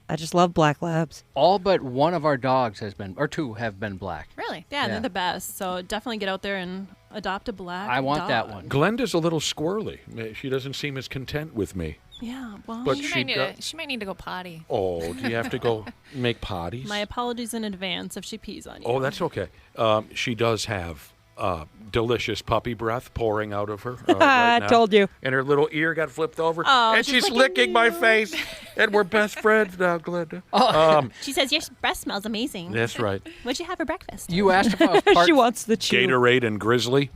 Speaker 5: I just love black labs.
Speaker 4: All but one of our dogs has been, or two have been black.
Speaker 17: really, yeah,
Speaker 4: Yeah.
Speaker 17: they're the best. So definitely get out there and adopt a black
Speaker 4: I want
Speaker 17: dog.
Speaker 4: that one.
Speaker 3: Glenda's a little squirrely. She doesn't seem as content with me.
Speaker 17: Yeah, well,
Speaker 3: But
Speaker 24: she might need to go potty.
Speaker 3: Oh, do you have to go make potties?
Speaker 17: my apologies in advance if she pees on you.
Speaker 3: Oh, that's okay. She does have delicious puppy breath pouring out of her. Right now.
Speaker 5: Told you.
Speaker 3: And her little ear got flipped over.
Speaker 17: Oh,
Speaker 3: and
Speaker 17: she's
Speaker 3: she's
Speaker 17: licking
Speaker 3: licking my face. And we're best friends now, Glenda.
Speaker 17: She says your breath smells amazing.
Speaker 3: That's right.
Speaker 17: What'd you have for breakfast?
Speaker 4: You asked if I was part...
Speaker 5: She wants the chew.
Speaker 3: Gatorade and Grizzly.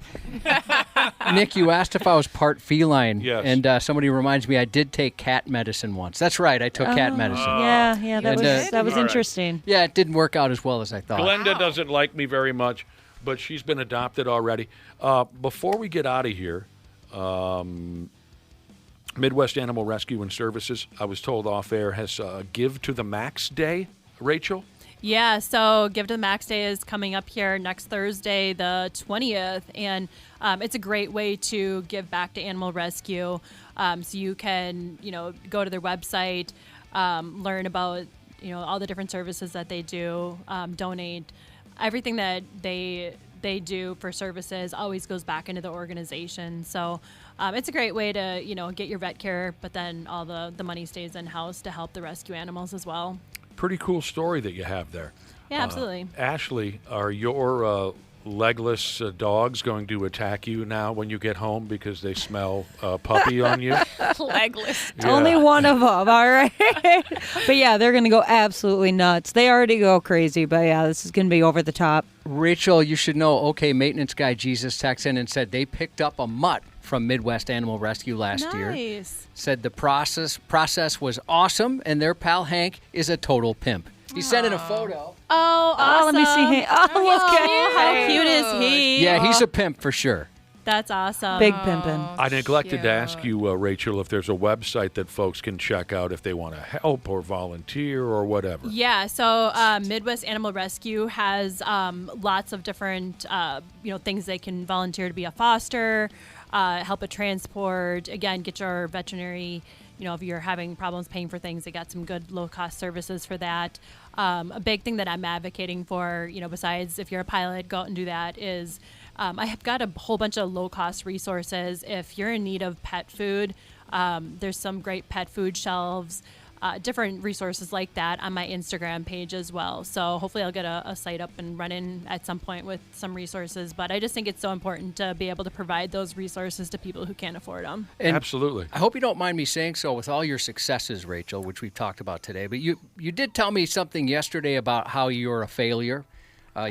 Speaker 4: Nick, you asked if I was part feline.
Speaker 3: Yes.
Speaker 4: And somebody reminds me I did take cat medicine once. That's right, I took cat medicine.
Speaker 5: Yeah, that
Speaker 4: And,
Speaker 5: was
Speaker 3: All right.
Speaker 5: interesting.
Speaker 4: Yeah, it didn't work out as well as I thought.
Speaker 3: Glenda doesn't like me very much, but she's been adopted already. Before we get out of here, Midwest Animal Rescue and Services, I was told off air, has Give to the Max Day. Rachel?
Speaker 17: Yeah, so Give to the Max Day is coming up here next Thursday, the 20th, and it's a great way to give back to animal rescue. So you can, go to their website, learn about, all the different services that they do, donate. Everything that they do for services always goes back into the organization. So it's a great way to, get your vet care, but then all the money stays in-house to help the rescue animals as well.
Speaker 3: Pretty cool story that you have there.
Speaker 17: Yeah, absolutely.
Speaker 3: Ashley, are your legless dogs going to attack you now when you get home because they smell puppy on you?
Speaker 24: Legless.
Speaker 3: Yeah.
Speaker 5: Only one of them, all right? But yeah, they're going to go absolutely nuts. They already go crazy, but yeah, this is going to be over the top.
Speaker 4: Rachel, you should know, okay, maintenance guy Jesus texted in and said they picked up a mutt from Midwest Animal Rescue last year.
Speaker 17: Nice.
Speaker 4: Said the process was awesome, and their pal Hank is a total pimp. He sent in a photo.
Speaker 17: Oh, awesome.
Speaker 5: let me see him. Oh, look at him.
Speaker 17: How cute is he?
Speaker 4: Yeah, he's a pimp for sure.
Speaker 17: That's awesome.
Speaker 5: Big pimpin'.
Speaker 3: I neglected to ask you, Rachel, if there's a website that folks can check out if they want to help or volunteer or whatever.
Speaker 17: Yeah, so Midwest Animal Rescue has lots of different, things they can volunteer to be a foster, help at transport. Again, get your veterinary. If you're having problems paying for things, they got some good low-cost services for that. A big thing that I'm advocating for, besides if you're a pilot, go out and do that, is I have got a whole bunch of low-cost resources. If you're in need of pet food, there's some great pet food shelves. different resources like that on my Instagram page as well. So hopefully I'll get a site up and running at some point with some resources. But I just think it's so important to be able to provide those resources to people who can't afford them.
Speaker 4: And
Speaker 3: absolutely.
Speaker 4: I hope you don't mind me saying so with all your successes, Rachel, which we've talked about today. But you did tell me something yesterday about how you're a failure.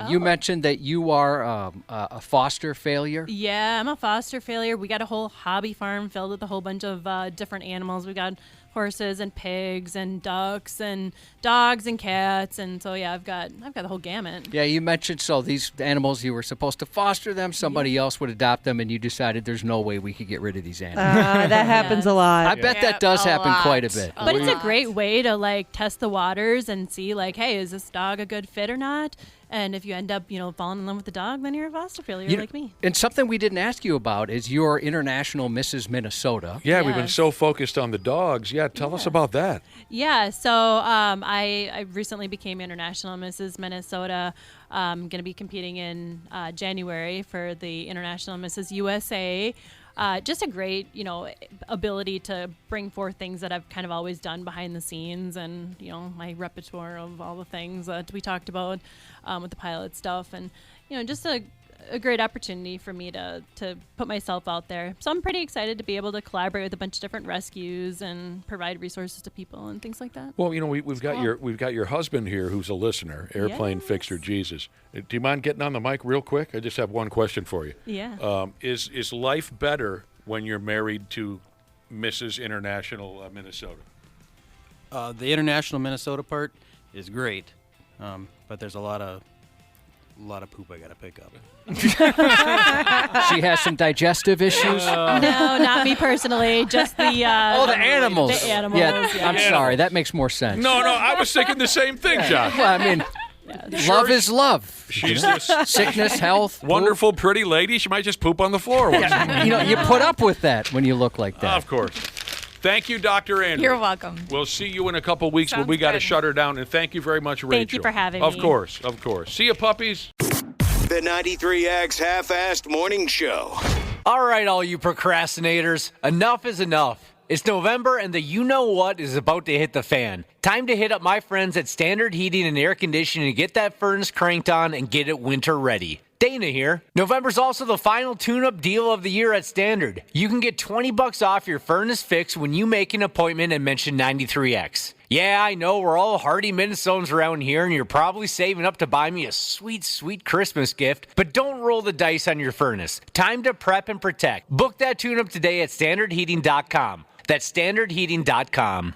Speaker 4: You mentioned that you are a foster failure.
Speaker 17: Yeah, I'm a foster failure. We got a whole hobby farm filled with a whole bunch of different animals. We got horses and pigs and ducks and dogs and cats, and so yeah, I've got the whole gamut.
Speaker 4: Yeah, you mentioned so these animals, you were supposed to foster them, somebody else would adopt them, and you decided there's no way we could get rid of these animals.
Speaker 5: That happens a lot.
Speaker 4: I bet that does happen quite a bit.
Speaker 17: But it's a great way to like test the waters and see like, hey, is this dog a good fit or not? And if you end up, falling in love with the dog, then you're a foster failure like me.
Speaker 4: And something we didn't ask you about is your international Mrs. Minnesota.
Speaker 3: Yeah, we've been so focused on the dogs. Yeah, tell us about that.
Speaker 17: Yeah, so I recently became International Mrs. Minnesota. I'm going to be competing in January for the International Mrs. USA. Just a great, ability to bring forth things that I've kind of always done behind the scenes, and my repertoire of all the things that we talked about with the pilot stuff, and just a great opportunity for me to put myself out there. So I'm pretty excited to be able to collaborate with a bunch of different rescues and provide resources to people and things like that.
Speaker 3: Well, we've got your husband here who's a listener, Airplane Fixer Jesus. Do you mind getting on the mic real quick? I just have one question for you.
Speaker 17: Yeah.
Speaker 3: Is life better when you're married to Mrs. International Minnesota?
Speaker 12: The International Minnesota part is great, but there's a lot of poop I gotta pick up.
Speaker 4: She has some digestive issues.
Speaker 17: No, not me personally. Just the
Speaker 4: the animals.
Speaker 17: The animals.
Speaker 4: Yeah, I'm sorry. That makes more sense.
Speaker 3: No, I was thinking the same thing, Josh.
Speaker 4: Well, I mean, love is love.
Speaker 3: She's this
Speaker 4: sickness, health,
Speaker 3: wonderful, pretty lady. She might just poop on the floor.
Speaker 4: You put up with that when you look like that.
Speaker 3: Of course. Thank you, Dr. Andrea.
Speaker 24: You're welcome.
Speaker 3: We'll see you in a couple weeks when
Speaker 24: Sounds
Speaker 3: we got to
Speaker 24: good.
Speaker 3: shut her down. And thank you very much, Rachel.
Speaker 17: Thank you for having me.
Speaker 3: Of course. See you, puppies.
Speaker 2: The 93X Half-Assed Morning Show.
Speaker 10: All right, all you procrastinators, enough is enough. It's November and the you-know-what is about to hit the fan. Time to hit up my friends at Standard Heating and Air Conditioning to get that furnace cranked on and get it winter ready. Dana here. November's also the final tune-up deal of the year at Standard. You can get $20 off your furnace fix when you make an appointment and mention 93X. Yeah, I know we're all hardy Minnesotans around here, and you're probably saving up to buy me a sweet, sweet Christmas gift, but don't roll the dice on your furnace. Time to prep and protect. Book that tune-up today at standardheating.com. That's standardheating.com.